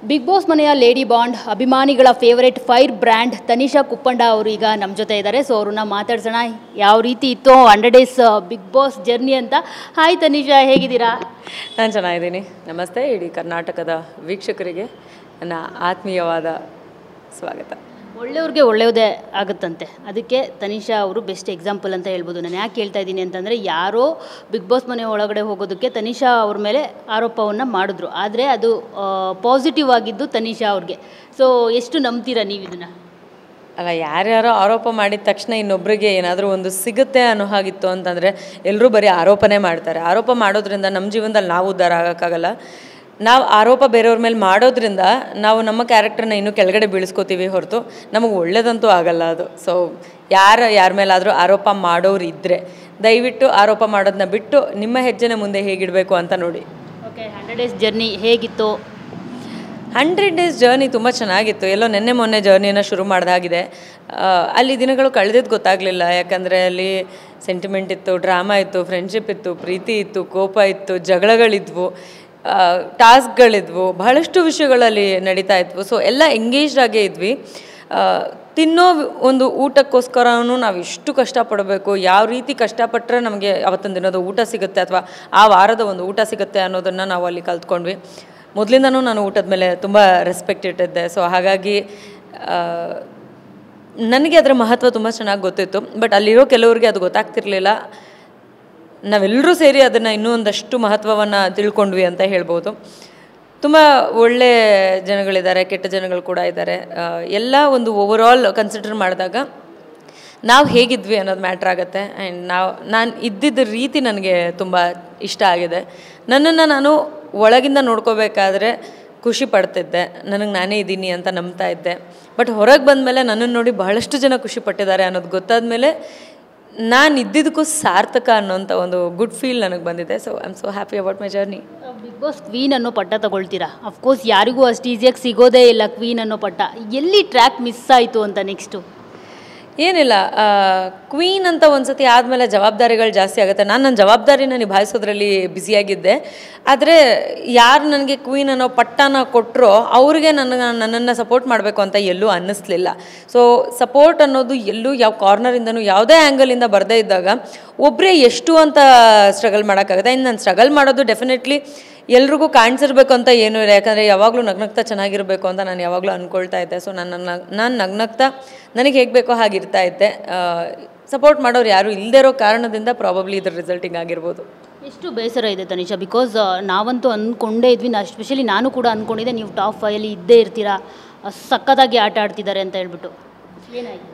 Big boss ಮನೆಯ lady bond ಅಭಿಮಾನಿಗಳ favourite fire brand Tanisha Kuppanda ಅವರು ಈಗ ನಮ್ಮ ಜೊತೆ ಇದ್ದಾರೆ. ಸೊ ಅವ್ರನ್ನ ಮಾತಾಡ್ಸೋಣ, ಯಾವ ರೀತಿ ಇತ್ತು 100 ಡೇಸ್ ಬಿಗ್ ಬಾಸ್ ಜರ್ನಿ ಅಂತ. ಹಾಯ್ ತನಿಷಾ, ಹೇಗಿದ್ದೀರಾ? ನಾನು ಚೆನ್ನಾಗಿದ್ದೀನಿ. ನಮಸ್ತೆ. ಇಡೀ ಕರ್ನಾಟಕದ ವೀಕ್ಷಕರಿಗೆ ನನ್ನ ಆತ್ಮೀಯವಾದ ಸ್ವಾಗತ. ಒಳ್ಳೆಯವ್ರಿಗೆ ಒಳ್ಳೆಯದೇ ಆಗುತ್ತಂತೆ, ಅದಕ್ಕೆ ತನಿಷಾ ಅವರು ಬೆಸ್ಟ್ ಎಕ್ಸಾಂಪಲ್ ಅಂತ ಹೇಳ್ಬೋದು. ನಾನು ಯಾಕೆ ಹೇಳ್ತಾ ಇದ್ದೀನಿ ಅಂತಂದರೆ, ಯಾರೋ ಬಿಗ್ ಬಾಸ್ ಮನೆ ಒಳಗಡೆ ಹೋಗೋದಕ್ಕೆ ತನಿಷಾ ಅವ್ರ ಮೇಲೆ ಆರೋಪವನ್ನು ಮಾಡಿದ್ರು, ಆದರೆ ಅದು ಪಾಸಿಟಿವ್ ಆಗಿದ್ದು ತನಿಷಾ ಅವ್ರಿಗೆ. ಸೊ ಎಷ್ಟು ನಂಬ್ತೀರಾ ನೀವು ಇದನ್ನು? ಅಲ್ಲ, ಯಾರ್ಯಾರೋ ಆರೋಪ ಮಾಡಿದ ತಕ್ಷಣ ಇನ್ನೊಬ್ಬರಿಗೆ ಏನಾದರೂ ಒಂದು ಸಿಗುತ್ತೆ ಅನ್ನೋ ಹಾಗಿತ್ತು ಅಂತಂದರೆ ಎಲ್ಲರೂ ಬರೀ ಆರೋಪನೇ ಮಾಡ್ತಾರೆ. ಆರೋಪ ಮಾಡೋದ್ರಿಂದ ನಮ್ಮ ಜೀವನದಲ್ಲಿ ನಾವು ಉದ್ಧಾರ ಆಗೋಕ್ಕಾಗಲ್ಲ. ನಾವು ಆರೋಪ ಬೇರೆಯವ್ರ ಮೇಲೆ ಮಾಡೋದ್ರಿಂದ ನಾವು ನಮ್ಮ ಕ್ಯಾರೆಕ್ಟರ್ನ ಇನ್ನೂ ಕೆಳಗಡೆ ಬೀಳಿಸ್ಕೋತೀವಿ ಹೊರತು ನಮಗೆ ಒಳ್ಳೇದಂತೂ ಆಗಲ್ಲ ಅದು. ಸೊ ಯಾರ ಮೇಲಾದರೂ ಆರೋಪ ಮಾಡೋರು ಇದ್ದರೆ ದಯವಿಟ್ಟು ಆರೋಪ ಮಾಡೋದನ್ನ ಬಿಟ್ಟು ನಿಮ್ಮ ಹೆಜ್ಜೆನ ಮುಂದೆ ಹೇಗಿಡಬೇಕು ಅಂತ ನೋಡಿ. ಓಕೆ, 100 ಡೇಸ್ ಜರ್ನಿ ಹೇಗಿತ್ತು? 100 ಡೇಸ್ ಜರ್ನಿ ತುಂಬ ಚೆನ್ನಾಗಿತ್ತು. ಎಲ್ಲೋ ನೆನ್ನೆ ಮೊನ್ನೆ ಜರ್ನಿಯನ್ನು ಶುರು ಮಾಡಿದಾಗಿದೆ. ಅಲ್ಲಿ ದಿನಗಳು ಕಳೆದಿದ್ದು ಗೊತ್ತಾಗಲಿಲ್ಲ, ಯಾಕಂದರೆ ಅಲ್ಲಿ ಸೆಂಟಿಮೆಂಟ್ ಇತ್ತು, ಡ್ರಾಮಾ ಇತ್ತು, ಫ್ರೆಂಡ್ಶಿಪ್ ಇತ್ತು, ಪ್ರೀತಿ ಇತ್ತು, ಕೋಪ ಇತ್ತು, ಜಗಳಗಳಿದ್ವು, ಟಾಸ್ಕ್ಗಳಿದ್ವು, ಬಹಳಷ್ಟು ವಿಷಯಗಳಲ್ಲಿ ನಡೀತಾ ಇದ್ವು. ಸೊ ಎಲ್ಲ ಎಂಗೇಜ್ಡ್ ಆಗೇ ಇದ್ವಿ. ತಿನ್ನೋ ಒಂದು ಊಟಕ್ಕೋಸ್ಕರನೂ ನಾವು ಎಷ್ಟು ಕಷ್ಟಪಡಬೇಕು, ಯಾವ ರೀತಿ ಕಷ್ಟಪಟ್ಟರೆ ನಮಗೆ ಅವತ್ತೊಂದು ದಿನದ ಊಟ ಸಿಗುತ್ತೆ ಅಥವಾ ಆ ವಾರದ ಒಂದು ಊಟ ಸಿಗುತ್ತೆ ಅನ್ನೋದನ್ನು ನಾವು ಅಲ್ಲಿ ಕಲ್ತ್ಕೊಂಡ್ವಿ. ಮೊದಲಿಂದನೂ ನಾನು ಊಟದ ಮೇಲೆ ತುಂಬ ರೆಸ್ಪೆಕ್ಟ್ ಇಟ್ಟಿದ್ದೆ. ಸೊ ಹಾಗಾಗಿ ನನಗೆ ಅದರ ಮಹತ್ವ ತುಂಬ ಚೆನ್ನಾಗಿ ಗೊತ್ತಿತ್ತು. ಬಟ್ ಅಲ್ಲಿರೋ ಕೆಲವರಿಗೆ ಅದು ಗೊತ್ತಾಗ್ತಿರ್ಲಿಲ್ಲ. ನಾವೆಲ್ಲರೂ ಸೇರಿ ಅದನ್ನು ಇನ್ನೂ ಒಂದಷ್ಟು ಮಹತ್ವವನ್ನು ತಿಳ್ಕೊಂಡ್ವಿ ಅಂತ ಹೇಳ್ಬೋದು. ತುಂಬ ಒಳ್ಳೆ ಜನಗಳಿದ್ದಾರೆ, ಕೆಟ್ಟ ಜನಗಳು ಕೂಡ ಇದ್ದಾರೆ. ಎಲ್ಲ ಒಂದು ಓವರಾಲ್ ಕನ್ಸಿಡರ್ ಮಾಡಿದಾಗ ನಾವು ಹೇಗಿದ್ವಿ ಅನ್ನೋದು ಮ್ಯಾಟ್ರ್ ಆಗುತ್ತೆ. ಆ್ಯಂಡ್ ನಾನು ಇದ್ದಿದ್ದ ರೀತಿ ನನಗೆ ತುಂಬ ಇಷ್ಟ ಆಗಿದೆ. ನನ್ನನ್ನು ನಾನು ಒಳಗಿಂದ ನೋಡ್ಕೋಬೇಕಾದ್ರೆ ಖುಷಿ ಪಡ್ತಿದ್ದೆ, ನನಗೆ ನಾನೇ ಇದ್ದೀನಿ ಅಂತ ನಂಬ್ತಾ ಇದ್ದೆ. ಬಟ್ ಹೊರಗೆ ಬಂದಮೇಲೆ ನನ್ನನ್ನು ನೋಡಿ ಬಹಳಷ್ಟು ಜನ ಖುಷಿ ಪಟ್ಟಿದ್ದಾರೆ ಅನ್ನೋದು ಗೊತ್ತಾದ ಮೇಲೆ ನಾನು ಇದ್ದಿದ್ದಕ್ಕೂ ಸಾರ್ಥಕ ಅನ್ನೋಂಥ ಒಂದು ಗುಡ್ ಫೀಲ್ ನನಗೆ ಬಂದಿದೆ. So I am so happy about my journey. Big boss queen ಅನ್ನೋ ಪಟ್ಟ ತಗೊಳ್ತೀರಾ. ಅಫ್ಕೋರ್ಸ್ ಯಾರಿಗೂ ಅಷ್ಟು ಈಸಿಯಾಗಿ ಸಿಗೋದೇ ಇಲ್ಲ ಕ್ವೀನ್ ಅನ್ನೋ ಪಟ್ಟ. ಎಲ್ಲಿ ಟ್ರ್ಯಾಕ್ ಮಿಸ್ ಆಯಿತು ಅಂತ ನೆಕ್ಸ್ಟು? ಏನಿಲ್ಲ, ಕ್ವೀನ್ ಅಂತ ಒಂದು ಸತಿ ಆದಮೇಲೆ ಜವಾಬ್ದಾರಿಗಳು ಜಾಸ್ತಿ ಆಗುತ್ತೆ. ನಾನು ನನ್ನ ಜವಾಬ್ದಾರಿನ ನಿಭಾಯಿಸೋದ್ರಲ್ಲಿ ಬ್ಯುಸಿಯಾಗಿದ್ದೆ. ಆದರೆ ಯಾರು ನನಗೆ ಕ್ವೀನ್ ಅನ್ನೋ ಪಟ್ಟನ ಕೊಟ್ಟರೋ ಅವ್ರಿಗೆ ನನ್ನನ್ನು ಸಪೋರ್ಟ್ ಮಾಡಬೇಕು ಅಂತ ಎಲ್ಲೂ ಅನ್ನಿಸ್ಲಿಲ್ಲ. ಸೊ ಸಪೋರ್ಟ್ ಅನ್ನೋದು ಎಲ್ಲೂ ಯಾವ ಕಾರ್ನರಿಂದನೂ ಯಾವುದೇ ಆ್ಯಂಗಲಿಂದ ಬರದೇ ಇದ್ದಾಗ ಒಬ್ಬರೇ ಎಷ್ಟು ಅಂತ ಸ್ಟ್ರಗಲ್ ಮಾಡೋಕ್ಕಾಗುತ್ತೆ. ಇನ್ನು ನಾನು ಸ್ಟ್ರಗಲ್ ಮಾಡೋದು ಡೆಫಿನೆಟ್ಲಿ ಎಲ್ರಿಗೂ ಕಾಣಿಸಿರ್ಬೇಕು ಅಂತ ಏನೂ ಇಲ್ಲ, ಯಾಕಂದರೆ ಯಾವಾಗಲೂ ನಗ್ನಗ್ತಾ ಚೆನ್ನಾಗಿರಬೇಕು ಅಂತ ನಾನು ಯಾವಾಗಲೂ ಅಂದ್ಕೊಳ್ತಾ ಇದ್ದೆ. ಸೊ ನಾನು ನಗ್ನಗ್ತಾ ನನಗೆ ಹೇಗೆ ಬೇಕೋ ಹಾಗಿರ್ತಾ ಇದ್ದೆ. ಸಪೋರ್ಟ್ ಮಾಡೋರು ಯಾರು ಇಲ್ಲದೇ ಇರೋ ಕಾರಣದಿಂದ ಪ್ರಾಬಬ್ಲಿ ಇದ್ರ ರಿಸಲ್ಟಿಂಗ್ ಆಗಿರ್ಬೋದು. ಎಷ್ಟು ಬೇಸರ ಇದೆ ತನಿಷಾ, ಬಿಕಾಸ್ ನಾವಂತೂ ಅಂದ್ಕೊಂಡೇ ಇದ್ವಿ, ಸ್ಪೆಷಲಿ ನಾನು ಕೂಡ ಅಂದ್ಕೊಂಡಿದ್ದೆ ನೀವು ಟಾಪ್ 5 ಇದ್ದೇ ಇರ್ತೀರಾ, ಸಕ್ಕತ್ತಾಗಿ ಆಟ ಆಡ್ತಿದ್ದಾರೆ ಅಂತ ಹೇಳ್ಬಿಟ್ಟು. ಏನಾಯಿತು?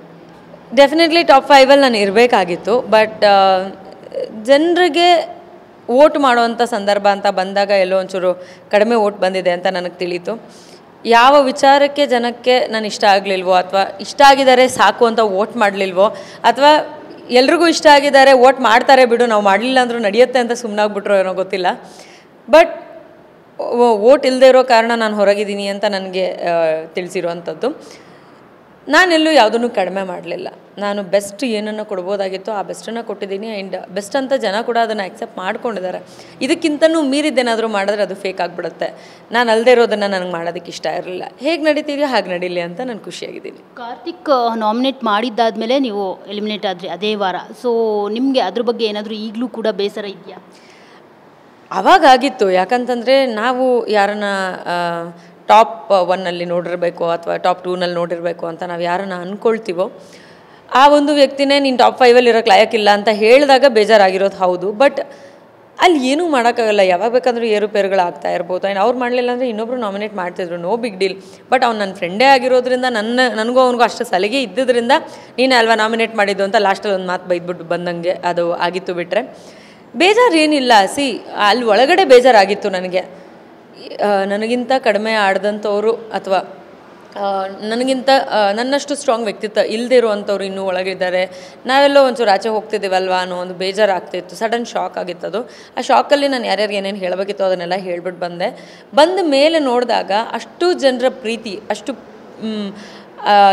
ಡೆಫಿನೆಟ್ಲಿ ಟಾಪ್ 5 ನಾನು ಇರಬೇಕಾಗಿತ್ತು. ಬಟ್ ಜನರಿಗೆ ವೋಟ್ ಮಾಡೋವಂಥ ಸಂದರ್ಭ ಅಂತ ಬಂದಾಗ ಎಲ್ಲೋ ಒಂಚೂರು ಕಡಿಮೆ ವೋಟ್ ಬಂದಿದೆ ಅಂತ ನನಗೆ ತಿಳಿಯಿತು. ಯಾವ ವಿಚಾರಕ್ಕೆ ಜನಕ್ಕೆ ನಾನು ಇಷ್ಟ ಆಗಲಿಲ್ವೋ ಅಥವಾ ಇಷ್ಟ ಆಗಿದ್ದಾರೆ ಸಾಕು ಅಂತ ವೋಟ್ ಮಾಡಲಿಲ್ವೋ ಅಥವಾ ಎಲ್ರಿಗೂ ಇಷ್ಟ ಆಗಿದ್ದಾರೆ ವೋಟ್ ಮಾಡ್ತಾರೆ ಬಿಡು ನಾವು ಮಾಡಲಿಲ್ಲ ಅಂದರೂ ನಡೆಯುತ್ತೆ ಅಂತ ಸುಮ್ಮನಾಗ್ಬಿಟ್ರೋ ಏನೋ ಗೊತ್ತಿಲ್ಲ. ಬಟ್ ವೋಟ್ ಇಲ್ಲದೆ ಇರೋ ಕಾರಣ ನಾನು ಹೊರಗಿದ್ದೀನಿ ಅಂತ ನನಗೆ ತಿಳಿಸಿರುವಂಥದ್ದು. ನಾನೆಲ್ಲೂ ಯಾವುದನ್ನು ಕಡಿಮೆ ಮಾಡಲಿಲ್ಲ. ನಾನು ಬೆಸ್ಟ್ ಏನನ್ನು ಕೊಡ್ಬೋದಾಗಿತ್ತು ಆ ಬೆಸ್ಟನ್ನು ಕೊಟ್ಟಿದ್ದೀನಿ. ಆ್ಯಂಡ್ ಬೆಸ್ಟ್ ಅಂತ ಜನ ಕೂಡ ಅದನ್ನು ಆಕ್ಸೆಪ್ಟ್ ಮಾಡ್ಕೊಂಡಿದ್ದಾರೆ. ಇದಕ್ಕಿಂತನೂ ಮೀರಿದ್ದೇನಾದರೂ ಮಾಡಿದ್ರೆ ಅದು ಫೇಕ್ ಆಗಿಬಿಡುತ್ತೆ. ನಾನು ಅಲ್ಲದೆ ಇರೋದನ್ನು ನನಗೆ ಮಾಡೋದಕ್ಕೆ ಇಷ್ಟ ಇರಲಿಲ್ಲ. ಹೇಗೆ ನಡೀತಿದೆಯೋ ಹಾಗೆ ನಡೀಲಿ ಅಂತ ನಾನು ಖುಷಿಯಾಗಿದ್ದೀನಿ. ಕಾರ್ತಿಕ್ ನಾಮಿನೇಟ್ ಮಾಡಿದ್ದಾದಮೇಲೆ ನೀವು ಎಲಿಮಿನೇಟ್ ಆದ್ರಿ ಅದೇ ವಾರ. ಸೊ ನಿಮಗೆ ಅದ್ರ ಬಗ್ಗೆ ಏನಾದರೂ ಈಗಲೂ ಕೂಡ ಬೇಸರ ಇದೆಯಾ? ಅವಾಗಾಗಿತ್ತು, ಯಾಕಂತಂದರೆ ನಾವು ಯಾರನ್ನ ಟಾಪ್ 1 ನೋಡಿರಬೇಕು ಅಥವಾ ಟಾಪ್ 2 ನೋಡಿರಬೇಕು ಅಂತ ನಾವು ಯಾರನ್ನ ಅಂದ್ಕೊಳ್ತೀವೋ ಆ ಒಂದು ವ್ಯಕ್ತಿನೇ ನೀನು ಟಾಪ್ 5 ಇರೋಕ್ಕೆ ಲಾಯಕ್ಕಿಲ್ಲ ಅಂತ ಹೇಳಿದಾಗ ಬೇಜಾರಾಗಿರೋದು ಹೌದು. ಬಟ್ ಅಲ್ಲಿ ಏನೂ ಮಾಡೋಕ್ಕಾಗಲ್ಲ, ಯಾವಾಗ ಬೇಕಂದ್ರೂ ಏರುಪೇರುಗಳಾಗ್ತಾ ಇರ್ಬೋದು. ಆ್ಯಂಡ್ ಅವ್ರು ಮಾಡಲಿಲ್ಲ ಅಂದರೆ ಇನ್ನೊಬ್ರು ನಾಮಿನೇಟ್ ಮಾಡ್ತಿದ್ರು, ನೋ ಬಿಗ್ ಡೀಲ್. ಬಟ್ ಅವ್ನು ನನ್ನ ಫ್ರೆಂಡೇ ಆಗಿರೋದ್ರಿಂದ ನನಗೂ ಅವನಿಗೂ ಅಷ್ಟು ಸಲಿಗೆ ಇದ್ದಿದ್ದರಿಂದ ನೀನು ಅಲ್ವಾ ನಾಮಿನೇಟ್ ಮಾಡಿದ್ದು ಅಂತ ಲಾಸ್ಟಲ್ಲಿ ಒಂದು ಮಾತು ಬೈದ್ಬಿಟ್ಟು ಬಂದಂಗೆ ಅದು ಆಗಿತ್ತು. ಬಿಟ್ಟರೆ ಬೇಜಾರು ಏನಿಲ್ಲ. ಅಲ್ಲಿ ಒಳಗಡೆ ಬೇಜಾರಾಗಿತ್ತು ನನಗೆ. ನನಗಿಂತ ಕಡಿಮೆ ಆಡ್ದಂಥವ್ರು ಅಥವಾ ನನಗಿಂತ ನನ್ನಷ್ಟು ಸ್ಟ್ರಾಂಗ್ ವ್ಯಕ್ತಿತ್ವ ಇಲ್ಲದೆ ಇರುವಂಥವ್ರು ಇನ್ನೂ ಒಳಗಿದ್ದಾರೆ, ನಾವೆಲ್ಲೋ ಒಂಚೂರು ಆಚೆ ಹೋಗ್ತಿದ್ದೀವಲ್ವಾ ಅನ್ನೋ ಒಂದು ಬೇಜಾರಾಗ್ತಿತ್ತು. Sudden shock ಆಗಿತ್ತದು. ಆ ಶಾಕಲ್ಲಿ ನಾನು ಯಾರ್ಯಾರಿಗೆ ಏನೇನು ಹೇಳಬೇಕಿತ್ತು ಅದನ್ನೆಲ್ಲ ಹೇಳ್ಬಿಟ್ಟು ಬಂದ ಮೇಲೆ ನೋಡಿದಾಗ ಅಷ್ಟು ಜನರ ಪ್ರೀತಿ, ಅಷ್ಟು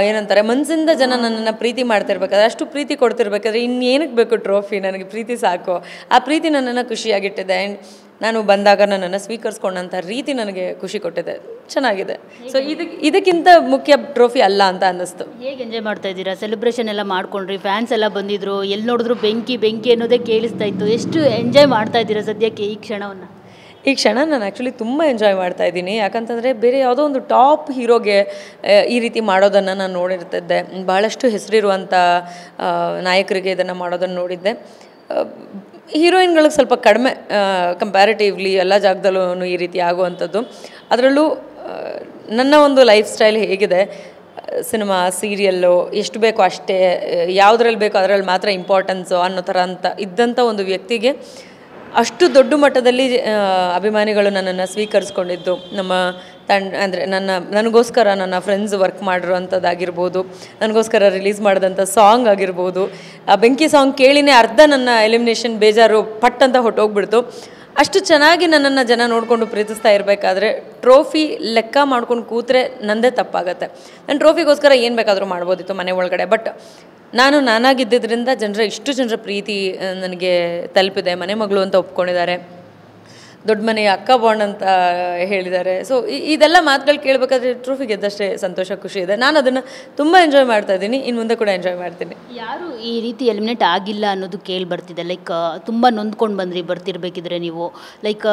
ಏನಂತಾರೆ ಮನಸ್ಸಿಂದ ಜನ ನನ್ನನ್ನು ಪ್ರೀತಿ ಮಾಡ್ತಿರ್ಬೇಕಾದ್ರೆ, ಅಷ್ಟು ಪ್ರೀತಿ ಕೊಡ್ತಿರ್ಬೇಕಾದ್ರೆ ಇನ್ನೇನಕ್ಕೆ ಬೇಕು ಟ್ರೋಫಿ, ನನಗೆ ಪ್ರೀತಿ ಸಾಕು. ಆ ಪ್ರೀತಿ ನನ್ನನ್ನು ಖುಷಿಯಾಗಿಟ್ಟಿದೆ. ಆ್ಯಂಡ್ ನಾನು ಬಂದಾಗ ನನ್ನನ್ನು ಸ್ವೀಕರಿಸ್ಕೊಂಡಂಥ ರೀತಿ ನನಗೆ ಖುಷಿ ಕೊಟ್ಟಿದೆ, ಚೆನ್ನಾಗಿದೆ. ಸೊ ಇದಕ್ಕಿಂತ ಮುಖ್ಯ ಟ್ರೋಫಿ ಅಲ್ಲ ಅಂತ ಅನ್ನಿಸ್ತು. ಹೇಗೆ ಎಂಜಾಯ್ ಮಾಡ್ತಾ ಇದ್ದೀರಾ? ಸೆಲೆಬ್ರೇಷನ್ ಎಲ್ಲ ಮಾಡ್ಕೊಂಡ್ರಿ, ಫ್ಯಾನ್ಸ್ ಎಲ್ಲ ಬಂದಿದ್ರು, ಎಲ್ಲಿ ನೋಡಿದ್ರು ಬೆಂಕಿ ಬೆಂಕಿ ಅನ್ನೋದೇ ಕೇಳಿಸ್ತಾ ಇತ್ತು. ಎಷ್ಟು ಎಂಜಾಯ್ ಮಾಡ್ತಾ ಇದ್ದೀರಾ ಸದ್ಯಕ್ಕೆ ಈ ಕ್ಷಣವನ್ನು? ಈ ಕ್ಷಣ ನಾನು ಆ್ಯಕ್ಚುಲಿ ತುಂಬ ಎಂಜಾಯ್ ಮಾಡ್ತಾ ಇದ್ದೀನಿ. ಯಾಕಂತಂದರೆ ಬೇರೆ ಯಾವುದೋ ಒಂದು ಟಾಪ್ ಹೀರೋಗೆ ಈ ರೀತಿ ಮಾಡೋದನ್ನು ನಾನು ನೋಡಿರ್ತಿದ್ದೆ. ಭಾಳಷ್ಟು ಹೆಸರಿರುವಂಥ ನಾಯಕರಿಗೆ ಇದನ್ನು ಮಾಡೋದನ್ನು ನೋಡಿದ್ದೆ. ಹೀರೋಯಿನ್ಗಳಿಗೆ ಸ್ವಲ್ಪ ಕಡಿಮೆ ಕಂಪ್ಯಾರಿಟಿವ್ಲಿ ಎಲ್ಲ ಜಾಗದಲ್ಲೂ ಈ ರೀತಿ ಆಗುವಂಥದ್ದು. ಅದರಲ್ಲೂ ನನ್ನ ಒಂದು ಲೈಫ್ ಸ್ಟೈಲ್ ಹೇಗಿದೆ, ಸಿನಿಮಾ ಸೀರಿಯಲ್ಲು ಎಷ್ಟು ಬೇಕೋ ಅಷ್ಟೇ, ಯಾವುದ್ರಲ್ಲಿ ಬೇಕೋ ಅದರಲ್ಲಿ ಮಾತ್ರ ಇಂಪಾರ್ಟೆನ್ಸು ಅನ್ನೋ ಥರ ಅಂತ ಇದ್ದಂಥ ಒಂದು ವ್ಯಕ್ತಿಗೆ ಅಷ್ಟು ದೊಡ್ಡ ಮಟ್ಟದಲ್ಲಿ ಅಭಿಮಾನಿಗಳು ನನ್ನನ್ನು ಸ್ವೀಕರಿಸ್ಕೊಂಡಿದ್ದು, ನಮ್ಮ ಅಂದರೆ ನನಗೋಸ್ಕರ ನನ್ನ ಫ್ರೆಂಡ್ಸ್ ವರ್ಕ್ ಮಾಡಿರೋವಂಥದ್ದಾಗಿರ್ಬೋದು, ನನಗೋಸ್ಕರ ರಿಲೀಸ್ ಮಾಡಿದಂಥ ಸಾಂಗ್ ಆಗಿರ್ಬೋದು. ಆ ಬೆಂಕಿ ಸಾಂಗ್ ಕೇಳಿನೇ ಅರ್ಧ ನನ್ನ ಎಲಿಮಿನೇಷನ್ ಬೇಜಾರು ಪಟ್ಟಂತ ಹೊಟ್ಟೋಗ್ಬಿಡ್ತು. ಅಷ್ಟು ಚೆನ್ನಾಗಿ ನನ್ನನ್ನು ಜನ ನೋಡಿಕೊಂಡು ಪ್ರೀತಿಸ್ತಾ ಇರಬೇಕಾದ್ರೆ ಟ್ರೋಫಿ ಲೆಕ್ಕ ಮಾಡ್ಕೊಂಡು ಕೂತ್ರೆ ನಂದೇ ತಪ್ಪಾಗತ್ತೆ. ನಾನು ಟ್ರೋಫಿಗೋಸ್ಕರ ಏನು ಬೇಕಾದರೂ ಮಾಡ್ಬೋದಿತ್ತು ಮನೆ ಒಳಗಡೆ. ಬಟ್ ನಾನಾಗಿದ್ದರಿಂದ ಇಷ್ಟು ಜನರ ಪ್ರೀತಿ ನನಗೆ ತಲುಪಿದೆ. ಮನೆ ಮಗಳು ಅಂತ ಒಪ್ಕೊಂಡಿದ್ದಾರೆ, ದೊಡ್ಡ ಮನೆಯ ಅಕ್ಕ ಬಾಂಡ್ ಅಂತ ಹೇಳಿದ್ದಾರೆ. ಸೊ ಇದೆಲ್ಲ ಮಾತುಗಳು ಕೇಳಬೇಕಾದ್ರೆ ಟ್ರೋಫಿ ಗೆದ್ದಷ್ಟೇ ಸಂತೋಷ, ಖುಷಿ ಇದೆ. ನಾನು ಅದನ್ನು ತುಂಬ ಎಂಜಾಯ್ ಮಾಡ್ತಾ ಇದ್ದೀನಿ, ಇನ್ನು ಮುಂದೆ ಕೂಡ ಎಂಜಾಯ್ ಮಾಡ್ತೀನಿ. ಯಾರು ಈ ರೀತಿ ಎಲಿಮಿನೇಟ್ ಆಗಿಲ್ಲ ಅನ್ನೋದು ಕೇಳಿ ಬರ್ತಿದೆ. ಲೈಕ್ ತುಂಬ ನೊಂದ್ಕೊಂಡು ಬರ್ತಿರ್ಬೇಕಿದ್ರೆ ನೀವು, ಲೈಕ್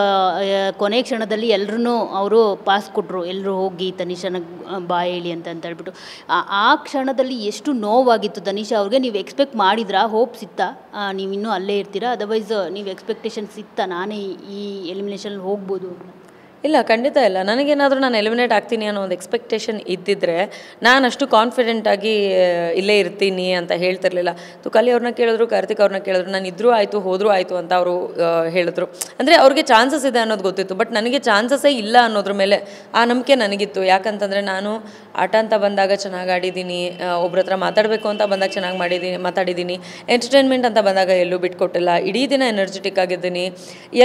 ಕೊನೆ ಕ್ಷಣದಲ್ಲಿ ಎಲ್ಲರೂ ಅವರು ಪಾಸ್ ಕೊಟ್ಟರು, ಎಲ್ಲರೂ ಹೋಗಿ ತನಿಷಾನ ಬಾಯ್ ಹೇಳಿ ಅಂತ ಹೇಳ್ಬಿಟ್ಟು. ಆ ಕ್ಷಣದಲ್ಲಿ ಎಷ್ಟು ನೋವಾಗಿತ್ತು ತನಿಷಾ ಅವ್ರಿಗೆ? ನೀವು ಎಕ್ಸ್ಪೆಕ್ಟ್ ಮಾಡಿದ್ರಾ? ಹೋಪ್ಸ್ ಇತ್ತಾ ನೀವು ಇನ್ನೂ ಅಲ್ಲೇ ಇರ್ತೀರಾ? ಅದರ್ವೈಸ್ ನೀವು ಎಕ್ಸ್ಪೆಕ್ಟೇಷನ್ಸ್ ಇತ್ತಾ ನಾನೇ ಈ ಎಲಿಮಿನೇಷನ್ ಹೋಗ್ಬೋದು? ಇಲ್ಲ, ಖಂಡಿತ ಇಲ್ಲ. ನನಗೇನಾದರೂ ನಾನು ಎಲಿಮಿನೇಟ್ ಆಗ್ತೀನಿ ಅನ್ನೋ ಒಂದು ಎಕ್ಸ್ಪೆಕ್ಟೇಷನ್ ಇದ್ದಿದ್ದರೆ ನಾನು ಅಷ್ಟು ಕಾನ್ಫಿಡೆಂಟಾಗಿ ಇಲ್ಲೇ ಇರ್ತೀನಿ ಅಂತ ಹೇಳ್ತಿರ್ಲಿಲ್ಲ. ತುಕಾಲಿ ಅವ್ರನ್ನ ಕೇಳಿದ್ರು, ಕಾರ್ತಿಕ್ ಅವ್ರನ್ನ ಕೇಳಿದ್ರು, ನಾನು ಇದ್ರೂ ಆಯಿತು ಹೋದರೂ ಆಯಿತು ಅಂತ ಅವರು ಹೇಳಿದ್ರು. ಅಂದರೆ ಅವ್ರಿಗೆ ಚಾನ್ಸಸ್ ಇದೆ ಅನ್ನೋದು ಗೊತ್ತಿತ್ತು, ಬಟ್ ನನಗೆ ಚಾನ್ಸಸ್ಸೇ ಇಲ್ಲ ಅನ್ನೋದ್ರ ಮೇಲೆ ಆ ನಂಬಿಕೆ ನನಗಿತ್ತು. ಯಾಕಂತಂದರೆ ನಾನು ಆಟ ಅಂತ ಬಂದಾಗ ಚೆನ್ನಾಗಿ ಆಡಿದ್ದೀನಿ, ಒಬ್ರ ಹತ್ರ ಮಾತಾಡಬೇಕು ಅಂತ ಬಂದಾಗ ಚೆನ್ನಾಗಿ ಮಾತಾಡಿದ್ದೀನಿ, ಎಂಟರ್ಟೈನ್ಮೆಂಟ್ ಅಂತ ಬಂದಾಗ ಎಲ್ಲೂ ಬಿಟ್ಕೊಟ್ಟಿಲ್ಲ, ಇಡೀ ದಿನ ಎನರ್ಜೆಟಿಕ್ ಆಗಿದ್ದೀನಿ.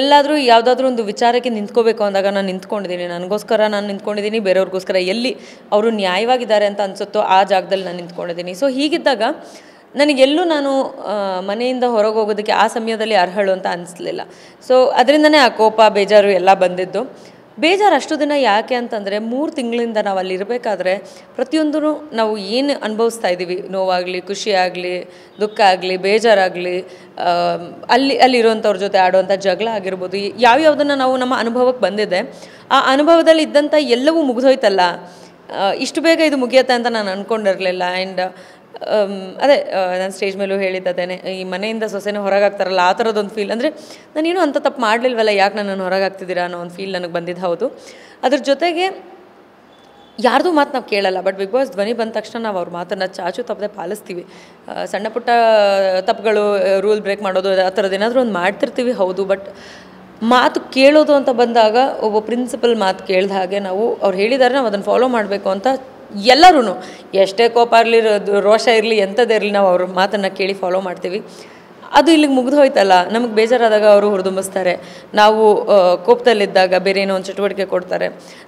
ಎಲ್ಲಾದರೂ ಯಾವುದಾದ್ರೂ ಒಂದು ವಿಚಾರಕ್ಕೆ ನಿಂತ್ಕೋಬೇಕು ಅಂದಾಗ ನಾನು ನಿಂತ್ಕೊಂಡಿದ್ದೀನಿ. ನನಗೋಸ್ಕರ ನಾನು ನಿಂತ್ಕೊಂಡಿದ್ದೀನಿ, ಬೇರೆಯವ್ರಿಗೋಸ್ಕರ ಎಲ್ಲಿ ಅವರು ನ್ಯಾಯವಾಗಿದ್ದಾರೆ ಅಂತ ಅನಿಸುತ್ತೋ ಆ ಜಾಗದಲ್ಲಿ ನಾನು ನಿಂತ್ಕೊಂಡಿದ್ದೀನಿ. ಸೊ ಹೀಗಿದ್ದಾಗ ನನಗೆಲ್ಲೂ ನಾನು ಮನೆಯಿಂದ ಹೊರಗೆ ಹೋಗೋದಕ್ಕೆ ಆ ಸಮಯದಲ್ಲಿ ಅರ್ಹಳು ಅಂತ ಅನಿಸ್ಲಿಲ್ಲ. ಸೊ ಅದರಿಂದನೇ ಆ ಕೋಪ, ಬೇಜಾರು ಎಲ್ಲ ಬಂದಿದ್ದು. ಬೇಜಾರು ಅಷ್ಟು ದಿನ ಯಾಕೆ ಅಂತಂದರೆ 3 ತಿಂಗಳಿಂದ ನಾವು ಅಲ್ಲಿರಬೇಕಾದ್ರೆ ಪ್ರತಿಯೊಂದೂ ನಾವು ಏನು ಅನುಭವಿಸ್ತಾ ಇದ್ದೀವಿ, ನೋವಾಗಲಿ, ಖುಷಿಯಾಗಲಿ, ದುಃಖ ಆಗಲಿ, ಬೇಜಾರಾಗಲಿ, ಅಲ್ಲಿರುವಂಥವ್ರ ಜೊತೆ ಆಡುವಂಥ ಜಗಳ ಆಗಿರ್ಬೋದು, ಯಾವ್ಯಾವುದನ್ನು ನಾವು ನಮ್ಮ ಅನುಭವಕ್ಕೆ ಬಂದಿದೆ, ಆ ಅನುಭವದಲ್ಲಿ ಇದ್ದಂಥ ಎಲ್ಲವೂ ಮುಗಿದೋಯ್ತಲ್ಲ, ಇಷ್ಟು ಬೇಗ ಇದು ಮುಗಿಯುತ್ತೆ ಅಂತ ನಾನು ಅಂದ್ಕೊಂಡಿರಲಿಲ್ಲ. ಆ್ಯಂಡ್ ಅದೇ ನಾನು ಸ್ಟೇಜ್ ಮೇಲೂ ಹೇಳಿದ್ದೇನೆ, ಈ ಮನೆಯಿಂದ ಸೊಸೆನೇ ಹೊರಗಾಗ್ತಾರಲ್ಲ ಆ ಥರದೊಂದು ಫೀಲ್. ಅಂದರೆ ನಾನೇನು ಅಂಥ ತಪ್ಪು ಮಾಡಲಿಲ್ವಲ್ಲ, ಯಾಕೆ ನನ್ನನ್ನು ಹೊರಗಾಗ್ತಿದ್ದೀರಾ ಅನ್ನೋ ಒಂದು ಫೀಲ್ ನನಗೆ ಬಂದಿದ್ದು ಹೌದು. ಅದ್ರ ಜೊತೆಗೆ ಯಾರ್ದು ಮಾತು ನಾವು ಕೇಳಲ್ಲ, ಬಟ್ ಬಿಗ್ ಬಾಸ್ ಧ್ವನಿ ಬಂದ ತಕ್ಷಣ ನಾವು ಅವ್ರ ಮಾತನ್ನು ಚಾಚು ತಪ್ಪದೆ ಪಾಲಿಸ್ತೀವಿ. ಸಣ್ಣ ಪುಟ್ಟ ತಪ್ಪುಗಳು, ರೂಲ್ ಬ್ರೇಕ್ ಮಾಡೋದು ಆ ಥರದ್ದು ಏನಾದರೂ ಒಂದು ಮಾಡ್ತಿರ್ತೀವಿ ಹೌದು. ಬಟ್ ಮಾತು ಕೇಳೋದು ಅಂತ ಬಂದಾಗ ಒಬ್ಬ ಪ್ರಿನ್ಸಿಪಲ್ ಮಾತು ಕೇಳಿದ ಹಾಗೆ ನಾವು ಅವ್ರು ಹೇಳಿದ್ದಾರೆ, ನಾವು ಅದನ್ನು ಫಾಲೋ ಮಾಡಬೇಕು ಅಂತ ಎಲ್ಲರೂ ಎಷ್ಟೇ ಕೋಪ ಇರಲಿ, ರೋಷ ಇರಲಿ, ಎಂಥದ್ದೇ ಇರಲಿ, ನಾವು ಅವ್ರ ಮಾತನ್ನು ಕೇಳಿ ಫಾಲೋ ಮಾಡ್ತೀವಿ. ಅದು ಇಲ್ಲಿಗೆ ಮುಗಿದು ಹೋಯ್ತಲ್ಲ. ನಮಗೆ ಬೇಜಾರಾದಾಗ ಅವರು ಹುರಿದುಂಬಿಸ್ತಾರೆ, ನಾವು ಕೋಪದಲ್ಲಿದ್ದಾಗ ಬೇರೆ ಏನೋ ಒಂದು ಚಟುವಟಿಕೆ ಕೊಡ್ತಾರೆ,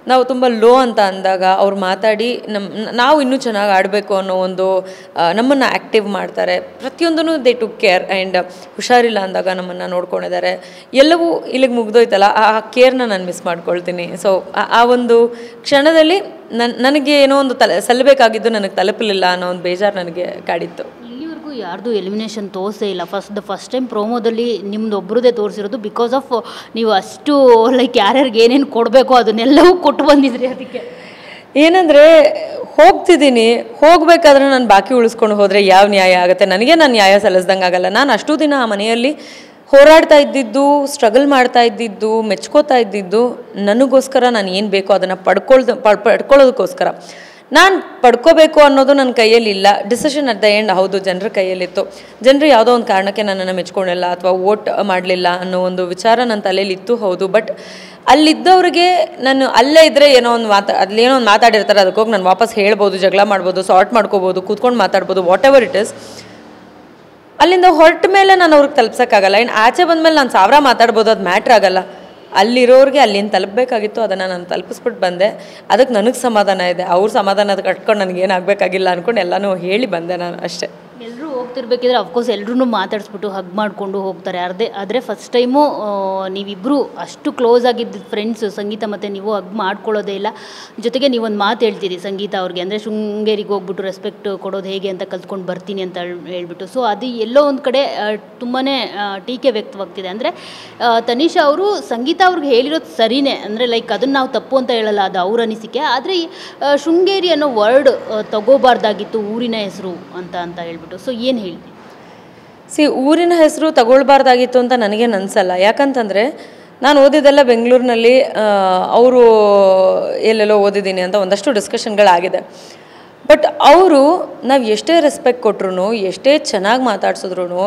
ನಾವು ತುಂಬ ಲೋ ಅಂತ ಅಂದಾಗ ಅವ್ರು ಮಾತಾಡಿ ನಾವು ಇನ್ನೂ ಚೆನ್ನಾಗಿ ಆಡಬೇಕು ಅನ್ನೋ ಒಂದು ನಮ್ಮನ್ನು ಆ್ಯಕ್ಟಿವ್ ಮಾಡ್ತಾರೆ. ಪ್ರತಿಯೊಂದೂ ದೇ ಟುಕ್ ಕೇರ್. ಆ್ಯಂಡ್ ಹುಷಾರಿಲ್ಲ ಅಂದಾಗ ನಮ್ಮನ್ನು ನೋಡ್ಕೊಂಡಿದ್ದಾರೆ. ಎಲ್ಲವೂ ಇಲ್ಲಿಗೆ ಮುಗ್ದೋಯ್ತಲ್ಲ, ಆ ಕೇರ್ನ ನಾನು ಮಿಸ್ ಮಾಡ್ಕೊಳ್ತೀನಿ. ಸೊ ಆ ಒಂದು ಕ್ಷಣದಲ್ಲಿ ನನಗೆ ಏನೋ ಒಂದು ಸಲ್ಲಬೇಕಾಗಿದ್ದು ನನಗೆ ತಲುಪಲಿಲ್ಲ ಅನ್ನೋ ಒಂದು ಬೇಜಾರು ನನಗೆ ಕಾಡಿತ್ತು. ಇಲ್ಲಿವರೆಗೂ ಯಾರ್ದು ಎಲಿಮಿನೇಷನ್ ತೋರಿಸೇ ಇಲ್ಲ. ಫಸ್ಟ್ ಟೈಮ್ ಪ್ರೋಮೋದಲ್ಲಿ ನಿಮ್ದು ಒಬ್ಬರದೇ ತೋರಿಸಿರೋದು. ಬಿಕಾಸ್ ಆಫ್ ನೀವು ಅಷ್ಟು ಲೈಕ್ ಯಾರ್ಯಾರಿಗೆ ಏನೇನು ಕೊಡಬೇಕೋ ಅದನ್ನೆಲ್ಲವೂ ಕೊಟ್ಟು ಬಂದಿದ್ರಿ. ಅದಕ್ಕೆ ಏನಂದರೆ ಹೋಗ್ತಿದ್ದೀನಿ, ಹೋಗಬೇಕಾದ್ರೆ ನಾನು ಬಾಕಿ ಉಳಿಸ್ಕೊಂಡು ಹೋದರೆ ಯಾವ ನ್ಯಾಯ ಆಗುತ್ತೆ? ನನಗೆ ನಾನು ನ್ಯಾಯ ಸಲ್ಲಿಸ್ದಂಗೆ ಆಗಲ್ಲ. ನಾನು ಅಷ್ಟು ದಿನ ಆ ಮನೆಯಲ್ಲಿ ಹೋರಾಡ್ತಾ ಇದ್ದಿದ್ದು, ಸ್ಟ್ರಗಲ್ ಮಾಡ್ತಾ ಇದ್ದಿದ್ದು, ಮೆಚ್ಕೋತಾ ಇದ್ದಿದ್ದು ನನಗೋಸ್ಕರ, ನಾನು ಏನು ಬೇಕೋ ಅದನ್ನು ಪಡ್ಕೊಳ್ಳೋದಕ್ಕೋಸ್ಕರ. ನಾನು ಪಡ್ಕೋಬೇಕು ಅನ್ನೋದು ನನ್ನ ಕೈಯಲ್ಲಿ ಇಲ್ಲ. ಡಿಸಿಷನ್ ಅಟ್ ದ ಎಂಡ್ ಹೌದು ಜನರ ಕೈಯಲ್ಲಿತ್ತು. ಜನರು ಯಾವುದೋ ಒಂದು ಕಾರಣಕ್ಕೆ ನನ್ನನ್ನು ಮೆಚ್ಕೊಂಡಿಲ್ಲ ಅಥವಾ ವೋಟ್ ಮಾಡಲಿಲ್ಲ ಅನ್ನೋ ಒಂದು ವಿಚಾರ ನನ್ನ ತಲೆಯಲ್ಲಿ ಇತ್ತು ಹೌದು. ಬಟ್ ಅಲ್ಲಿದ್ದವ್ರಿಗೆ ನಾನು ಅಲ್ಲೇ ಇದ್ದರೆ ಏನೋ ಒಂದು ಅಲ್ಲೇನೋ ಒಂದು ಮಾತಾಡಿರ್ತಾರೆ, ಅದಕ್ಕೆ ಹೋಗಿ ನಾನು ವಾಪಸ್ ಹೇಳ್ಬೋದು, ಜಗಳ ಮಾಡ್ಬೋದು, ಸಾರ್ಟ್ ಮಾಡ್ಕೋಬೋದು, ಕೂತ್ಕೊಂಡು ಮಾತಾಡ್ಬೋದು, ವಾಟ್ ಎವರ್ ಇಟ್ ಇಸ್. ಅಲ್ಲಿಂದ ಹೊರಟ ಮೇಲೆ ನಾನು ಅವ್ರಿಗೆ ತಲುಪ್ಸೋಕ್ಕಾಗಲ್ಲ. ಆಚೆ ಬಂದಮೇಲೆ ನಾನು 1000 ಮಾತಾಡ್ಬೋದು, ಅದು ಮ್ಯಾಟ್ರ್ ಆಗಲ್ಲ. ಅಲ್ಲಿರೋರಿಗೆ ಅಲ್ಲಿಂದ ತಲುಪಬೇಕಾಗಿತ್ತು, ಅದನ್ನು ನಾನು ತಲುಪಿಸ್ಬಿಟ್ಟು ಬಂದೆ. ಅದಕ್ಕೆ ನನಗೆ ಸಮಾಧಾನ ಇದೆ. ಅವ್ರ ಸಮಾಧಾನ ಅದು ಕಟ್ಕೊಂಡು ನನಗೇನಾಗಬೇಕಾಗಿಲ್ಲ ಅಂದ್ಕೊಂಡು ಎಲ್ಲನೂ ಹೇಳಿ ಬಂದೆ ನಾನು ಅಷ್ಟೇ. ಎಲ್ಲರೂ ಹೋಗ್ತಿರ್ಬೇಕಿದ್ರೆ ಅಫ್ಕೋರ್ಸ್ ಎಲ್ಲರೂ ಮಾತಾಡಿಸ್ಬಿಟ್ಟು ಹಗ್ ಮಾಡಿಕೊಂಡು ಹೋಗ್ತಾರೆ. ಆದರೆ ಫಸ್ಟ್ ಟೈಮು ನೀವಿಬ್ಬರು ಅಷ್ಟು ಕ್ಲೋಸ್ ಆಗಿದ್ದ ಫ್ರೆಂಡ್ಸು ಸಂಗೀತ ಮತ್ತು ನೀವು ಹಗ್ ಮಾಡ್ಕೊಳ್ಳೋದೇ ಇಲ್ಲ. ಜೊತೆಗೆ ನೀವೊಂದು ಮಾತು ಹೇಳ್ತೀರಿ ಸಂಗೀತ ಅವ್ರಿಗೆ, ಅಂದರೆ ಶೃಂಗೇರಿಗೆ ಹೋಗ್ಬಿಟ್ಟು ರೆಸ್ಪೆಕ್ಟ್ ಕೊಡೋದು ಹೇಗೆ ಅಂತ ಕಲ್ತ್ಕೊಂಡು ಬರ್ತೀನಿ ಅಂತ ಹೇಳ್ಬಿಟ್ಟು. ಸೊ ಅದು ಎಲ್ಲೋ ಒಂದು ಕಡೆ ತುಂಬಾ ಟೀಕೆ ವ್ಯಕ್ತವಾಗ್ತಿದೆ. ಅಂದರೆ ತನಿಷಾ ಅವರು ಸಂಗೀತ ಅವ್ರಿಗೆ ಹೇಳಿರೋದು ಸರಿಯೇ, ಅಂದರೆ ಲೈಕ್ ಅದನ್ನು ನಾವು ತಪ್ಪು ಅಂತ ಹೇಳಲ್ಲ, ಅದು ಅವ್ರ ಅನಿಸಿಕೆ. ಆದರೆ ಶೃಂಗೇರಿ ಅನ್ನೋ ವರ್ಡ್ ತಗೋಬಾರ್ದಾಗಿತ್ತು, ಊರಿನ ಹೆಸರು ಅಂತ ಹೇಳ್ಬಿಟ್ಟು. ಸೊ ಏನು ಹೇಳಿ? ಊರಿನ ಹೆಸರು ತಗೊಳ್ಬಾರ್ದಾಗಿತ್ತು ಅಂತ ನನಗೇನು ಅನಿಸಲ್ಲ. ಯಾಕಂತಂದರೆ ನಾನು ಓದಿದ್ದೆಲ್ಲ ಬೆಂಗಳೂರಿನಲ್ಲಿ, ಅವರು ಎಲ್ಲೆಲ್ಲೋ ಓದಿದ್ದೀನಿ ಅಂತ ಒಂದಷ್ಟು ಡಿಸ್ಕಷನ್ಗಳಾಗಿದೆ. ಬಟ್ ಅವರು ನಾವು ಎಷ್ಟೇ ರೆಸ್ಪೆಕ್ಟ್ ಕೊಟ್ರು, ಎಷ್ಟೇ ಚೆನ್ನಾಗಿ ಮಾತಾಡ್ಸಿದ್ರು,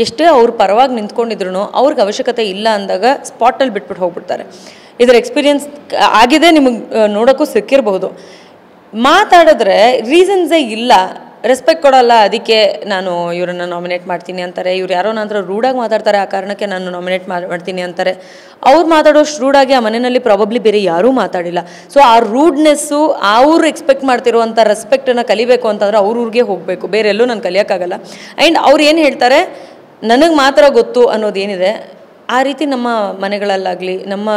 ಎಷ್ಟೇ ಅವ್ರ ಪರವಾಗಿ ನಿಂತ್ಕೊಂಡಿದ್ರು ಅವ್ರಿಗೆ ಅವಶ್ಯಕತೆ ಇಲ್ಲ ಅಂದಾಗ ಸ್ಪಾಟಲ್ಲಿ ಬಿಟ್ಬಿಟ್ಟು ಹೋಗ್ಬಿಡ್ತಾರೆ. ಇದರ ಎಕ್ಸ್ಪೀರಿಯನ್ಸ್ ಆಗಿದೆ, ನಿಮಗೆ ನೋಡೋಕ್ಕೂ ಸಿಕ್ಕಿರಬಹುದು. ಮಾತಾಡಿದ್ರೆ ರೀಸನ್ಸೇ ಇಲ್ಲ, ರೆಸ್ಪೆಕ್ಟ್ ಕೊಡೋಲ್ಲ, ಅದಕ್ಕೆ ನಾನು ಇವರನ್ನು ನಾಮಿನೇಟ್ ಮಾಡ್ತೀನಿ ಅಂತಾರೆ. ಇವ್ರು ಯಾರೋ ನಂತರ ರೂಢಾಗಿ ಮಾತಾಡ್ತಾರೆ, ಆ ಕಾರಣಕ್ಕೆ ನಾನು ನಾಮಿನೇಟ್ ಮಾಡ್ತೀನಿ ಅಂತಾರೆ. ಅವ್ರು ಮಾತಾಡೋಷ್ಟು ರೂಢಾಗಿ ಆ ಮನೆಯಲ್ಲಿ ಪ್ರಾಬಬ್ಲಿ ಬೇರೆ ಯಾರೂ ಮಾತಾಡಿಲ್ಲ. ಸೊ ಆ ರೂಡ್ನೆಸ್ಸು, ಅವ್ರು ಎಕ್ಸ್ಪೆಕ್ಟ್ ಮಾಡ್ತಿರುವಂಥ ರೆಸ್ಪೆಕ್ಟನ್ನು ಕಲಿಬೇಕು ಅಂತಂದ್ರೆ ಊರಿಗೆ ಹೋಗಬೇಕು, ಬೇರೆ ಎಲ್ಲೂ ನಾನು ಕಲಿಯೋಕ್ಕಾಗಲ್ಲ. ಆ್ಯಂಡ್ ಅವ್ರು ಏನು ಹೇಳ್ತಾರೆ ನನಗೆ ಮಾತ್ರ ಗೊತ್ತು ಅನ್ನೋದೇನಿದೆ, ಆ ರೀತಿ ನಮ್ಮ ಮನೆಗಳಲ್ಲಾಗಲಿ, ನಮ್ಮ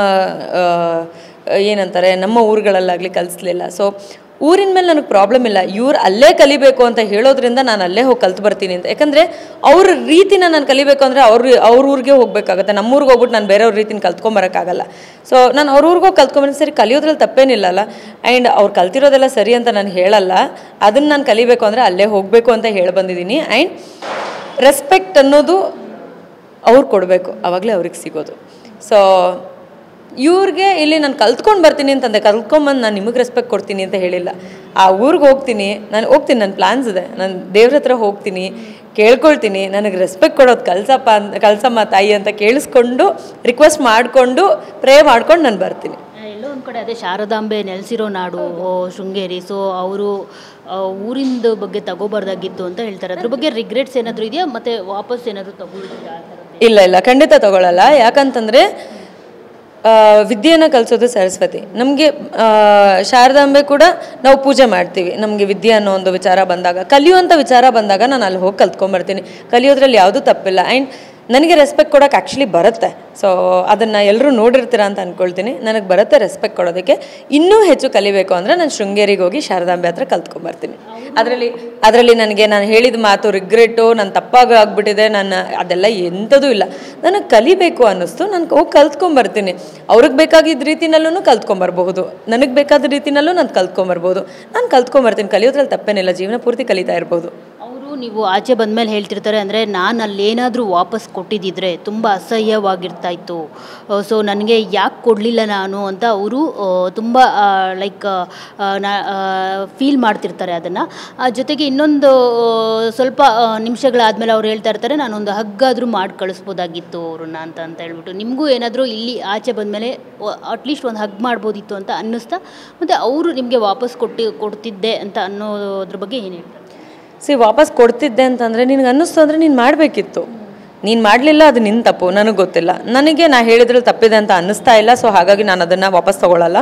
ಏನಂತಾರೆ ನಮ್ಮ ಊರುಗಳಲ್ಲಾಗಲಿ ಕಲಿಸ್ಲಿಲ್ಲ. ಸೊ ಊರಿನ ಮೇಲೆ ನನಗೆ ಪ್ರಾಬ್ಲಮ್ ಇಲ್ಲ, ಇವ್ರು ಅಲ್ಲೇ ಕಲಿಬೇಕು ಅಂತ ಹೇಳೋದ್ರಿಂದ ನಾನು ಅಲ್ಲೇ ಹೋಗಿ ಕಲ್ತು ಬರ್ತೀನಿ ಅಂತ. ಯಾಕಂದರೆ ಅವ್ರ ರೀತಿನ ನಾನು ಕಲಿಬೇಕು ಅಂದರೆ ಅವ್ರ ಊರಿಗೆ ಹೋಗಬೇಕಾಗತ್ತೆ. ನಮ್ಮೂರಿಗೆ ಹೋಗ್ಬಿಟ್ಟು ನಾನು ಬೇರೆಯವ್ರ ರೀತಿನ ಕಲ್ತ್ಕೊಂಬರೋಕ್ಕಾಗಲ್ಲ. ಸೊ ನಾನು ಅವ್ರ ಊರಿಗೆ ಹೋಗಿ ಕಲ್ತ್ಕೊಂಬಂದ್ರೆ ಸರಿ, ಕಲಿಯೋದ್ರಲ್ಲಿ ತಪ್ಪೇನಿಲ್ಲಲ್ಲ. ಆ್ಯಂಡ್ ಅವ್ರು ಕಲ್ತಿರೋದೆಲ್ಲ ಸರಿ ಅಂತ ನಾನು ಹೇಳಲ್ಲ, ಅದನ್ನು ನಾನು ಕಲಿಬೇಕು ಅಂದರೆ ಅಲ್ಲೇ ಹೋಗಬೇಕು ಅಂತ ಹೇಳಿ ಬಂದಿದ್ದೀನಿ. ಆ್ಯಂಡ್ ರೆಸ್ಪೆಕ್ಟ್ ಅನ್ನೋದು ಅವ್ರು ಕೊಡಬೇಕು, ಆವಾಗಲೇ ಅವ್ರಿಗೆ ಸಿಗೋದು. ಸೊ ಇವ್ರಿಗೆ ಇಲ್ಲಿ ನಾನು ಕಲ್ತ್ಕೊಂಡು ಬರ್ತೀನಿ ಅಂತಂದೆ, ಕಲ್ತ್ಕೊಂಬಂದು ನಾನು ನಿಮಗೆ ರೆಸ್ಪೆಕ್ಟ್ ಕೊಡ್ತೀನಿ ಅಂತ ಹೇಳಿಲ್ಲ. ಆ ಊರಿಗೆ ಹೋಗ್ತೀನಿ, ನನ್ನ ಪ್ಲ್ಯಾನ್ಸ್ ಇದೆ, ನಾನು ದೇವ್ರ ಹತ್ರ ಹೋಗ್ತೀನಿ, ಕೇಳ್ಕೊಳ್ತೀನಿ, ನನಗೆ ರೆಸ್ಪೆಕ್ಟ್ ಕೊಡೋದು ಕಲ್ಸಮ್ಮ ತಾಯಿ ಅಂತ ಕೇಳಿಸ್ಕೊಂಡು ರಿಕ್ವೆಸ್ಟ್ ಮಾಡಿಕೊಂಡು ಪ್ರೇ ಮಾಡ್ಕೊಂಡು ನಾನು ಬರ್ತೀನಿ. ಎಲ್ಲೋ ಒಂದು ಕಡೆ ಅದೇ ಶಾರದಾಂಬೆ ನೆಲೆಸಿರೋ ನಾಡು ಶೃಂಗೇರಿ. ಸೊ ಅವರು ಊರಿಂದ ಬಗ್ಗೆ ತಗೋಬಾರ್ದಾಗಿತ್ತು ಅಂತ ಹೇಳ್ತಾರೆ. ಅದ್ರ ಬಗ್ಗೆ ರಿಗ್ರೆಟ್ಸ್ ಏನಾದರೂ ಇದೆಯಾ, ಮತ್ತು ವಾಪಸ್ ಏನಾದರೂ ತಗೊಳ್ತೀರಾ? ಇಲ್ಲ, ಖಂಡಿತ ತಗೊಳ್ಳಲ್ಲ. ಯಾಕಂತಂದರೆ ವಿದ್ಯೆಯನ್ನು ಕಲಿಸೋದು ಸರಸ್ವತಿ. ನಮಗೆ ಶಾರದಾಂಬೆ ಕೂಡ ನಾವು ಪೂಜೆ ಮಾಡ್ತೀವಿ. ನಮಗೆ ವಿದ್ಯೆ ಅನ್ನೋ ಒಂದು ವಿಚಾರ ಬಂದಾಗ, ಕಲಿಯುವಂಥ ವಿಚಾರ ಬಂದಾಗ ನಾನು ಅಲ್ಲಿ ಹೋಗಿ ಕಲ್ತ್ಕೊಂಬರ್ತೀನಿ. ಕಲಿಯೋದ್ರಲ್ಲಿ ಯಾವುದೂ ತಪ್ಪಿಲ್ಲ. ಆ್ಯಂಡ್ ನನಗೆ ರೆಸ್ಪೆಕ್ಟ್ ಕೊಡೋಕೆ ಆ್ಯಕ್ಚುಲಿ ಬರುತ್ತೆ. ಸೊ ಅದನ್ನು ಎಲ್ಲರೂ ನೋಡಿರ್ತೀರ ಅಂತ ಅಂದ್ಕೊಳ್ತೀನಿ. ನನಗೆ ಬರುತ್ತೆ ರೆಸ್ಪೆಕ್ಟ್ ಕೊಡೋದಕ್ಕೆ. ಇನ್ನೂ ಹೆಚ್ಚು ಕಲಿಬೇಕು ಅಂದರೆ ನಾನು ಶೃಂಗೇರಿಗೆ ಹೋಗಿ ಶಾರದಾಂಬೆ ಹತ್ರ ಕಲ್ತ್ಕೊಂಬರ್ತೀನಿ. ಅದರಲ್ಲಿ ನನಗೆ ನಾನು ಹೇಳಿದ ಮಾತು ರಿಗ್ರೆಟು, ನಾನು ತಪ್ಪಾಗಿ ಆಗ್ಬಿಟ್ಟಿದೆ, ಅದೆಲ್ಲ ಎಂಥದೂ ಇಲ್ಲ. ನನಗೆ ಕಲಿಬೇಕು ಅನ್ನಿಸ್ತು, ನಾನು ಹೋಗಿ ಕಲ್ತ್ಕೊಂಬರ್ತೀನಿ. ಅವ್ರಿಗೆ ಬೇಕಾಗಿದ್ದ ರೀತಿನಲ್ಲೂ ಕಲ್ತ್ಕೊಂಬರ್ಬಹುದು, ನನಗೆ ಬೇಕಾದ ರೀತಿನಲ್ಲೂ ನಾನು ಕಲ್ತ್ಕೊಂಬರ್ಬೋದು. ನಾನು ಕಲ್ತ್ಕೊಂಬರ್ತೀನಿ, ಕಲಿಯೋದ್ರಲ್ಲಿ ತಪ್ಪೇನಿಲ್ಲ, ಜೀವನ ಪೂರ್ತಿ ಕಲಿತಾ ಇರ್ಬೋದು. ನೀವು ಆಚೆ ಬಂದಮೇಲೆ ಹೇಳ್ತಿರ್ತಾರೆ, ಅಂದರೆ ನಾನು ಅಲ್ಲೇನಾದರೂ ವಾಪಸ್ ಕೊಟ್ಟಿದ್ದಿದ್ರೆ ತುಂಬ ಅಸಹ್ಯವಾಗಿರ್ತಾ ಇತ್ತು. ಸೊ ನನಗೆ ಯಾಕೆ ಕೊಡಲಿಲ್ಲ ನಾನು ಅಂತ ಅವರು ತುಂಬ ಲೈಕ್ ಫೀಲ್ ಮಾಡ್ತಿರ್ತಾರೆ ಅದನ್ನು. ಜೊತೆಗೆ ಇನ್ನೊಂದು ಸ್ವಲ್ಪ ನಿಮಿಷಗಳಾದಮೇಲೆ ಅವ್ರು ಹೇಳ್ತಾ ಇರ್ತಾರೆ, ನಾನೊಂದು ಹಗ್ಗಾದರೂ ಮಾಡಿ ಕಳಿಸ್ಬೋದಾಗಿತ್ತು ಅವ್ರನ್ನ ಅಂತ ಹೇಳ್ಬಿಟ್ಟು. ನಿಮಗೂ ಏನಾದರೂ ಇಲ್ಲಿ ಆಚೆ ಬಂದಮೇಲೆ ಅಟ್ಲೀಸ್ಟ್ ಒಂದು ಹಗ್ ಮಾಡ್ಬೋದಿತ್ತು ಅಂತ ಅನ್ನಿಸ್ತಾ, ಮತ್ತು ಅವರು ನಿಮಗೆ ವಾಪಸ್ ಕೊಡ್ತಿದ್ದೆ ಅಂತ ಅನ್ನೋದ್ರ ಬಗ್ಗೆ ಏನು ಹೇಳ್ತಾರೆ? ವಾಪಸ್ ಕೊಡ್ತಿದ್ದೆ ಅಂತಂದರೆ ನಿನಗೆ ಅನ್ನಿಸ್ತು ಅಂದರೆ ನೀನು ಮಾಡಬೇಕಿತ್ತು. ನೀನು ಮಾಡಲಿಲ್ಲ, ಅದು ನಿನ್ನ ತಪ್ಪು, ನನಗೆ ಗೊತ್ತಿಲ್ಲ. ನನಗೆ ನಾ ಹೇಳಿದ್ರಲ್ಲಿ ತಪ್ಪಿದೆ ಅಂತ ಅನ್ನಿಸ್ತಾ ಇಲ್ಲ. ಸೊ ಹಾಗಾಗಿ ನಾನು ಅದನ್ನು ವಾಪಸ್ ತೊಗೊಳ್ಳಲ್ಲ.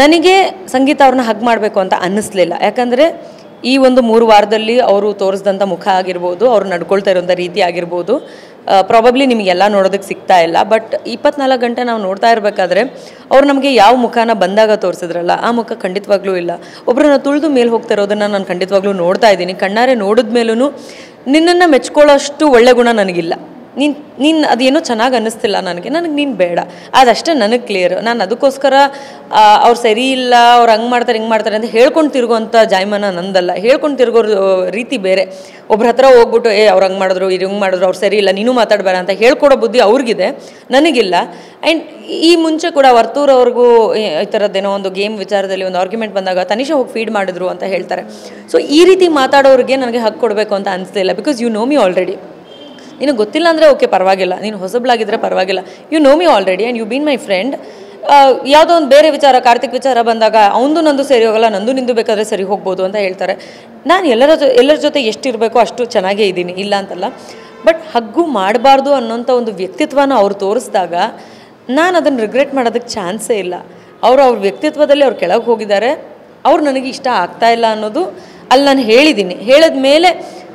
ನನಗೆ ಸಂಗೀತ ಅವ್ರನ್ನ ಹಗ್ ಮಾಡಬೇಕು ಅಂತ ಅನ್ನಿಸ್ಲಿಲ್ಲ. ಯಾಕಂದರೆ ಈ ಒಂದು 3 ವಾರದಲ್ಲಿ ಅವರು ತೋರಿಸಿದಂಥ ಮುಖ ಆಗಿರ್ಬೋದು, ಅವ್ರು ನಡ್ಕೊಳ್ತಾ ಇರೋಂಥ ರೀತಿ ಆಗಿರ್ಬೋದು, ಪ್ರಾಬಬ್ಲಿ ನಿಮಗೆಲ್ಲ ನೋಡೋದಕ್ಕೆ ಸಿಗ್ತಾ ಇಲ್ಲ. ಬಟ್ 24 ಗಂಟೆ ನಾವು ನೋಡ್ತಾ ಇರಬೇಕಾದ್ರೆ ಅವ್ರು ನಮಗೆ ಯಾವ ಮುಖನ ಬಂದಾಗ ತೋರಿಸಿದ್ರಲ್ಲ, ಆ ಮುಖ ಖಂಡಿತವಾಗ್ಲೂ ಇಲ್ಲ. ಒಬ್ಬರನ್ನ ತುಳಿದು ಮೇಲೆ ಹೋಗ್ತಾ ಇರೋದನ್ನು ನಾನು ಖಂಡಿತವಾಗ್ಲೂ ನೋಡ್ತಾ ಇದ್ದೀನಿ. ಕಣ್ಣಾರೆ ನೋಡಿದ ಮೇಲೂ ನಿನ್ನನ್ನು ಮೆಚ್ಕೊಳ್ಳೋಷ್ಟು ಒಳ್ಳೆ ಗುಣ ನನಗಿಲ್ಲ. ನೀನು ಅದೇನೋ ಚೆನ್ನಾಗಿ ಅನ್ನಿಸ್ತಿಲ್ಲ ನನಗೆ ನೀನು ಬೇಡ, ಅದಷ್ಟೇ ನನಗೆ ಕ್ಲಿಯರ್. ನಾನು ಅದಕ್ಕೋಸ್ಕರ ಅವ್ರು ಸರಿ ಇಲ್ಲ, ಅವ್ರು ಹಂಗೆ ಮಾಡ್ತಾರೆ ಹಿಂಗೆ ಮಾಡ್ತಾರೆ ಅಂತ ಹೇಳ್ಕೊಂಡು ತಿರುಗುವಂಥ ಜಾಯಮಾನ ನಂದಲ್ಲ. ಹೇಳ್ಕೊಂಡು ತಿರುಗೋ ರೀತಿ ಬೇರೆ. ಒಬ್ರ ಹತ್ರ ಹೋಗ್ಬಿಟ್ಟು ಅವ್ರು ಹಂಗೆ ಮಾಡಿದ್ರು, ಹಿಂಗೆ ಮಾಡಿದ್ರು, ಅವ್ರು ಸರಿ ಇಲ್ಲ, ನೀನು ಮಾತಾಡಬೇಡ ಅಂತ ಹೇಳ್ಕೊಡೋ ಬುದ್ಧಿ ಅವ್ರಿಗಿದೆ, ನನಗಿಲ್ಲ. ಆ್ಯಂಡ್ ಈ ಮುಂಚೆ ಕೂಡ ವರ್ತೂರ್ ಅವ್ರಿಗೂ ಈ ಥರದ್ದೇನೋ ಒಂದು ಗೇಮ್ ವಿಚಾರದಲ್ಲಿ ಒಂದು ಆರ್ಗ್ಯುಮೆಂಟ್ ಬಂದಾಗ ತನಿಷಾ ಹೋಗಿ ಫೀಡ್ ಮಾಡಿದ್ರು ಅಂತ ಹೇಳ್ತಾರೆ. ಸೊ ಈ ರೀತಿ ಮಾತಾಡೋರಿಗೆ ನನಗೆ ಹಕ್ಕು ಕೊಡಬೇಕು ಅಂತ ಅನಿಸ್ತಿಲ್ಲ. Because you know me already. ನಿನಗೆ ಗೊತ್ತಿಲ್ಲ ಅಂದರೆ ಓಕೆ, ಪರವಾಗಿಲ್ಲ, ನೀನು ಹೊಸಬ್ಳಾಗಿದ್ದರೆ ಪರವಾಗಿಲ್ಲ. You know me already and you been my friend. ಯಾವುದೋ ಒಂದು ಬೇರೆ ವಿಚಾರ, ಕಾರ್ತಿಕ್ ವಿಚಾರ ಬಂದಾಗ ಅವನದು ನಂದು ಸರಿ ಹೋಗಲ್ಲ, ನಂದು ನಿಂದು ಬೇಕಾದರೆ ಸರಿ ಹೋಗ್ಬೋದು ಅಂತ ಹೇಳ್ತಾರೆ. ನಾನು ಎಲ್ಲರ ಜೊತೆ ಎಷ್ಟಿರಬೇಕೋ ಅಷ್ಟು ಚೆನ್ನಾಗೇ ಇದ್ದೀನಿ, ಇಲ್ಲ ಅಂತಲ್ಲ. ಬಟ್ ಹಗ್ಗು ಮಾಡಬಾರ್ದು ಅನ್ನೋಂಥ ಒಂದು ವ್ಯಕ್ತಿತ್ವನ ಅವ್ರು ತೋರಿಸಿದಾಗ ನಾನು ಅದನ್ನು ರಿಗ್ರೆಟ್ ಮಾಡೋದಕ್ಕೆ ಚಾನ್ಸೇ ಇಲ್ಲ. ಅವ್ರ ವ್ಯಕ್ತಿತ್ವದಲ್ಲಿ ಅವ್ರು ಕೆಳಗೆ ಹೋಗಿದ್ದಾರೆ, ಅವ್ರು ನನಗೆ ಇಷ್ಟ ಆಗ್ತಾ ಇಲ್ಲ ಅನ್ನೋದು ಅಲ್ಲಿ ನಾನು ಹೇಳಿದ್ದೀನಿ. ಹೇಳಿದ ಮೇಲೆ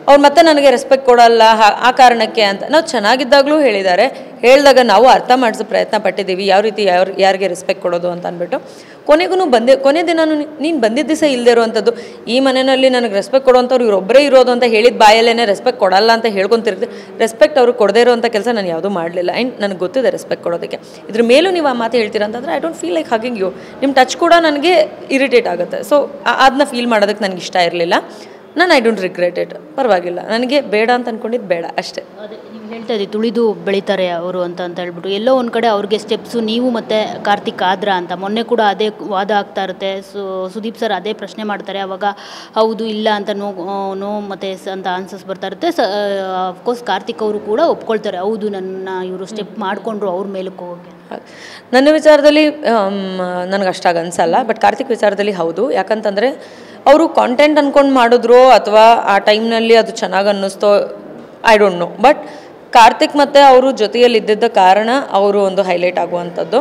ಅವ್ರು ಮತ್ತೆ ನನಗೆ ರೆಸ್ಪೆಕ್ಟ್ ಕೊಡಲ್ಲ ಆ ಕಾರಣಕ್ಕೆ ಅಂತ ನಾವು ಚೆನ್ನಾಗಿದ್ದಾಗಲೂ ಹೇಳಿದ್ದಾರೆ. ಹೇಳಿದಾಗ ನಾವು ಅರ್ಥ ಮಾಡಿಸೋ ಪ್ರಯತ್ನ ಪಟ್ಟಿದ್ದೀವಿ, ಯಾವ ರೀತಿ ಯಾರಿಗೆ ರೆಸ್ಪೆಕ್ಟ್ ಕೊಡೋದು ಅಂತ ಅಂದ್ಬಿಟ್ಟು. ಕೊನೆಗೂ ಕೊನೆ ದಿನ ನೀನು ಬಂದಿದ್ದ ದಿವಸ ಇಲ್ಲದೆ ಇರೋವಂಥದ್ದು, ಈ ಮನೆಯಲ್ಲಿ ನನಗೆ ರೆಸ್ಪೆಕ್ಟ್ ಕೊಡೋವಂಥವ್ರು ಇವರೊಬ್ಬರೇ ಇರೋದು ಅಂತ ಹೇಳಿದ ಬಾಯಲ್ಲೇ ರೆಸ್ಪೆಕ್ಟ್ ಕೊಡಲ್ಲ ಅಂತ ಹೇಳ್ಕೊತಿರ್ತೀವಿ. ರೆಸ್ಪೆಕ್ಟ್ ಅವ್ರಿಗೆ ಕೊಡದೇ ಇರೋವಂಥ ಕೆಲಸ ನಾನು ಯಾವುದೂ ಮಾಡಲಿಲ್ಲ. ಆ್ಯಂಡ್ ನನಗೆ ಗೊತ್ತಿದೆ ರೆಸ್ಪೆಕ್ಟ್ ಕೊಡೋದಕ್ಕೆ. ಇದ್ರ ಮೇಲೂ ನೀವು ಆ ಮಾತು ಹೇಳ್ತೀರಾ ಅಂತಂದರೆ I don't feel like hugging you. ನಿಮ್ಮ ಟಚ್ ಕೂಡ ನನಗೆ ಇರಿಟೇಟ್ ಆಗುತ್ತೆ. ಸೊ ಅದನ್ನ ಫೀಲ್ ಮಾಡೋದಕ್ಕೆ ನನಗೆ ಇಷ್ಟ ಇರಲಿಲ್ಲ. ನಾನು ಐ ಡೋಂಟ್ ರಿಗ್ರೆಟ್ ಇಟ್. ಪರವಾಗಿಲ್ಲ, ನನಗೆ ಬೇಡ ಅಂತ ಅಂದ್ಕೊಂಡಿದ್ದು ಬೇಡ ಅಷ್ಟೇ. ಅದೇ ನೀವು ಹೇಳ್ತಾ ಇದ್ದೀವಿ ತುಳಿದು ಬೆಳೀತಾರೆ ಅವರು ಅಂತ ಹೇಳ್ಬಿಟ್ಟು, ಎಲ್ಲೋ ಒಂದು ಕಡೆ ಅವ್ರಿಗೆ ಸ್ಟೆಪ್ಸು ನೀವು ಮತ್ತು ಕಾರ್ತಿಕ್ ಆದ್ರ ಅಂತ ಮೊನ್ನೆ ಕೂಡ ಅದೇ ವಾದ ಆಗ್ತಾ ಇರುತ್ತೆ. ಸುದೀಪ್ ಸರ್ ಅದೇ ಪ್ರಶ್ನೆ ಮಾಡ್ತಾರೆ, ಅವಾಗ ಹೌದು ಇಲ್ಲ ಅಂತ ನೋ ಮತ್ತು ಅಂತ ಆನ್ಸರ್ಸ್ ಬರ್ತಾ ಇರುತ್ತೆ. ಅಫ್ಕೋರ್ಸ್ ಕಾರ್ತಿಕ್ ಅವರು ಕೂಡ ಒಪ್ಕೊಳ್ತಾರೆ, ಹೌದು ನನ್ನ ಇವರು ಸ್ಟೆಪ್ ಮಾಡಿಕೊಂಡ್ರು ಅವ್ರ ಮೇಲಕ್ಕೆ ಹೋಗೋಕ್ಕೆ. ನನ್ನ ವಿಚಾರದಲ್ಲಿ ನನಗೆ ಅಷ್ಟಾಗಿ ಅನಿಸಲ್ಲ, ಬಟ್ ಕಾರ್ತಿಕ್ ವಿಚಾರದಲ್ಲಿ ಹೌದು. ಯಾಕಂತಂದರೆ ಅವರು ಕಾಂಟೆಂಟ್ ಅಂದ್ಕೊಂಡು ಮಾಡಿದ್ರು ಅಥವಾ ಆ ಟೈಮ್ನಲ್ಲಿ ಅದು ಚೆನ್ನಾಗಿ ಅನ್ನಿಸ್ತೋ I don't know. But Karthik ಮತ್ತು ಅವರು ಜೊತೆಯಲ್ಲಿ ಇದ್ದಿದ್ದ ಕಾರಣ ಅವರು ಒಂದು ಹೈಲೈಟ್ ಆಗುವಂಥದ್ದು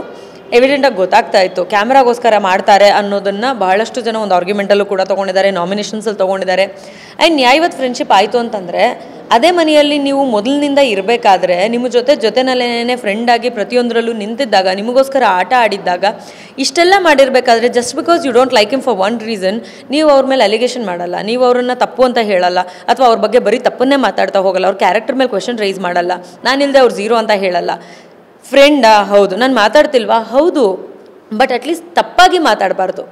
ಎವಿಡೆಂಟಾಗಿ ಗೊತ್ತಾಗ್ತಾ ಇತ್ತು. ಕ್ಯಾಮ್ರಾಗೋಸ್ಕರ ಮಾಡ್ತಾರೆ ಅನ್ನೋದನ್ನು ಬಹಳಷ್ಟು ಜನ ಒಂದು ಆರ್ಗ್ಯುಮೆಂಟಲ್ಲೂ ಕೂಡ ತೊಗೊಂಡಿದ್ದಾರೆ, ನಾಮಿನೇಷನ್ಸಲ್ಲಿ ತೊಗೊಂಡಿದ್ದಾರೆ. ಆ್ಯಂಡ್ ನ್ಯಾಯವತ್ತು ಫ್ರೆಂಡ್ಶಿಪ್ ಆಯಿತು ಅಂತಂದರೆ ಅದೇ ಮನೆಯಲ್ಲಿ ನೀವು ಮೊದಲಿನಿಂದ ಇರಬೇಕಾದ್ರೆ ನಿಮ್ಮ ಜೊತೆನಲ್ಲೇ ಫ್ರೆಂಡಾಗಿ ಪ್ರತಿಯೊಂದರಲ್ಲೂ ನಿಂತಿದ್ದಾಗ, ನಿಮಗೋಸ್ಕರ ಆಟ ಆಡಿದ್ದಾಗ, ಇಷ್ಟೆಲ್ಲ ಮಾಡಿರಬೇಕಾದ್ರೆ just because you don't like him for one reason ನೀವು ಅವ್ರ ಮೇಲೆ ಅಲಿಗೇಷನ್ ಮಾಡಲ್ಲ, ನೀವು ಅವ್ರನ್ನ ತಪ್ಪು ಅಂತ ಹೇಳಲ್ಲ, ಅಥವಾ ಅವ್ರ ಬಗ್ಗೆ ಬರೀ ತಪ್ಪನ್ನೇ ಮಾತಾಡ್ತಾ ಹೋಗಲ್ಲ, ಅವ್ರ ಕ್ಯಾರೆಕ್ಟರ್ ಮೇಲೆ ಕ್ವೆಶನ್ ರೈಸ್ ಮಾಡಲ್ಲ, ನಾನಿಲ್ಲದೆ ಅವ್ರು ಝೀರೋ ಅಂತ ಹೇಳಲ್ಲ. ಫ್ರೆಂಡಾ? ಹೌದು. ನಾನು ಮಾತಾಡ್ತಿಲ್ವಾ? ಹೌದು. ಬಟ್ ಅಟ್ಲೀಸ್ಟ್ ತಪ್ಪಾಗಿ ಮಾತಾಡಬಾರ್ದು.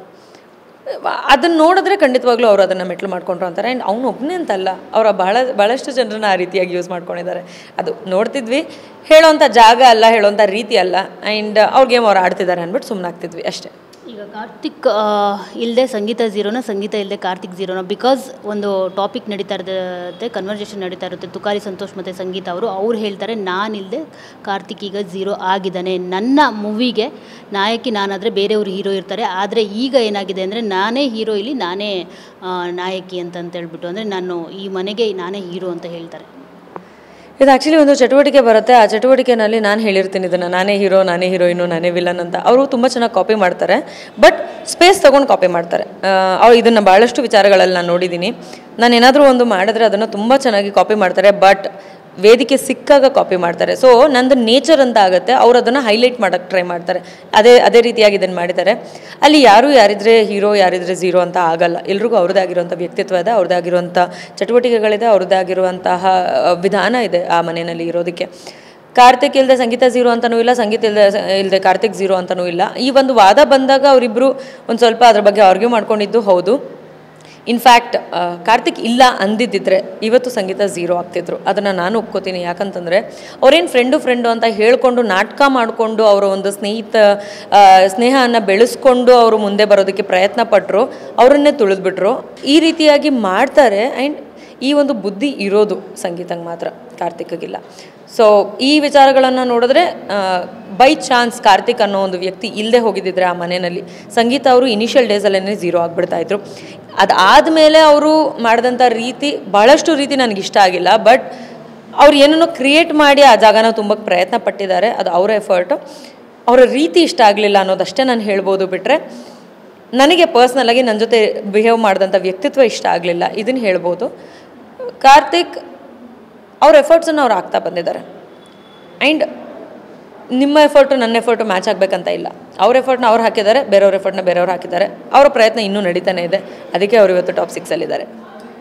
ಅದನ್ನು ನೋಡಿದ್ರೆ ಖಂಡಿತವಾಗ್ಲೂ ಅವರು ಅದನ್ನು ಮೆಟ್ಲು ಮಾಡ್ಕೊಂಡ್ರು ಅಂತಾರೆ. ಆ್ಯಂಡ್ ಅವ್ನು ಒಬ್ಬನೇ ಅಂತಲ್ಲ, ಅವರ ಭಾಳಷ್ಟು ಜನರನ್ನ ಆ ರೀತಿಯಾಗಿ ಯೂಸ್ ಮಾಡ್ಕೊಂಡಿದ್ದಾರೆ. ಅದು ನೋಡ್ತಿದ್ವಿ, ಹೇಳೋವಂಥ ಜಾಗ ಅಲ್ಲ, ಹೇಳೋವಂಥ ರೀತಿ ಅಲ್ಲ. ಆ್ಯಂಡ್ ಅವ್ರ ಗೇಮ್ ಅವ್ರು ಆಡ್ತಿದ್ದಾರೆ ಅಂದ್ಬಿಟ್ಟು ಸುಮ್ಮನಾಗ್ತಿದ್ವಿ ಅಷ್ಟೇ. ಈಗ ಕಾರ್ತಿಕ್ ಇಲ್ಲದೆ ಸಂಗೀತ ಝೀರೋನ, ಸಂಗೀತ ಇಲ್ಲದೆ ಕಾರ್ತಿಕ್ ಝೀರೋನ, ಬಿಕಾಸ್ ಒಂದು ಟಾಪಿಕ್ ನಡೀತಾ ಇರುತ್ತೆ, ಕನ್ವರ್ಸೇಷನ್ ನಡೀತಾ ಇರುತ್ತೆ. ತುಕಾಲಿ ಸಂತೋಷ್ ಮತ್ತು ಸಂಗೀತ ಅವ್ರು ಹೇಳ್ತಾರೆ, ನಾನಿಲ್ಲದೆ ಕಾರ್ತಿಕ್ ಈಗ ಝೀರೋ ಆಗಿದ್ದಾನೆ. ನನ್ನ ಮೂವಿಗೆ ನಾಯಕಿ ನಾನಾದರೆ ಬೇರೆಯವರು ಹೀರೋ ಇರ್ತಾರೆ, ಆದರೆ ಈಗ ಏನಾಗಿದೆ ಅಂದರೆ ನಾನೇ ಹೀರೋ, ಇಲ್ಲಿ ನಾನೇ ನಾಯಕಿ ಅಂತ ಹೇಳ್ಬಿಟ್ಟು, ಅಂದರೆ ನಾನು ಈ ಮನೆಗೆ ನಾನೇ ಹೀರೋ ಅಂತ ಹೇಳ್ತಾರೆ. ಇದು ಆ್ಯಕ್ಚುಲಿ ಒಂದು ಚಟುವಟಿಕೆ ಬರುತ್ತೆ. ಆ ಚಟುವಟಿಕೆನಲ್ಲಿ ನಾನು ಹೇಳಿರ್ತೀನಿ ಇದನ್ನು, ನಾನೇ ಹೀರೋ, ನಾನೇ ಹೀರೋಯಿನು, ನಾನೇ ವಿಲನ್ ಅಂತ. ಅವರು ತುಂಬ ಚೆನ್ನಾಗಿ ಕಾಪಿ ಮಾಡ್ತಾರೆ, ಬಟ್ ಸ್ಪೇಸ್ ತೊಗೊಂಡು ಕಾಪಿ ಮಾಡ್ತಾರೆ. ಅವ್ರು ಇದನ್ನು ಭಾಳಷ್ಟು ವಿಚಾರಗಳಲ್ಲಿ ನಾನು ನೋಡಿದ್ದೀನಿ. ನಾನು ಏನಾದರೂ ಒಂದು ಮಾಡಿದ್ರೆ ಅದನ್ನು ತುಂಬ ಚೆನ್ನಾಗಿ ಕಾಪಿ ಮಾಡ್ತಾರೆ, ಬಟ್ ವೇದಿಕೆ ಸಿಕ್ಕಾಗ ಕಾಪಿ ಮಾಡ್ತಾರೆ. ಸೊ ನಂದು ನೇಚರ್ ಅಂತ ಆಗುತ್ತೆ, ಅವ್ರು ಅದನ್ನು ಹೈಲೈಟ್ ಮಾಡೋಕ್ಕೆ ಟ್ರೈ ಮಾಡ್ತಾರೆ. ಅದೇ ರೀತಿಯಾಗಿ ಇದನ್ನು ಮಾಡಿದ್ದಾರೆ. ಅಲ್ಲಿ ಯಾರಿದ್ರೆ ಹೀರೋ, ಯಾರಿದ್ರೆ ಝೀರೋ ಅಂತ ಆಗಲ್ಲ. ಎಲ್ರಿಗೂ ಅವ್ರದ್ದೇ ಆಗಿರುವಂಥ ವ್ಯಕ್ತಿತ್ವ ಇದೆ, ಅವ್ರದ್ದೇ ಆಗಿರುವಂಥ ಚಟುವಟಿಕೆಗಳಿದೆ, ಅವ್ರದ್ದೇ ಆಗಿರುವಂತಹ ವಿಧಾನ ಇದೆ ಆ ಮನೆಯಲ್ಲಿ ಇರೋದಕ್ಕೆ. ಕಾರ್ತಿಕ್ ಇಲ್ಲದೆ ಸಂಗೀತ ಝೀರೋ ಅಂತನೂ ಇಲ್ಲ, ಸಂಗೀತ ಇಲ್ಲದೆ ಕಾರ್ತಿಕ್ ಝೀರೋ ಅಂತನೂ ಇಲ್ಲ. ಈ ಒಂದು ವಾದ ಬಂದಾಗ ಅವರಿಬ್ಬರು ಒಂದು ಸ್ವಲ್ಪ ಅದ್ರ ಬಗ್ಗೆ ಆರ್ಗ್ಯೂ ಮಾಡ್ಕೊಂಡಿದ್ದು ಹೌದು. ಇನ್ಫ್ಯಾಕ್ಟ್ ಕಾರ್ತಿಕ್ ಇಲ್ಲ ಅಂದಿದ್ದಿದ್ರೆ ಇವತ್ತು ಸಂಗೀತ ಝೀರೋ ಆಗ್ತಿದ್ರು, ಅದನ್ನು ನಾನು ಒಪ್ಕೋತೀನಿ. ಯಾಕಂತಂದರೆ ಅವ್ರೇನು ಫ್ರೆಂಡು ಅಂತ ಹೇಳ್ಕೊಂಡು ನಾಟಕ ಮಾಡಿಕೊಂಡು ಅವರ ಒಂದು ಸ್ನೇಹವನ್ನು ಬೆಳೆಸ್ಕೊಂಡು ಅವರು ಮುಂದೆ ಬರೋದಕ್ಕೆ ಪ್ರಯತ್ನ ಪಟ್ಟರು, ಅವರನ್ನೇ ತುಳಿದ್ಬಿಟ್ರು. ಈ ರೀತಿಯಾಗಿ ಮಾಡ್ತಾರೆ. ಆ್ಯಂಡ್ ಈ ಒಂದು ಬುದ್ಧಿ ಇರೋದು ಸಂಗೀತಂಗೆ ಮಾತ್ರ, ಕಾರ್ತಿಕ್ಗಿಲ್ಲ. ಸೊ ಈ ವಿಚಾರಗಳನ್ನು ನೋಡಿದ್ರೆ ಬೈ ಚಾನ್ಸ್ ಕಾರ್ತಿಕ್ ಅನ್ನೋ ಒಂದು ವ್ಯಕ್ತಿ ಇಲ್ಲದೆ ಹೋಗಿದ್ದಿದ್ರೆ ಆ ಮನೆಯಲ್ಲಿ ಸಂಗೀತ ಅವರು ಇನಿಷಿಯಲ್ ಡೇಸಲ್ಲೇ ಝೀರೋ ಆಗಿಬಿಡ್ತಾಯಿದ್ರು. ಅದಾದಮೇಲೆ ಅವರು ಮಾಡಿದಂಥ ರೀತಿ ಭಾಳಷ್ಟು ರೀತಿ ನನಗಿಷ್ಟ ಆಗಿಲ್ಲ. ಬಟ್ ಅವ್ರು ಏನನ್ನೋ ಕ್ರಿಯೇಟ್ ಮಾಡಿ ಆ ಜಾಗನ ತುಂಬಕ್ಕೆ ಪ್ರಯತ್ನ ಪಟ್ಟಿದ್ದಾರೆ, ಅದು ಅವರ ಎಫರ್ಟು. ಅವರ ರೀತಿ ಇಷ್ಟ ಆಗಲಿಲ್ಲ ಅನ್ನೋದಷ್ಟೇ ನಾನು ಹೇಳ್ಬೋದು. ಬಿಟ್ಟರೆ ನನಗೆ ಪರ್ಸ್ನಲಾಗಿ ನನ್ನ ಜೊತೆ ಬಿಹೇವ್ ಮಾಡಿದಂಥ ವ್ಯಕ್ತಿತ್ವ ಇಷ್ಟ ಆಗಲಿಲ್ಲ, ಇದನ್ನು ಹೇಳ್ಬೋದು. ಕಾರ್ತಿಕ್ ಅವ್ರ ಎಫರ್ಟ್ಸನ್ನು ಅವ್ರು ಆಗ್ತಾ ಬಂದಿದ್ದಾರೆ. ಆ್ಯಂಡ್ ನಿಮ್ಮ ಎಫರ್ಟು ನನ್ನ ಎಫರ್ಟು ಮ್ಯಾಚ್ ಆಗಬೇಕಂತ ಇಲ್ಲ. ಅವ್ರ ಎಫರ್ಟ್ನ ಅವ್ರು ಹಾಕಿದ್ದಾರೆ, ಬೇರೆಯವ್ರ ಎಫರ್ಟ್ನ ಬೇರೆಯವ್ರು ಹಾಕಿದ್ದಾರೆ. ಅವರ ಪ್ರಯತ್ನ ಇನ್ನೂ ನಡೀತಾನೆ ಇದೆ, ಅದಕ್ಕೆ ಅವರು ಇವತ್ತು ಟಾಪ್ 6ಅಲ್ಲಿದ್ದಾರೆ.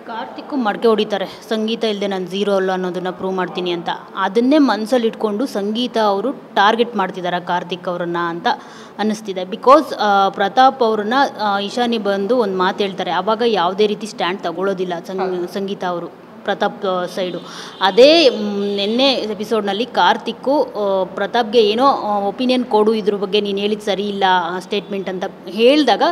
ಕಾರ್ತಿಕ್ಕು ಮಡಕೆ ಹೊಡಿತಾರೆ, ಸಂಗೀತ ಇಲ್ಲದೆ ನಾನು ಝೀರೋ ಅಲ್ಲ ಅನ್ನೋದನ್ನು ಪ್ರೂವ್ ಮಾಡ್ತೀನಿ ಅಂತ. ಅದನ್ನೇ ಮನಸ್ಸಲ್ಲಿ ಇಟ್ಕೊಂಡು ಸಂಗೀತ ಅವರು ಟಾರ್ಗೆಟ್ ಮಾಡ್ತಿದ್ದಾರೆ ಕಾರ್ತಿಕ್ ಅವರನ್ನು ಅಂತ ಅನ್ನಿಸ್ತಿದೆ. ಬಿಕಾಸ್ ಪ್ರತಾಪ್ ಅವ್ರನ್ನ ಈಶಾನಿ ಬಂದು ಒಂದು ಮಾತು ಹೇಳ್ತಾರೆ, ಆವಾಗ ಯಾವುದೇ ರೀತಿ ಸ್ಟ್ಯಾಂಡ್ ತಗೊಳ್ಳೋದಿಲ್ಲ ಸಂಗೀತ ಅವರು ಪ್ರತಾಪ್ ಸೈಡು. ಅದೇ ನಿನ್ನೆ ಎಪಿಸೋಡ್ನಲ್ಲಿ ಕಾರ್ತಿಕ್ಕು ಪ್ರತಾಪ್ಗೆ ಏನೋ ಒಪಿನಿಯನ್ ಕೊಡು, ಇದ್ರ ಬಗ್ಗೆ ನೀನು ಹೇಳಿದ್ದು ಸರಿ ಇಲ್ಲ ಸ್ಟೇಟ್ಮೆಂಟ್ ಅಂತ ಹೇಳಿದಾಗ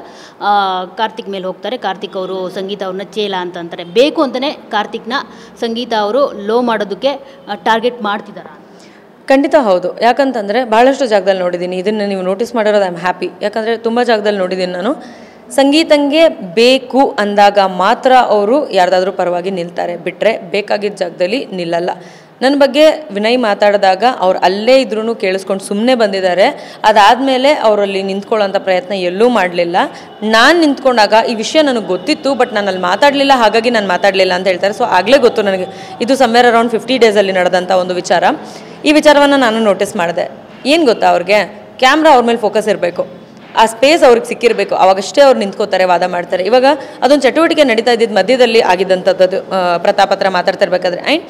ಕಾರ್ತಿಕ್ ಮೇಲೆ ಹೋಗ್ತಾರೆ. ಕಾರ್ತಿಕ್ ಅವರು ಸಂಗೀತ ಅವ್ರನ್ನ ಚೇಲ ಅಂತ ಅಂತಾರೆ. ಬೇಕು ಅಂತಲೇ ಕಾರ್ತಿಕ್ನ ಸಂಗೀತ ಅವರು ಲೋ ಮಾಡೋದಕ್ಕೆ ಟಾರ್ಗೆಟ್ ಮಾಡ್ತಿದ್ದಾರೆ. ಖಂಡಿತ ಹೌದು. ಯಾಕಂತಂದರೆ ಭಾಳಷ್ಟು ಜಾಗದಲ್ಲಿ ನೋಡಿದ್ದೀನಿ, ಇದನ್ನು ನೀವು ನೋಟಿಸ್ ಮಾಡಿರೋದು ಐ ಆಮ್ ಹ್ಯಾಪಿ. ಯಾಕಂದರೆ ತುಂಬ ಜಾಗದಲ್ಲಿ ನೋಡಿದ್ದೀನಿ ನಾನು, ಸಂಗೀತಂಗೆ ಬೇಕು ಅಂದಾಗ ಮಾತ್ರ ಅವರು ಯಾರ್ದಾದ್ರೂ ಪರವಾಗಿ ನಿಲ್ತಾರೆ, ಬಿಟ್ಟರೆ ಬೇಕಾಗಿದ್ದ ಜಾಗದಲ್ಲಿ ನಿಲ್ಲಲ್ಲ. ನನ್ನ ಬಗ್ಗೆ ವಿನಯ್ ಮಾತಾಡಿದಾಗ ಅವ್ರು ಅಲ್ಲೇ ಇದ್ರೂ ಕೇಳಿಸ್ಕೊಂಡು ಸುಮ್ಮನೆ ಬಂದಿದ್ದಾರೆ. ಅದಾದಮೇಲೆ ಅವರಲ್ಲಿ ನಿಂತ್ಕೊಳ್ಳೋಂಥ ಪ್ರಯತ್ನ ಎಲ್ಲೂ ಮಾಡಲಿಲ್ಲ. ನಾನು ನಿಂತ್ಕೊಂಡಾಗ ಈ ವಿಷಯ ನನಗೆ ಗೊತ್ತಿತ್ತು, ಬಟ್ ನಾನು ಅಲ್ಲಿ ಮಾತಾಡಲಿಲ್ಲ, ಹಾಗಾಗಿ ನಾನು ಮಾತಾಡಲಿಲ್ಲ ಅಂತ ಹೇಳ್ತಾರೆ. ಸೊ ಆಗಲೇ ಗೊತ್ತು ನನಗೆ ಇದು ಸಮ್ವೇರ್ ಅರೌಂಡ್ 50 ಡೇಸಲ್ಲಿ ನಡೆದಂಥ ಒಂದು ವಿಚಾರ. ಈ ವಿಚಾರವನ್ನು ನಾನು ನೋಟಿಸ್ ಮಾಡಿದೆ. ಏನು ಗೊತ್ತಾ, ಅವ್ರಿಗೆ ಕ್ಯಾಮ್ರಾ ಅವ್ರ ಮೇಲೆ ಫೋಕಸ್ ಇರಬೇಕು, ಆ ಸ್ಪೇಸ್ ಅವ್ರಿಗೆ ಸಿಕ್ಕಿರಬೇಕು, ಅವಾಗಷ್ಟೇ ಅವ್ರು ನಿಂತ್ಕೋತಾರೆ, ವಾದ ಮಾಡ್ತಾರೆ. ಇವಾಗ ಅದೊಂದು ಚಟುವಟಿಕೆ ನಡೀತಾ ಇದ್ದಿದ್ದು ಮಧ್ಯದಲ್ಲಿ ಆಗಿದ್ದಂಥದ್ದು, ಪ್ರತಾಪ್ ಹತ್ರ ಮಾತಾಡ್ತಿರ್ಬೇಕಾದ್ರೆ. ಆ್ಯಂಡ್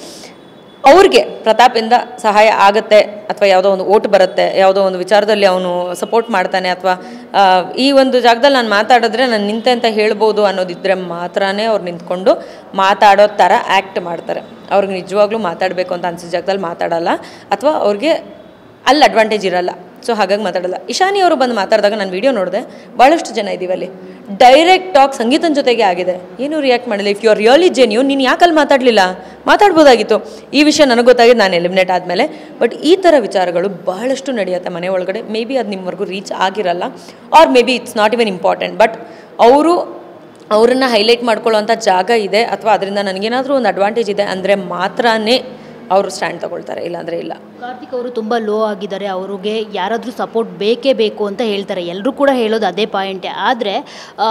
ಅವ್ರಿಗೆ ಪ್ರತಾಪಿಂದ ಸಹಾಯ ಆಗುತ್ತೆ, ಅಥವಾ ಯಾವುದೋ ಒಂದು ಓಟ್ ಬರುತ್ತೆ, ಯಾವುದೋ ಒಂದು ವಿಚಾರದಲ್ಲಿ ಅವನು ಸಪೋರ್ಟ್ ಮಾಡ್ತಾನೆ, ಅಥವಾ ಈ ಒಂದು ಜಾಗದಲ್ಲಿ ನಾನು ಮಾತಾಡಿದ್ರೆ ನಾನು ನಿಂತೆ ಅಂತ ಹೇಳ್ಬೋದು ಅನ್ನೋದಿದ್ದರೆ ಮಾತ್ರನೇ ಅವ್ರು ನಿಂತ್ಕೊಂಡು ಮಾತಾಡೋ ಥರ ಆ್ಯಕ್ಟ್ ಮಾಡ್ತಾರೆ. ಅವ್ರಿಗೆ ನಿಜವಾಗ್ಲೂ ಮಾತಾಡಬೇಕು ಅಂತ ಅನ್ಸಿದ ಜಾಗದಲ್ಲಿ ಮಾತಾಡಲ್ಲ, ಅಥವಾ ಅವ್ರಿಗೆ ಅಲ್ಲಿ ಅಡ್ವಾಂಟೇಜ್ ಇರಲ್ಲ. ಸೊ ಹಾಗಾಗಿ ಮಾತಾಡಲ್ಲ. ಇಶಾನಿ ಅವರು ಬಂದು ಮಾತಾಡಿದಾಗ ನಾನು ವೀಡಿಯೋ ನೋಡಿದೆ, ಭಾಳಷ್ಟು ಜನ ಇದ್ದೀವಲ್ಲಿ. ಡೈರೆಕ್ಟ್ ಟಾಕ್ ಸಂಗೀತನ ಜೊತೆಗೆ ಆಗಿದೆ, ಏನೂ ರಿಯಾಕ್ಟ್ ಮಾಡಿಲ್ಲ. If you are really genuine, ನೀನು ಯಾಕಲ್ಲಿ ಮಾತಾಡಲಿಲ್ಲ, ಮಾತಾಡ್ಬೋದಾಗಿತ್ತು. ಈ ವಿಷಯ ನನಗೆ ಗೊತ್ತಾಗಿದ್ದು ನಾನು ಎಲಿಮಿನೇಟ್ ಆದಮೇಲೆ. ಬಟ್ ಈ ಥರ ವಿಚಾರಗಳು ಬಹಳಷ್ಟು ನಡೆಯುತ್ತೆ ಮನೆ ಒಳಗಡೆ. ಮೇ ಬಿ ಅದು ನಿಮ್ಮವರೆಗೂ ರೀಚ್ ಆಗಿರಲ್ಲ, or maybe it's not even important. But ಅವರನ್ನು ಹೈಲೈಟ್ ಮಾಡ್ಕೊಳ್ಳೋವಂಥ ಜಾಗ ಇದೆ, ಅಥವಾ ಅದರಿಂದ ನನಗೇನಾದರೂ ಒಂದು ಅಡ್ವಾಂಟೇಜ್ ಇದೆ ಅಂದರೆ ಮಾತ್ರನೇ ಅವರು ಸ್ಟ್ಯಾಂಡ್ ತೊಗೊಳ್ತಾರೆ, ಇಲ್ಲಾಂದರೆ ಇಲ್ಲ. ಕಾರ್ತಿಕ್ ಅವರು ತುಂಬ ಲೋ ಆಗಿದ್ದಾರೆ, ಅವ್ರಿಗೆ ಯಾರಾದರೂ ಸಪೋರ್ಟ್ ಬೇಕೇ ಬೇಕು ಅಂತ ಹೇಳ್ತಾರೆ. ಎಲ್ಲರೂ ಕೂಡ ಹೇಳೋದು ಅದೇ ಪಾಯಿಂಟೇ. ಆದರೆ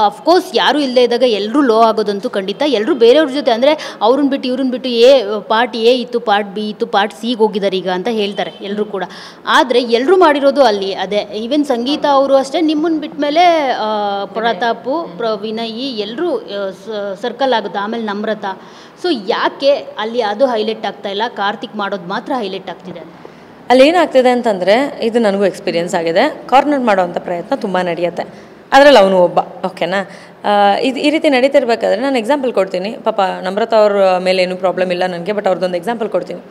ಅಫ್ಕೋರ್ಸ್ ಯಾರೂ ಇಲ್ಲದೇ ಇದ್ದಾಗ ಎಲ್ಲರೂ ಲೋ ಆಗೋದಂತೂ ಖಂಡಿತ. ಎಲ್ಲರೂ ಬೇರೆಯವ್ರ ಜೊತೆ ಅಂದರೆ ಅವ್ರನ್ನ ಬಿಟ್ಟು ಇವ್ರನ್ನ ಬಿಟ್ಟು ಪಾರ್ಟ್ ಎ ಇತ್ತು, ಪಾರ್ಟ್ ಬಿ ಇತ್ತು, ಪಾರ್ಟ್ ಸಿಗೆ ಹೋಗಿದ್ದಾರೆ ಈಗ ಅಂತ ಹೇಳ್ತಾರೆ ಎಲ್ಲರೂ ಕೂಡ. ಆದರೆ ಎಲ್ಲರೂ ಮಾಡಿರೋದು ಅಲ್ಲಿ ಅದೇ. ಈವನ್ ಸಂಗೀತ ಅವರು ಅಷ್ಟೇ, ನಿಮ್ಮನ್ನು ಬಿಟ್ಟ ಮೇಲೆ ಪ್ರತಾಪು, ವಿನಯ್ ಎಲ್ಲರೂ ಸರ್ಕಲ್ ಆಗುತ್ತೆ. ಆಮೇಲೆ ನಮ್ರತಾ. ಸೊ ಯಾಕೆ ಅಲ್ಲಿ ಅದು ಹೈಲೈಟ್ ಆಗ್ತಾ ಇಲ್ಲ, ಕಾರ್ತಿಕ್ ಮಾಡೋದು ಮಾತ್ರ ಹೈಲೈಟ್ ಆಗ್ತಿದೆ? ಅಲ್ಲಿ ಏನಾಗ್ತಿದೆ ಅಂತಂದರೆ, ಇದು ನನಗೂ ಎಕ್ಸ್ಪೀರಿಯೆನ್ಸ್ ಆಗಿದೆ. ಕಾರ್ನರ್ ಮಾಡೋವಂಥ ಪ್ರಯತ್ನ ತುಂಬ ನಡೆಯುತ್ತೆ, ಅದರಲ್ಲಿ ಅವನು ಒಬ್ಬ. ಓಕೆನಾ? ಇದು ಈ ರೀತಿ ನಡೀತಿರ್ಬೇಕಾದ್ರೆ ನಾನು ಎಕ್ಸಾಂಪಲ್ ಕೊಡ್ತೀನಿ. ಪಾಪ ನಮ್ರತಾ ಅವ್ರ ಮೇಲೆ ಏನೂ ಪ್ರಾಬ್ಲಮ್ ಇಲ್ಲ ನನಗೆ, ಬಟ್ ಅವ್ರದ್ದೊಂದು ಎಕ್ಸಾಂಪಲ್ ಕೊಡ್ತೀನಿ.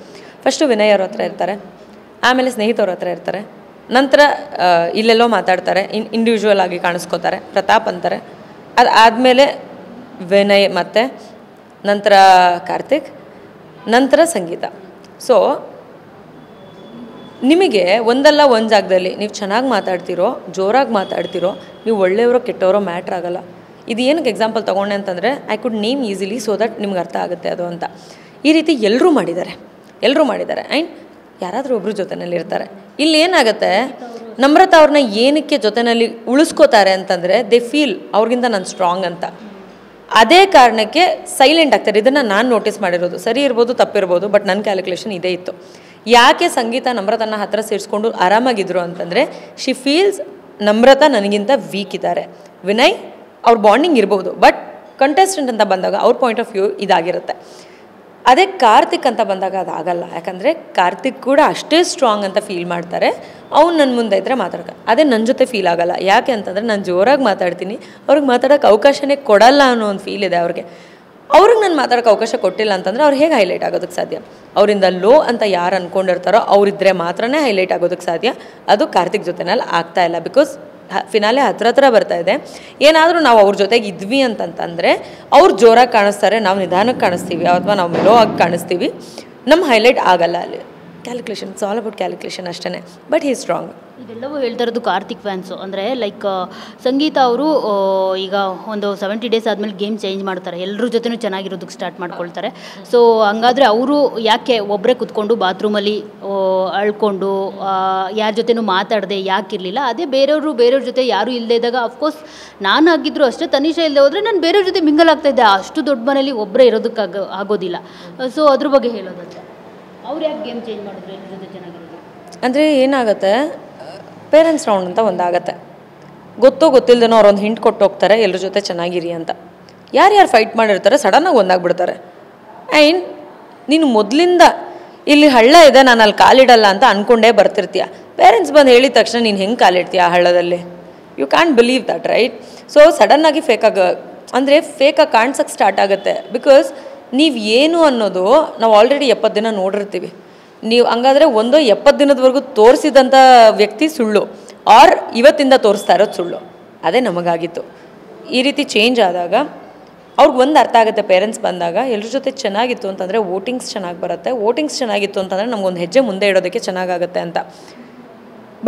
ಫಸ್ಟು ವಿನಯ್ ಅವ್ರ ಹತ್ರ ಇರ್ತಾರೆ, ಆಮೇಲೆ ಸ್ನೇಹಿತವ್ರ ಹತ್ರ ಇರ್ತಾರೆ, ನಂತರ ಇಲ್ಲೆಲ್ಲೋ ಮಾತಾಡ್ತಾರೆ, ಇಂಡಿವಿಜುವಲ್ ಆಗಿ ಕಾಣಿಸ್ಕೋತಾರೆ, ಪ್ರತಾಪ್ ಅಂತಾರೆ. ಅದು ಆದಮೇಲೆ ವಿನಯ್, ಮತ್ತು ನಂತರ ಕಾರ್ತಿಕ್, ನಂತರ ಸಂಗೀತ. ಸೊ ನಿಮಗೆ ಒಂದಲ್ಲ ಒಂದು ಜಾಗದಲ್ಲಿ ನೀವು ಚೆನ್ನಾಗಿ ಮಾತಾಡ್ತಿರೋ, ಜೋರಾಗಿ ಮಾತಾಡ್ತಿರೋ, ನೀವು ಒಳ್ಳೆಯವರೋ ಕೆಟ್ಟವರೋ ಮ್ಯಾಟ್ರ್ ಆಗೋಲ್ಲ. ಇದು ಏನಕ್ಕೆ ಎಕ್ಸಾಂಪಲ್ ತೊಗೊಂಡೆ ಅಂತಂದರೆ, I could name easily so that ನಿಮ್ಗೆ ಅರ್ಥ ಆಗುತ್ತೆ ಅದು ಅಂತ. ಈ ರೀತಿ ಎಲ್ಲರೂ ಮಾಡಿದ್ದಾರೆ. ಆ್ಯಂಡ್ ಯಾರಾದರೂ ಒಬ್ಬರು ಜೊತೆಯಲ್ಲಿ ಇರ್ತಾರೆ. ಇಲ್ಲಿ ಏನಾಗುತ್ತೆ, ನಮ್ರತಾ ಅವ್ರನ್ನ ಏನಕ್ಕೆ ಜೊತೆಯಲ್ಲಿ ಉಳಿಸ್ಕೋತಾರೆ ಅಂತಂದರೆ, ದೇ ಫೀಲ್ ಅವ್ರಿಗಿಂತ ನಾನು ಸ್ಟ್ರಾಂಗ್ ಅಂತ. ಅದೇ ಕಾರಣಕ್ಕೆ ಸೈಲೆಂಟ್ ಆಗ್ತಾರೆ. ಇದನ್ನು ನಾನು ನೋಟಿಸ್ ಮಾಡಿರೋದು. ಸರಿ ಇರ್ಬೋದು, ತಪ್ಪಿರ್ಬೋದು, ಬಟ್ ನನ್ನ ಕ್ಯಾಲ್ಕುಲೇಷನ್ ಇದೇ ಇತ್ತು. ಯಾಕೆ ಸಂಗೀತ ನಮ್ರತನ ಹತ್ರ ಸೇರಿಸ್ಕೊಂಡು ಆರಾಮಾಗಿದ್ರು ಅಂತಂದರೆ, ಶಿ ಫೀಲ್ಸ್ ನಮ್ರತಾ ನನಗಿಂತ ವೀಕ್ ಇದ್ದಾರೆ. ವಿನಯ್ ಅವ್ರ ಬಾಂಡಿಂಗ್ ಇರ್ಬೋದು, ಬಟ್ ಕಂಟೆಸ್ಟೆಂಟ್ ಅಂತ ಬಂದಾಗ ಅವ್ರ ಪಾಯಿಂಟ್ ಆಫ್ ವ್ಯೂ ಇದಾಗಿರುತ್ತೆ. ಅದೇ ಕಾರ್ತಿಕ್ ಅಂತ ಬಂದಾಗ ಅದಾಗಲ್ಲ. ಯಾಕಂದರೆ ಕಾರ್ತಿಕ್ ಕೂಡ ಅಷ್ಟೇ ಸ್ಟ್ರಾಂಗ್ ಅಂತ ಫೀಲ್ ಮಾಡ್ತಾರೆ. ಅವ್ನು ನನ್ನ ಮುಂದೆ ಇದ್ದರೆ ಅದೇ ನನ್ನ ಜೊತೆ ಫೀಲ್ ಆಗೋಲ್ಲ. ಯಾಕೆ ಅಂತಂದರೆ ನಾನು ಜೋರಾಗಿ ಮಾತಾಡ್ತೀನಿ, ಅವ್ರಿಗೆ ಮಾತಾಡೋಕ್ಕೆ ಅವಕಾಶನೇ ಕೊಡಲ್ಲ ಅನ್ನೋ ಒಂದು ಫೀಲ್ ಇದೆ ಅವ್ರಿಗೆ. ಅವ್ರಿಗೆ ನಾನು ಮಾತಾಡೋಕ್ಕೆ ಅವಕಾಶ ಕೊಟ್ಟಿಲ್ಲ ಅಂತಂದರೆ ಅವ್ರು ಹೇಗೆ ಹೈಲೈಟ್ ಆಗೋದಕ್ಕೆ ಸಾಧ್ಯ? ಅವರಿಂದ ಲೋ ಅಂತ ಯಾರು ಅಂದ್ಕೊಂಡಿರ್ತಾರೋ ಅವರಿದ್ದರೆ ಮಾತ್ರನೇ ಹೈಲೈಟ್ ಆಗೋದಕ್ಕೆ ಸಾಧ್ಯ. ಅದು ಕಾರ್ತಿಕ್ ಜೊತೆನಲ್ಲಿ ಆಗ್ತಾಯಿಲ್ಲ. ಬಿಕಾಸ್ ಫಿನಾಲೆ ಹತ್ರ ಬರ್ತಾ ಇದೆ. ಏನಾದರೂ ನಾವು ಅವ್ರ ಜೊತೆಗೆ ಇದ್ವಿ ಅಂತಂತಂದರೆ ಅವ್ರು ಜೋರಾಗಿ ಕಾಣಿಸ್ತಾರೆ, ನಾವು ನಿಧಾನಕ್ಕೆ ಕಾಣಿಸ್ತೀವಿ, ಅಥವಾ ನಾವು ಮೆಲೋ ಆಗಿ ಕಾಣಿಸ್ತೀವಿ, ನಮ್ಮ ಹೈಲೈಟ್ ಆಗಲ್ಲ. ಅಲ್ಲಿ calculation, it's all about calculation ಅಷ್ಟೇ. But he strong. ಇದೆಲ್ಲವೂ ಹೇಳ್ತಾ ಇರೋದು ಕಾರ್ತಿಕ್ ಫ್ಯಾನ್ಸು. ಅಂದರೆ ಲೈಕ್ ಸಂಗೀತ ಅವರು ಈಗ ಒಂದು 70 ಡೇಸ್ ಆದಮೇಲೆ ಗೇಮ್ ಚೇಂಜ್ ಮಾಡ್ತಾರೆ, ಎಲ್ಲರ ಜೊತೆನೂ ಚೆನ್ನಾಗಿರೋದಕ್ಕೆ ಸ್ಟಾರ್ಟ್ ಮಾಡ್ಕೊಳ್ತಾರೆ. ಸೊ ಹಂಗಾದರೆ ಅವರು ಯಾಕೆ ಒಬ್ಬರೇ ಕುತ್ಕೊಂಡು ಬಾತ್ರೂಮಲ್ಲಿ ಅಳ್ಕೊಂಡು ಯಾರ ಜೊತೆನೂ ಮಾತಾಡದೆ ಯಾಕಿರಲಿಲ್ಲ? ಅದೇ ಬೇರೆಯವ್ರ ಜೊತೆ ಯಾರೂ ಇಲ್ಲದೇ ಇದ್ದಾಗ, ಅಫ್ಕೋರ್ಸ್ ನಾನು ಆಗಿದ್ದರೂ ಅಷ್ಟೇ, ತನಿಷಾ ಇಲ್ಲದೆ ಹೋದರೆ ನಾನು ಬೇರೆಯವ್ರ ಜೊತೆ ಮಿಂಗಲ್ ಆಗ್ತಾಯಿದ್ದೆ. ಅಷ್ಟು ದೊಡ್ಡ ಮನೇಲಿ ಒಬ್ಬರೇ ಇರೋದಕ್ಕೆ ಆಗೋದಿಲ್ಲ. ಸೊ ಅದ್ರ ಬಗ್ಗೆ ಹೇಳೋದಂತೆ, ಅವ್ರು ಯಾಕೆ ಗೇಮ್ ಚೇಂಜ್ ಮಾಡಿದ್ರು ಎಲ್ಲರ ಜೊತೆ ಚೆನ್ನಾಗಿರೋದು? ಅಂದರೆ ಏನಾಗುತ್ತೆ, ಪೇರೆಂಟ್ಸ್ ರೌಂಡ್ ಅಂತ ಒಂದಾಗತ್ತೆ. ಗೊತ್ತಿಲ್ಲದೇನೋ ಅವ್ರೊಂದು ಹಿಂಟ್ ಕೊಟ್ಟು ಹೋಗ್ತಾರೆ, ಎಲ್ಲರ ಜೊತೆ ಚೆನ್ನಾಗಿರಿ ಅಂತ. ಯಾರ್ಯಾರು ಫೈಟ್ ಮಾಡಿರ್ತಾರೆ ಸಡನ್ನಾಗಿ ಒಂದಾಗ್ಬಿಡ್ತಾರೆ. ಆ್ಯಂಡ್ ನೀನು ಮೊದಲಿಂದ ಇಲ್ಲಿ ಹಳ್ಳ ಇದೆ, ನಾನು ಅಲ್ಲಿ ಕಾಲಿಡಲ್ಲ ಅಂತ ಅಂದ್ಕೊಂಡೇ ಬರ್ತಿರ್ತೀಯ. ಪೇರೆಂಟ್ಸ್ ಬಂದು ಹೇಳಿದ ತಕ್ಷಣ ನೀನು ಹೆಂಗೆ ಕಾಲಿಡ್ತೀಯ ಆ ಹಳ್ಳದಲ್ಲಿ? You can believe that, right? So ಸಡನ್ನಾಗಿ ಫೇಕಾಗಿ ಕಾಣಿಸೋಕ್ಕೆ ಸ್ಟಾರ್ಟ್ ಆಗುತ್ತೆ. ಬಿಕಾಸ್ ನೀವು ಏನು ಅನ್ನೋದು ನಾವು ಆಲ್ರೆಡಿ 70 ದಿನ ನೋಡಿರ್ತೀವಿ. ನೀವು ಹಂಗಾದರೆ 70 ದಿನದವರೆಗೂ ತೋರಿಸಿದಂಥ ವ್ಯಕ್ತಿ ಸುಳ್ಳು, ಆರ್ ಇವತ್ತಿಂದ ತೋರಿಸ್ತಾ ಇರೋದು ಸುಳ್ಳು. ಅದೇ ನಮಗಾಗಿತ್ತು. ಈ ರೀತಿ ಚೇಂಜ್ ಆದಾಗ ಅವ್ರಿಗೆ ಒಂದು ಅರ್ಥ ಆಗುತ್ತೆ. ಪೇರೆಂಟ್ಸ್ ಬಂದಾಗ ಎಲ್ಲರ ಜೊತೆ ಚೆನ್ನಾಗಿತ್ತು ಅಂತಂದರೆ ವೋಟಿಂಗ್ಸ್ ಚೆನ್ನಾಗಿ ಬರುತ್ತೆ, ವೋಟಿಂಗ್ಸ್ ಚೆನ್ನಾಗಿತ್ತು ಅಂತಂದರೆ ನಮಗೊಂದು ಹೆಜ್ಜೆ ಮುಂದೆ ಇಡೋದಕ್ಕೆ ಚೆನ್ನಾಗಾಗುತ್ತೆ ಅಂತ.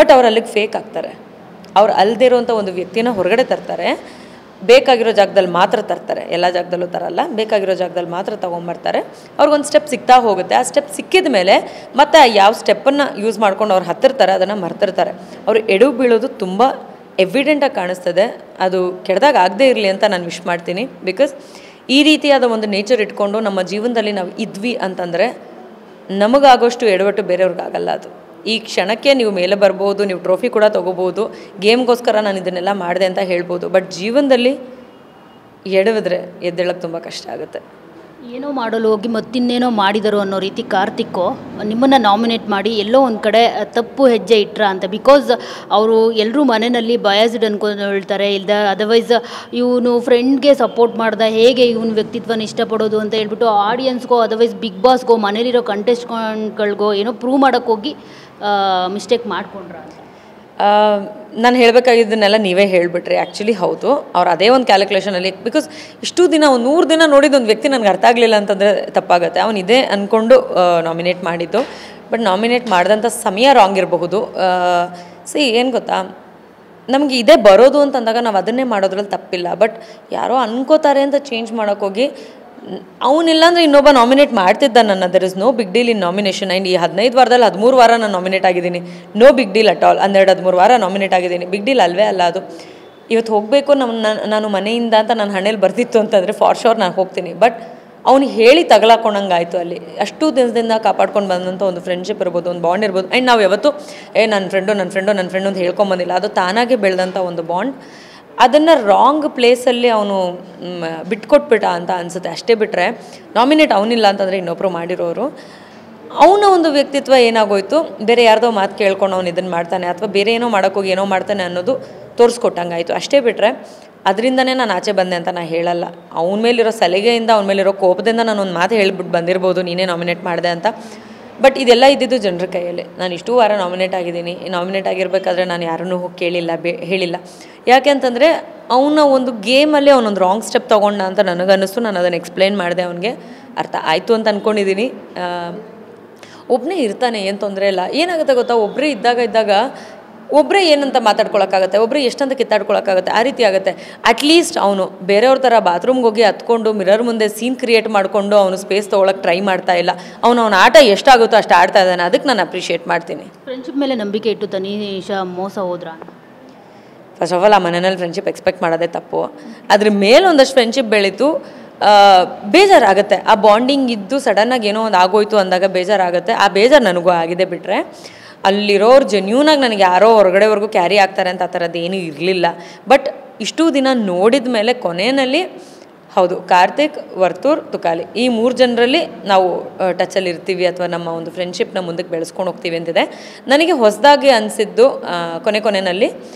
ಬಟ್ ಅವ್ರು ಅಲ್ಲಿಗೆ ಫೇಕ್ ಆಗ್ತಾರೆ. ಅವ್ರು ಅಲ್ಲದೇ ಇರೋವಂಥ ಒಂದು ವ್ಯಕ್ತಿನ ಹೊರಗಡೆ ತರ್ತಾರೆ. ಬೇಕಾಗಿರೋ ಜಾಗದಲ್ಲಿ ಮಾತ್ರ ತರ್ತಾರೆ, ಎಲ್ಲ ಜಾಗದಲ್ಲೂ ತರಲ್ಲ, ಬೇಕಾಗಿರೋ ಜಾಗದಲ್ಲಿ ಮಾತ್ರ ತೊಗೊಂಬರ್ತಾರೆ. ಅವ್ರಿಗೊಂದು ಸ್ಟೆಪ್ ಸಿಗ್ತಾ ಹೋಗುತ್ತೆ. ಆ ಸ್ಟೆಪ್ ಸಿಕ್ಕಿದ ಮೇಲೆ ಮತ್ತೆ ಯಾವ ಸ್ಟೆಪ್ಪನ್ನು ಯೂಸ್ ಮಾಡ್ಕೊಂಡು ಅವ್ರು ಹತ್ತಿರ್ತಾರೆ ಅದನ್ನು ಮರ್ತಿರ್ತಾರೆ. ಅವರು ಎಡು ಬೀಳೋದು ತುಂಬ ಎವಿಡೆಂಟಾಗಿ ಕಾಣಿಸ್ತದೆ. ಅದು ಕೆಡ್ದಾಗ ಆಗದೇ ಇರಲಿ ಅಂತ ನಾನು ವಿಶ್ ಮಾಡ್ತೀನಿ. ಬಿಕಾಸ್ ಈ ರೀತಿಯಾದ ಒಂದು ನೇಚರ್ ಇಟ್ಕೊಂಡು ನಮ್ಮ ಜೀವನದಲ್ಲಿ ನಾವು ಇದ್ವಿ ಅಂತಂದರೆ ನಮಗಾಗೋಷ್ಟು ಎಡವಟ್ಟು ಬೇರೆಯವ್ರಿಗಾಗಲ್ಲ. ಅದು ಈ ಕ್ಷಣಕ್ಕೆ ನೀವು ಮೇಲೆ ಬರ್ಬೋದು, ನೀವು ಟ್ರೋಫಿ ಕೂಡ ತೊಗೋಬೋದು, ಗೇಮ್ಗೋಸ್ಕರ ನಾನು ಇದನ್ನೆಲ್ಲ ಮಾಡಿದೆ ಅಂತ ಹೇಳ್ಬೋದು. ಬಟ್ ಜೀವನದಲ್ಲಿ ಎಡವಿದ್ರೆ ಎದ್ದೇಳಕ್ಕೆ ತುಂಬ ಕಷ್ಟ ಆಗುತ್ತೆ. ಏನೋ ಮಾಡಲು ಹೋಗಿ ಮತ್ತಿನ್ನೇನೋ ಮಾಡಿದರು ಅನ್ನೋ ರೀತಿ ಕಾರ್ತಿಕ್ಕು ನಿಮ್ಮನ್ನು ನಾಮಿನೇಟ್ ಮಾಡಿ ಎಲ್ಲೋ ಒಂದು ಕಡೆ ತಪ್ಪು ಹೆಜ್ಜೆ ಇಟ್ರ ಅಂತ. ಬಿಕಾಸ್ ಅವರು ಎಲ್ಲರೂ ಮನೆಯಲ್ಲಿ ಬಯಾಸ್ಡ್ ಅನ್ಕೊಂಡು ಹೇಳ್ತಾರೆ, ಇಲ್ದ ಅದರ್ವೈಸ್ ಇವನು ಫ್ರೆಂಡ್ಗೆ ಸಪೋರ್ಟ್ ಮಾಡ್ದೆ ಹೇಗೆ ಇವನ ವ್ಯಕ್ತಿತ್ವನ ಇಷ್ಟಪಡೋದು ಅಂತ ಹೇಳ್ಬಿಟ್ಟು ಆಡಿಯನ್ಸ್ಗೋ ಅದರ್ವೈಸ್ ಬಿಗ್ ಬಾಸ್ಗೋ ಮನೇಲಿರೋ ಕಂಟೆಸ್ಟೆಂಟ್ಗಳಿಗೋ ಏನೋ ಪ್ರೂವ್ ಮಾಡೋಕ್ಕೆ ಹೋಗಿ ಮಿಸ್ಟೇಕ್ ಮಾಡ್ಕೊಂಡ್ರ ಅಂತ. ನಾನು ಹೇಳಬೇಕಾಗಿದ್ದನ್ನೆಲ್ಲ ನೀವೇ ಹೇಳಿಬಿಟ್ರಿ. ಆ್ಯಕ್ಚುಲಿ ಹೌದು, ಅವ್ರು ಅದೇ ಒಂದು ಕ್ಯಾಲ್ಕುಲೇಷನಲ್ಲಿ, ಬಿಕಾಸ್ ಇಷ್ಟು ದಿನ ಒಂದು 100 ದಿನ ನೋಡಿದ ಒಂದು ವ್ಯಕ್ತಿ ನನಗೆ ಅರ್ಥ ಆಗಲಿಲ್ಲ ಅಂತಂದರೆ ತಪ್ಪಾಗುತ್ತೆ. ಅವನು ಇದೇ ಅಂದ್ಕೊಂಡು ನಾಮಿನೇಟ್ ಮಾಡಿದ್ದು. ಬಟ್ ನಾಮಿನೇಟ್ ಮಾಡಿದಂಥ ಸಮಯ ರಾಂಗ್ ಇರಬಹುದು. ಏನು ಗೊತ್ತಾ, ನಮಗೆ ಇದೇ ಬರೋದು ಅಂತಂದಾಗ ನಾವು ಅದನ್ನೇ ಮಾಡೋದ್ರಲ್ಲಿ ತಪ್ಪಿಲ್ಲ. ಬಟ್ ಯಾರೋ ಅನ್ಕೋತಾರೆ ಅಂತ ಚೇಂಜ್ ಮಾಡೋಕ್ಕೋಗಿ ಅವನಿಲ್ಲ ಅಂದರೆ ಇನ್ನೊಬ್ಬ ನಾಮಿನೇಟ್ ಮಾಡ್ತಿದ್ದ ನನ್ನ. There is no big deal in nomination. And ಈ 15 ವಾರದಲ್ಲಿ 13 ವಾರ ನಾನು ನಾಮಿನೇಟ್ ಆಗಿದ್ದೀನಿ. No big deal at all. 12-13 ವಾರ ನಾಮಿನೇಟ್ ಆಗಿದ್ದೀನಿ. ಬಿಗ್ ಡೀಲ್ ಅಲ್ವೇ ಅಲ್ಲ ಅದು. ಇವತ್ತು ಹೋಗಬೇಕು ನಾನು ಮನೆಯಿಂದ ಅಂತ ನನ್ನ ಹಣೆಯಲ್ಲಿ ಬರ್ತಿತ್ತು ಅಂತಂದರೆ ಫಾರ್ ಶೋರ್ ನಾನು ಹೋಗ್ತೀನಿ. ಬಟ್ ಅವ್ನು ಹೇಳಿ ತಗಲಾಕೊಂಡಂಗೆ ಆಯಿತು. ಅಲ್ಲಿ ಅಷ್ಟು ದಿನದಿಂದ ಕಾಪಾಡ್ಕೊಂಡು ಬಂದಂಥ ಒಂದು ಫ್ರೆಂಡ್ಶಿಪ್ ಇರ್ಬೋದು, ಒಂದು ಬಾಂಡ್ ಇರ್ಬೋದು. ಆ್ಯಂಡ್ ನಾವು ಯಾವತ್ತೂ ನನ್ನ ಫ್ರೆಂಡು ಅಂತ ಹೇಳ್ಕೊಂಬಂದಿಲ್ಲ. ಅದು ತಾನಾಗೆ ಬೆಳೆದಂಥ ಒಂದು ಬಾಂಡ್. ಅದನ್ನು ರಾಂಗ್ ಪ್ಲೇಸಲ್ಲಿ ಅವನು ಬಿಟ್ಕೊಟ್ಬಿಟ್ಟ ಅಂತ ಅನಿಸುತ್ತೆ. ಅಷ್ಟೇ ಬಿಟ್ಟರೆ ನಾಮಿನೇಟ್ ಅವನಿಲ್ಲ ಅಂತಂದರೆ ಇನ್ನೊಬ್ಬರು ಮಾಡಿರೋರು. ಅವನ ಒಂದು ವ್ಯಕ್ತಿತ್ವ ಏನಾಗೋಯ್ತು, ಬೇರೆ ಯಾರ್ದೋ ಮಾತು ಕೇಳ್ಕೊಂಡು ಅವ್ನು ಇದನ್ನು ಮಾಡ್ತಾನೆ ಅಥವಾ ಬೇರೆ ಏನೋ ಮಾಡೋಕ್ಕೋಗಿ ಏನೋ ಮಾಡ್ತಾನೆ ಅನ್ನೋದು ತೋರಿಸ್ಕೊಟ್ಟಂಗಾಯಿತು. ಅಷ್ಟೇ ಬಿಟ್ಟರೆ ಅದರಿಂದನೇ ನಾನು ಆಚೆ ಬಂದೆ ಅಂತ ನಾನು ಹೇಳಲ್ಲ. ಅವನ ಮೇಲಿರೋ ಸಲಿಗೆಯಿಂದ, ಅವನ ಮೇಲಿರೋ ಕೋಪದಿಂದ ನಾನು ಒಂದು ಮಾತು ಹೇಳ್ಬಿಟ್ಟು ಬಂದಿರ್ಬೋದು, ನೀನೇ ನಾಮಿನೇಟ್ ಮಾಡಿದೆ ಅಂತ. ಬಟ್ ಇದೆಲ್ಲ ಇದ್ದಿದ್ದು ಜನರ ಕೈಯಲ್ಲಿ. ನಾನು ಇಷ್ಟು ವಾರ ನಾಮಿನೇಟ್ ಆಗಿದ್ದೀನಿ. ನಾಮಿನೇಟ್ ಆಗಿರಬೇಕಾದ್ರೆ ನಾನು ಯಾರನ್ನೂ ಹೋಗಿ ಕೇಳಿಲ್ಲ, ಹೇಳಿಲ್ಲ. ಯಾಕೆ ಅಂತಂದರೆ ಅವನ ಒಂದು ಗೇಮಲ್ಲಿ ಅವನೊಂದು ರಾಂಗ್ ಸ್ಟೆಪ್ ತೊಗೊಂಡ ಅಂತ ನನಗನ್ನಿಸ್ತು. ನಾನು ಅದನ್ನು ಎಕ್ಸ್ಪ್ಲೈನ್ ಮಾಡಿದೆ, ಅವನಿಗೆ ಅರ್ಥ ಆಯಿತು ಅಂತ ಅಂದ್ಕೊಂಡಿದ್ದೀನಿ. ಒಬ್ಬನೇ ಇರ್ತಾನೆ, ಏನು ತೊಂದರೆ ಇಲ್ಲ. ಏನಾಗುತ್ತೆ ಗೊತ್ತಾ, ಒಬ್ಬರೇ ಇದ್ದಾಗ ಒಬ್ಬರೇ ಏನಂತ ಮಾತಾಡ್ಕೊಳಕ್ಕಾಗತ್ತೆ, ಒಬ್ಬರೇ ಎಷ್ಟಂತ ಕಿತ್ತಾಡ್ಕೊಳಕ್ಕಾಗತ್ತೆ, ಆ ರೀತಿ ಆಗುತ್ತೆ. ಅಟ್ಲೀಸ್ಟ್ ಅವನು ಬೇರೆಯವ್ರ ಥರ ಬಾತ್ರೂಮ್ಗೆ ಹೋಗಿ ಹತ್ಕೊಂಡು ಮಿರರ್ ಮುಂದೆ ಸೀನ್ ಕ್ರಿಯೇಟ್ ಮಾಡಿಕೊಂಡು ಅವನು ಸ್ಪೇಸ್ ತೊಗೊಳಕ್ಕೆ ಟ್ರೈ ಮಾಡ್ತಾ ಇಲ್ಲ. ಅವನ ಆಟ ಎಷ್ಟಾಗುತ್ತೋ ಅಷ್ಟು ಆಡ್ತಾ ಇದ್ದಾನೆ. ಅದಕ್ಕೆ ನಾನು ಅಪ್ರಿಷಿಯೇಟ್ ಮಾಡ್ತೀನಿ. ಫ್ರೆಂಡ್ಶಿಪ್ ಮೇಲೆ ನಂಬಿಕೆ ಇಟ್ಟು ತನಿಷಾ ಮೋಸ ಹೋದ್ರ? ಫಸ್ಟ್ ಆಫ್ ಆಲ್ ಆ ಮನೆಯಲ್ಲಿ ಫ್ರೆಂಡ್ಶಿಪ್ ಎಕ್ಸ್ಪೆಕ್ಟ್ ಮಾಡೋದೇ ತಪ್ಪು. ಅದ್ರ ಮೇಲೆ ಒಂದಷ್ಟು ಫ್ರೆಂಡ್ಶಿಪ್ ಬೆಳೀತು. ಬೇಜಾರಾಗುತ್ತೆ. ಆ ಬಾಂಡಿಂಗ್ ಇದ್ದು ಸಡನ್ನಾಗಿ ಏನೋ ಒಂದು ಆಗೋಯ್ತು ಅಂದಾಗ ಬೇಜಾರಾಗುತ್ತೆ. ಆ ಬೇಜಾರು ನನಗೂ ಆಗಿದೆ. ಬಿಟ್ಟರೆ ಅಲ್ಲಿರೋರು ಜೆನ್ಯೂನಾಗಿ ನನಗೆ ಯಾರೋ ಹೊರಗಡೆವರೆಗೂ ಕ್ಯಾರಿ ಆಗ್ತಾರೆ ಅಂತ ಆ ಥರದ್ದು ಏನೂ ಇರಲಿಲ್ಲ. ಬಟ್ ಇಷ್ಟು ದಿನ ನೋಡಿದ ಮೇಲೆ ಕೊನೆಯಲ್ಲಿ ಹೌದು, ಕಾರ್ತಿಕ್, ವರ್ತೂರ್, ತುಕಾಲಿ ಈ 3 ಜನರಲ್ಲಿ ನಾವು ಟಚಲ್ಲಿ ಇರ್ತೀವಿ ಅಥವಾ ನಮ್ಮ ಒಂದು ಫ್ರೆಂಡ್ಶಿಪ್ನ ಮುಂದಕ್ಕೆ ಬೆಳೆಸ್ಕೊಂಡು ಹೋಗ್ತೀವಿ ಅಂತಿದೆ. ನನಗೆ ಹೊಸದಾಗಿ ಅನಿಸಿದ್ದು ಕೊನೆಯಲ್ಲಿ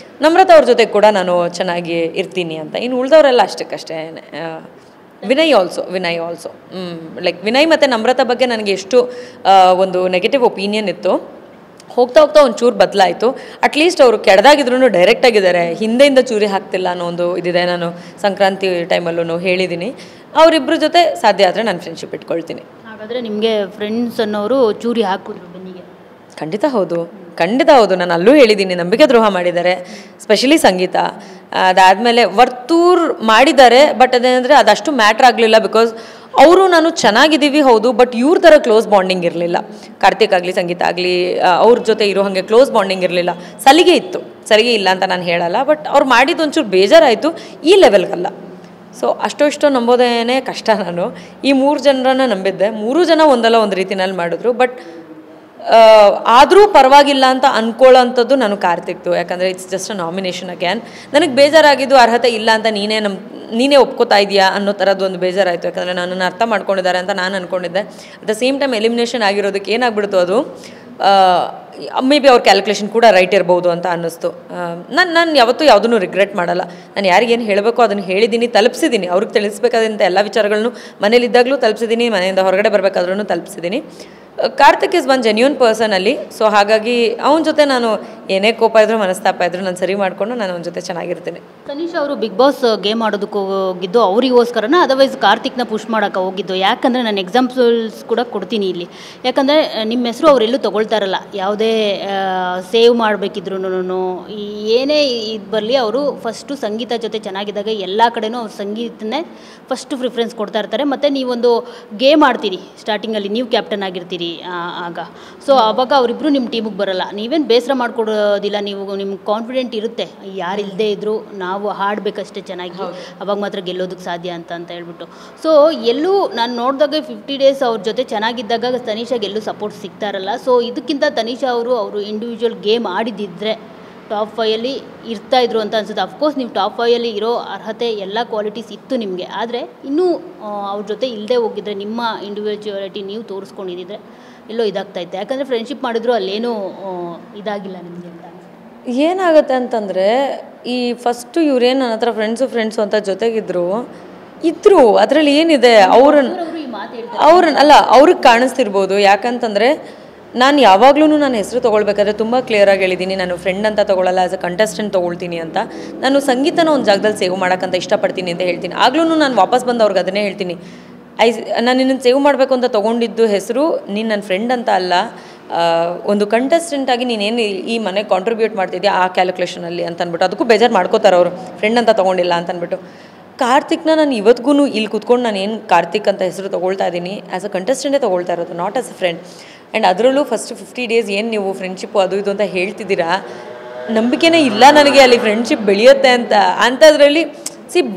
ನಮ್ರತಾ ಅವ್ರ ಜೊತೆ ಕೂಡ ನಾನು ಚೆನ್ನಾಗಿ ಇರ್ತೀನಿ ಅಂತ. ಇನ್ನು ಉಳಿದವರೆಲ್ಲ ಅಷ್ಟಕ್ಕಷ್ಟೇ. ವಿನಯ್ ಆಲ್ಸೋ ಲೈಕ್ ವಿನಯ್ ಮತ್ತು ನಮ್ರತಾ ಬಗ್ಗೆ ನನಗೆ ಎಷ್ಟು ಒಂದು ನೆಗೆಟಿವ್ ಒಪಿನಿಯನ್ ಇತ್ತು, ಹೋಗ್ತಾ ಒಂಚೂರು ಬದಲಾಯಿತು. ಅಟ್ಲೀಸ್ಟ್ ಅವರು ಕೆಡ್ದಾಗಿದ್ರು ಡೈರೆಕ್ಟಾಗಿದ್ದಾರೆ, ಹಿಂದೆಯಿಂದ ಚೂರಿ ಹಾಕ್ತಿಲ್ಲ ಅನ್ನೋ ಒಂದು ಇದಿದೆ. ನಾನು ಸಂಕ್ರಾಂತಿ ಟೈಮಲ್ಲೂ ಹೇಳಿದ್ದೀನಿ. ಅವರಿಬ್ಬರ ಜೊತೆ ಸಾಧ್ಯ ಆದರೆ ನಾನು ಫ್ರೆಂಡ್ಶಿಪ್ ಇಟ್ಕೊಳ್ತೀನಿ. ಹಾಗಾದರೆ ನಿಮಗೆ ಫ್ರೆಂಡ್ಸ್ ಅನ್ನೋರು ಚೂರಿ ಹಾಕಿದ್ರು ಬೆನ್ನಿಗೆ? ಖಂಡಿತ ಹೌದು. ನಾನು ಅಲ್ಲೂ ಹೇಳಿದ್ದೀನಿ, ನಂಬಿಕೆ ದ್ರೋಹ ಮಾಡಿದ್ದಾರೆ, ಸ್ಪೆಷಲಿ ಸಂಗೀತ. ಅದಾದಮೇಲೆ ವರ್ತೂರ್ ಮಾಡಿದ್ದಾರೆ. ಬಟ್ ಅದೇನೆಂದರೆ ಅದಷ್ಟು ಮ್ಯಾಟ್ರ್ ಆಗಲಿಲ್ಲ. ಬಿಕಾಸ್ ಅವರು ನಾನು ಚೆನ್ನಾಗಿದ್ದೀವಿ ಹೌದು, ಬಟ್ ಇವ್ರ ಥರ ಕ್ಲೋಸ್ ಬಾಂಡಿಂಗ್ ಇರಲಿಲ್ಲ. ಕಾರ್ತಿಕ್ ಆಗಲಿ ಸಂಗೀತ ಆಗಲಿ ಅವ್ರ ಜೊತೆ ಇರೋ ಹಾಗೆ ಕ್ಲೋಸ್ ಬಾಂಡಿಂಗ್ ಇರಲಿಲ್ಲ. ಸಲಿಗೆ ಇತ್ತು, ಸಲಿಗೆ ಇಲ್ಲ ಅಂತ ನಾನು ಹೇಳಲ್ಲ. ಬಟ್ ಅವ್ರು ಮಾಡಿದ್ದು ಒಂಚೂರು ಬೇಜಾರಾಯಿತು, ಈ ಲೆವೆಲ್ಗಲ್ಲ. ಸೊ ಅಷ್ಟೋ ನಂಬೋದೇನೆ ಕಷ್ಟ. ನಾನು ಈ 3 ಜನರನ್ನ ನಂಬಿದ್ದೆ. 3 ಜನ ಒಂದಲ್ಲ ಒಂದು ರೀತಿನಲ್ಲಿ ಮಾಡಿದ್ರು. ಬಟ್ ಆದರೂ ಪರವಾಗಿಲ್ಲ ಅಂತ ಅಂದ್ಕೊಳ್ಳೋಂಥದ್ದು ನಾನು ಕಾರ್ತಿಕ್ದು. ಯಾಕಂದರೆ it's just a nomination again. ನನಗೆ ಬೇಜಾರಾಗಿದ್ದು ಅರ್ಹತೆ ಇಲ್ಲ ಅಂತ ನೀನೇ ಒಪ್ಕೋತಾ ಇದೆಯಾ ಅನ್ನೋ ಥರದ್ದು ಒಂದು ಬೇಜಾರಾಯಿತು. ಯಾಕಂದರೆ ನನ್ನನ್ನು ಅರ್ಥ ಮಾಡ್ಕೊಂಡಿದ್ದಾರೆ ಅಂತ ನಾನು ಅಂದ್ಕೊಂಡಿದ್ದೆ. At the same time elimination ಆಗಿರೋದಕ್ಕೆ ಏನಾಗ್ಬಿಡ್ತು, ಅದು ಮೇ ಬಿ ಅವ್ರ ಕ್ಯಾಲ್ಕುಲೇಷನ್ ಕೂಡ ರೈಟ್ ಇರ್ಬೋದು ಅಂತ ಅನ್ನಿಸ್ತು. ನಾನು ಯಾವತ್ತೂ ಯಾವುದನ್ನು ರಿಗ್ರೆಟ್ ಮಾಡಲ್ಲ. ನಾನು ಯಾರಿಗೇನು ಹೇಳಬೇಕೋ ಅದನ್ನು ಹೇಳಿದ್ದೀನಿ, ತಲುಪಿಸಿದ್ದೀನಿ. ಅವ್ರಿಗೆ ತಿಳಿಸ್ಬೇಕಾದಂಥ ಎಲ್ಲ ವಿಚಾರಗಳನ್ನು ಮನೇಲಿದ್ದಾಗಲೂ ತಲುಪಿಸಿದ್ದೀನಿ, ಮನೆಯಿಂದ ಹೊರಗಡೆ ಬರಬೇಕಾದ್ರೂ ತಲುಪಿಸಿದ್ದೀನಿ. Karthik is one genuine person ಅಲ್ಲಿ. ಸೊ ಹಾಗಾಗಿ ಅವನ ಜೊತೆ ನಾನು ಏನೇ ಕೋಪ ಇದ್ರು ಮನಸ್ತಾಪ ಇದ್ರು ನಾನು ಸರಿ ಮಾಡಿಕೊಂಡು ನಾನು ಅವನ ಜೊತೆ ಚೆನ್ನಾಗಿರ್ತೀನಿ. ತನಿಷಾ ಅವರು ಬಿಗ್ ಬಾಸ್ ಗೇಮ್ ಆಡೋದಕ್ಕೆ ಹೋಗಿದ್ದು ಅವರಿಗೋಸ್ಕರನ ಅದರ್ವೈಸ್ ಕಾರ್ತಿಕ್ನ ಪುಷ್ ಮಾಡೋಕೆ ಹೋಗಿದ್ದು? ಯಾಕಂದರೆ ನಾನು ಎಕ್ಸಾಂಪಲ್ಸ್ ಕೂಡ ಕೊಡ್ತೀನಿ ಇಲ್ಲಿ. ಯಾಕಂದರೆ ನಿಮ್ಮ ಹೆಸರು ಅವರೆಲ್ಲೂ ತೊಗೊಳ್ತಾರಲ್ಲ, ಯಾವುದೇ ಸೇವ್ ಮಾಡಬೇಕಿದ್ರು ಏನೇ ಇದು ಬರಲಿ ಅವರು ಫಸ್ಟು ಸಂಗೀತ ಜೊತೆ ಚೆನ್ನಾಗಿದ್ದಾಗ ಎಲ್ಲ ಕಡೆನೂ ಅವ್ರು ಸಂಗೀತನೇ ಫಸ್ಟು ಪ್ರಿಫರೆನ್ಸ್ ಕೊಡ್ತಾ ಇರ್ತಾರೆ. ಮತ್ತು ನೀವೊಂದು ಗೇಮ್ ಆಡ್ತೀರಿ ಸ್ಟಾರ್ಟಿಂಗಲ್ಲಿ, ನೀವು ಕ್ಯಾಪ್ಟನ್ ಆಗಿರ್ತೀರಿ ಆಗ. ಸೊ ಆವಾಗ ಅವರಿಬ್ಬರು ನಿಮ್ಮ ಟೀಮಿಗೆ ಬರಲ್ಲ, ನೀವೇನು ಬೇಸರ ಮಾಡಿಕೊಡೋದಿಲ್ಲ, ನಿಮ್ಗೆ ಕಾನ್ಫಿಡೆಂಟ್ ಇರುತ್ತೆ ಯಾರು ಇಲ್ಲದೇ ಇದ್ದರೂ ನಾವು ಹಾಡಬೇಕಷ್ಟೇ ಚೆನ್ನಾಗಿ, ಅವಾಗ ಮಾತ್ರ ಗೆಲ್ಲೋದಕ್ಕೆ ಸಾಧ್ಯ ಅಂತ ಹೇಳ್ಬಿಟ್ಟು. ಸೊ ಎಲ್ಲೂ ನಾನು ನೋಡಿದಾಗ 50 days ಅವ್ರ ಜೊತೆ ಚೆನ್ನಾಗಿದ್ದಾಗ ತನಿಷಾಗೆ ಎಲ್ಲೂ ಸಪೋರ್ಟ್ ಸಿಗ್ತಾ ಇರಲ್ಲ. ಸೊ ಇದಕ್ಕಿಂತ ತನಿಷಾ ಅವರು ಇಂಡಿವಿಜುವಲ್ ಗೇಮ್ ಆಡಿದ್ದಿದ್ರೆ ಟಾಪ್ 5 ಇರ್ತಾಯಿದ್ರು ಅಂತ ಅನ್ಸುತ್ತೆ. ಅಫ್ಕೋರ್ಸ್ ನೀವು ಟಾಪ್ 5 ಇರೋ ಅರ್ಹತೆ ಎಲ್ಲ ಕ್ವಾಲಿಟೀಸ್ ಇತ್ತು ನಿಮಗೆ, ಆದರೆ ಇನ್ನೂ ಅವ್ರ ಜೊತೆ ಇಲ್ಲದೆ ಹೋಗಿದ್ರೆ ನಿಮ್ಮ ಇಂಡಿವಿಜುವಾಲಿಟಿ ನೀವು ತೋರಿಸ್ಕೊಂಡಿದ್ದರೆ ಎಲ್ಲೋ ಇದಾಗ್ತಾಯಿತ್ತು. ಯಾಕಂದರೆ ಫ್ರೆಂಡ್ಶಿಪ್ ಮಾಡಿದ್ರು ಅಲ್ಲೇನೂ ಇದಾಗಿಲ್ಲ ನಿಮಗೆ ಅಂತ. ಏನಾಗುತ್ತೆ ಅಂತಂದರೆ ಈ ಫಸ್ಟು ಇವ್ರೇನು ನನ್ನ ಹತ್ರ ಫ್ರೆಂಡ್ಸು ಅಂತ ಜೊತೆಗಿದ್ರು ಅದರಲ್ಲಿ ಏನಿದೆ ಅವ್ರಿಗೆ ಕಾಣಿಸ್ತಿರ್ಬೋದು. ಯಾಕಂತಂದರೆ ನಾನು ಯಾವಾಗಲೂ ನನ್ನ ಹೆಸರು ತೊಗೊಳ್ಬೇಕಾದ್ರೆ ತುಂಬ ಕ್ಲಿಯರಾಗಿ ಹೇಳಿದ್ದೀನಿ, ನಾನು ಫ್ರೆಂಡ್ ಅಂತ ತೊಗೊಳ್ಳಲ್ಲ, ಆ್ಯಸ್ ಅ ಕಂಟೆಸ್ಟೆಂಟ್ ತೊಗೊಳ್ತೀನಿ ಅಂತ. ನಾನು ಸಂಗೀತನ ಒಂದು ಜಾಗದಲ್ಲಿ ಸೇವ್ ಮಾಡೋಕ್ಕಂತ ಇಷ್ಟಪಡ್ತೀನಿ ಅಂತ ಹೇಳ್ತೀನಿ. ಆಗಲೂ ನಾನು ವಾಪಸ್ ಬಂದು ಅವ್ರಿಗೆ ಅದನ್ನೇ ಹೇಳ್ತೀನಿ, ನಾನು ನಿನ್ನನ್ನು ಸೇವ್ ಮಾಡಬೇಕು ಅಂತ ತೊಗೊಂಡಿದ್ದು ಹೆಸರು ನೀನು ನನ್ನ ಫ್ರೆಂಡ್ ಅಂತ ಅಲ್ಲ, ಒಂದು ಕಂಟೆಸ್ಟೆಂಟಾಗಿ ನೀನೇನು ಈ ಮನೆಗೆ ಕಾಂಟ್ರಿಬ್ಯೂಟ್ ಮಾಡ್ತಿದ್ಯಾ ಆ ಕ್ಯಾಲ್ಕುಲೇಷನಲ್ಲಿ ಅಂತ ಅಂದ್ಬಿಟ್ಟು. ಅದಕ್ಕೂ ಬೇಜಾರು ಮಾಡ್ಕೋತಾರೆ ಅವರು, ಫ್ರೆಂಡ್ ಅಂತ ತೊಗೊಂಡಿಲ್ಲ ಅಂತ ಅಂದ್ಬಿಟ್ಟು. ಕಾರ್ತಿಕ್ನ ನಾನು ಇವತ್ತಿಗೂ ಇಲ್ಲಿ ಕೂತ್ಕೊಂಡು ನಾನು ಏನು ಕಾರ್ತಿಕ್ ಅಂತ ಹೆಸರು ತೊಗೊಳ್ತಾ ಇದ್ದೀನಿ, ಆ್ಯಸ್ ಅ ಕಂಟೆಸ್ಟೆಂಟೇ ತೊಗೊಳ್ತಾ ಇರೋದು, not as a friend. And ಅದರಲ್ಲೂ ಫಸ್ಟ್ 50 days ಏನು ನೀವು ಫ್ರೆಂಡ್ಶಿಪ್ಪು ಅದು ಇದು ಅಂತ ಹೇಳ್ತಿದ್ದೀರಾ, ನಂಬಿಕೆನೇ ಇಲ್ಲ ನನಗೆ ಅಲ್ಲಿ ಫ್ರೆಂಡ್ಶಿಪ್ ಬೆಳೆಯುತ್ತೆ ಅಂತ. ಅಂಥದ್ರಲ್ಲಿ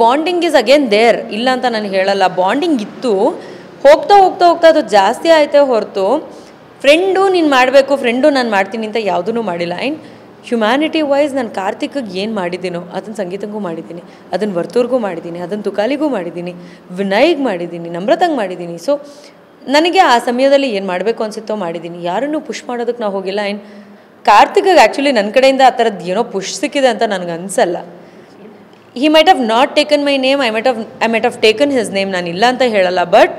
ಬಾಂಡಿಂಗ್ ಈಸ್ ಅಗೇನ್ ದೇರ್, ಇಲ್ಲ ಅಂತ ನಾನು ಹೇಳಲ್ಲ, ಬಾಂಡಿಂಗ್ ಇತ್ತು. ಹೋಗ್ತಾ ಅದು ಜಾಸ್ತಿ ಆಯಿತೇ ಹೊರತು ಫ್ರೆಂಡು ನೀನು ಮಾಡಬೇಕು, ಫ್ರೆಂಡು ನಾನು ಮಾಡ್ತೀನಿ ಅಂತ ಯಾವುದೂ ಮಾಡಿಲ್ಲ. ಆ್ಯಂಡ್ ಹ್ಯುಮ್ಯಾನಿಟಿ ವೈಸ್ ನಾನು ಕಾರ್ತಿಕ್ಗೆ ಏನು ಮಾಡಿದ್ದೀನೋ ಅದನ್ನು ಸಂಗೀತಂಗೂ ಮಾಡಿದ್ದೀನಿ, ಅದನ್ನು ವರ್ತೂರ್ಗೂ ಮಾಡಿದ್ದೀನಿ, ಅದನ್ನು ತುಕಾಲಿಗೂ ಮಾಡಿದ್ದೀನಿ, ವಿನಯ್ಗೆ ಮಾಡಿದ್ದೀನಿ, ನಮ್ರತಂಗೆ ಮಾಡಿದ್ದೀನಿ. ಸೊ ನನಗೆ ಆ ಸಮಯದಲ್ಲಿ ಏನು ಮಾಡಬೇಕು ಅನಿಸುತ್ತೋ ಮಾಡಿದ್ದೀನಿ, ಯಾರನ್ನೂ ಪುಷ್ ಮಾಡೋದಕ್ಕೆ ನಾವು ಹೋಗಿಲ್ಲ. ಆ್ಯಂಡ್ ಕಾರ್ತಿಕ್ಗೆ ಆ್ಯಕ್ಚುಲಿ ನನ್ನ ಕಡೆಯಿಂದ ಆ ಥರದ್ದು ಏನೋ ಪುಷ್ ಸಿಕ್ಕಿದೆ ಅಂತ ನನಗೆ ಅನಿಸಲ್ಲ. He might have not taken my name, I might have taken his name, ನಾನು ಇಲ್ಲ ಅಂತ ಹೇಳಲ್ಲ. ಬಟ್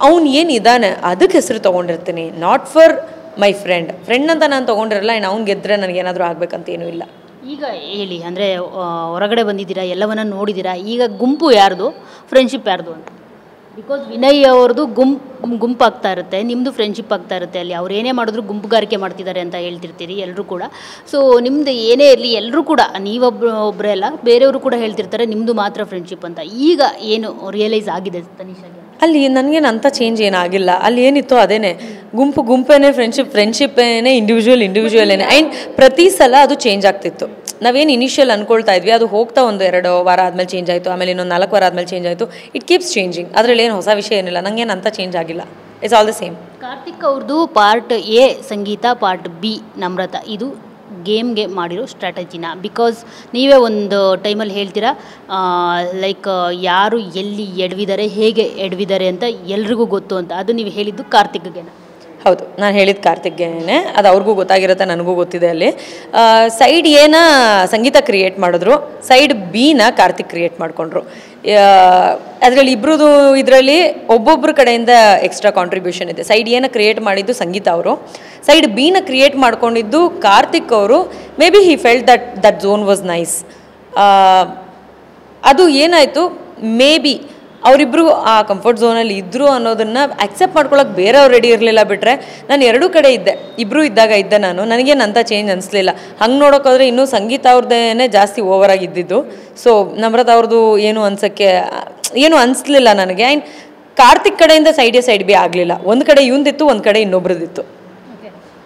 ಅವ್ನು ಏನಿದ್ದಾನೆ ಅದಕ್ಕೆ ಹೆಸರು ತೊಗೊಂಡಿರ್ತೀನಿ, ನಾಟ್ ಫಾರ್ ಮೈ ಫ್ರೆಂಡ್ ಅಂತ ನಾನು ತೊಗೊಂಡಿರಲ್ಲ. ಆ್ಯಂಡ್ ಅವ್ನು ಗೆದ್ದರೆ ನನಗೇನಾದರೂ ಆಗಬೇಕಂತ ಏನೂ ಇಲ್ಲ. ಈಗ ಹೇಳಿ, ಅಂದರೆ ಹೊರಗಡೆ ಬಂದಿದ್ದೀರಾ, ಎಲ್ಲವನ್ನ ನೋಡಿದ್ದೀರಾ, ಈಗ ಗುಂಪು ಯಾರ್ದು, ಫ್ರೆಂಡ್ಶಿಪ್ ಯಾರ್ದು ಅಂತ? ಬಿಕಾಸ್ ವಿನಯ್ ಅವ್ರದ್ದು ಗುಂಪಾಗ್ತಾ ಇರುತ್ತೆ, ನಿಮ್ಮದು ಫ್ರೆಂಡ್ಶಿಪ್ ಆಗ್ತಾ ಇರುತ್ತೆ. ಅಲ್ಲಿ ಅವ್ರು ಏನೇ ಮಾಡಿದ್ರು ಗುಂಪುಗಾರಿಕೆ ಮಾಡ್ತಿದ್ದಾರೆ ಅಂತ ಹೇಳ್ತಿರ್ತೀರಿ ಎಲ್ಲರೂ ಕೂಡ. ಸೊ ನಿಮ್ಮದು ಏನೇ ಇರಲಿ ಎಲ್ಲರೂ ಕೂಡ, ಒಬ್ಬರೇ ಅಲ್ಲ ಬೇರೆಯವರು ಕೂಡ ಹೇಳ್ತಿರ್ತಾರೆ ನಿಮ್ಮದು ಮಾತ್ರ ಫ್ರೆಂಡ್ಶಿಪ್ ಅಂತ. ಈಗ ಏನು ರಿಯಲೈಸ್ ಆಗಿದೆ ತನಿಷಾಗೆ? ಅಲ್ಲಿ ನನಗೇನು ಅಂಥ ಚೇಂಜ್ ಏನಾಗಿಲ್ಲ. ಅಲ್ಲಿ ಏನಿತ್ತು ಅದೇನೆ, ಗುಂಪೇನೆ ಫ್ರೆಂಡ್ಶಿಪ್ಪೇನೆ, ಇಂಡಿವಿಜುವಲೇನೆ. ಆ್ಯಂಡ್ ಪ್ರತಿ ಸಲ ಅದು ಚೇಂಜ್ ಆಗ್ತಿತ್ತು. ನಾವೇನು ಇನಿಷಿಯಲ್ ಅಂದ್ಕೊಳ್ತಾ ಇದ್ವಿ ಅದು ಹೋಗ್ತಾ 1-2 ವಾರ ಆದಮೇಲೆ ಚೇಂಜ್ ಆಯಿತು, ಆಮೇಲೆ ಇನ್ನೊಂದು 4 ವಾರ ಆದಮೇಲೆ ಚೇಂಜ್ ಆಯಿತು. It keeps changing. ಅದರಲ್ಲಿ ಏನು ಹೊಸ ವಿಷಯ ಏನಿಲ್ಲ, ನನಗೇನು ಅಂಥ ಚೇಂಜ್ ಆಗಿಲ್ಲ. It's all the same. Karthik ಅವ್ರದ್ದು part A Sangeetha, part B Namratha, ಇದು ಗೇಮ್ಗೆ ಮಾಡಿರೋ ಸ್ಟ್ರಾಟಜಿನ? ಬಿಕಾಸ್ ನೀವೇ ಒಂದು ಟೈಮಲ್ಲಿ ಹೇಳ್ತೀರಾ ಲೈಕ್ ಯಾರು ಎಲ್ಲಿ ಎಡವಿದ್ದಾರೆ, ಹೇಗೆ ಎಡವಿದ್ದಾರೆ ಅಂತ ಎಲ್ರಿಗೂ ಗೊತ್ತು ಅಂತ. ಅದು ನೀವು ಹೇಳಿದ್ದು ಕಾರ್ತಿಕ್ಗೆನ? ಹೌದು, ನಾನು ಹೇಳಿದ್ದು ಕಾರ್ತಿಕ್ಗೆನೇ. ಅದು ಅವ್ರಿಗೂ ಗೊತ್ತಾಗಿರುತ್ತೆ, ನನಗೂ ಗೊತ್ತಿದೆ. ಅಲ್ಲಿ ಸೈಡ್ ಎನ ಸಂಗೀತ ಕ್ರಿಯೇಟ್ ಮಾಡಿದ್ರು, ಸೈಡ್ ಬಿನ ಕಾರ್ತಿಕ್ ಕ್ರಿಯೇಟ್ ಮಾಡಿಕೊಂಡ್ರು. ಅದರಲ್ಲಿ ಇಬ್ಬರದು ಇದರಲ್ಲಿ ಒಬ್ಬೊಬ್ಬರ ಕಡೆಯಿಂದ ಎಕ್ಸ್ಟ್ರಾ ಕಾಂಟ್ರಿಬ್ಯೂಷನ್ ಇದೆ. ಸೈಡ್ ಎನ ಕ್ರಿಯೇಟ್ ಮಾಡಿದ್ದು ಸಂಗೀತ ಅವರು, ಸೈಡ್ ಬಿನ ಕ್ರಿಯೇಟ್ ಮಾಡ್ಕೊಂಡಿದ್ದು ಕಾರ್ತಿಕ್ ಅವರು. May be he felt that zone was nice. ಅದು ಏನಾಯಿತು, ಮೇ ಬಿ ಅವರಿಬ್ಬರು ಆ ಕಂಫರ್ಟ್ ಝೋನಲ್ಲಿ ಇದ್ದರು ಅನ್ನೋದನ್ನು ಆಕ್ಸೆಪ್ಟ್ ಮಾಡ್ಕೊಳ್ಳೋಕೆ ಬೇರೆಯವ್ರು ರೆಡಿ ಇರಲಿಲ್ಲ. ಬಿಟ್ಟರೆ ನಾನು ಎರಡೂ ಕಡೆ ಇದ್ದೆ, ಇಬ್ಬರು ಇದ್ದಾಗ ಇದ್ದೆ ನಾನು, ನನಗೇನು ಅಂಥ ಚೇಂಜ್ ಅನಿಸ್ಲಿಲ್ಲ. ಹಂಗೆ ನೋಡೋಕ್ಕೋದ್ರೆ ಇನ್ನೂ ಸಂಗೀತ ಅವ್ರದ್ದೇ ಜಾಸ್ತಿ ಓವರಾಗಿ ಇದ್ದಿದ್ದು. ಸೊ ನಮ್ರತ ಅವ್ರದ್ದು ಏನು ಅನಿಸ್ಲಿಲ್ಲ ನನಗೆ. ಆ್ಯಂಡ್ ಕಾರ್ತಿಕ್ ಕಡೆಯಿಂದ ಸೈಡ್ ಬಿ ಆಗಲಿಲ್ಲ. ಒಂದು ಕಡೆ ಇವಂದಿತ್ತು, ಒಂದು ಕಡೆ ಇನ್ನೊಬ್ರದ್ದಿತ್ತು.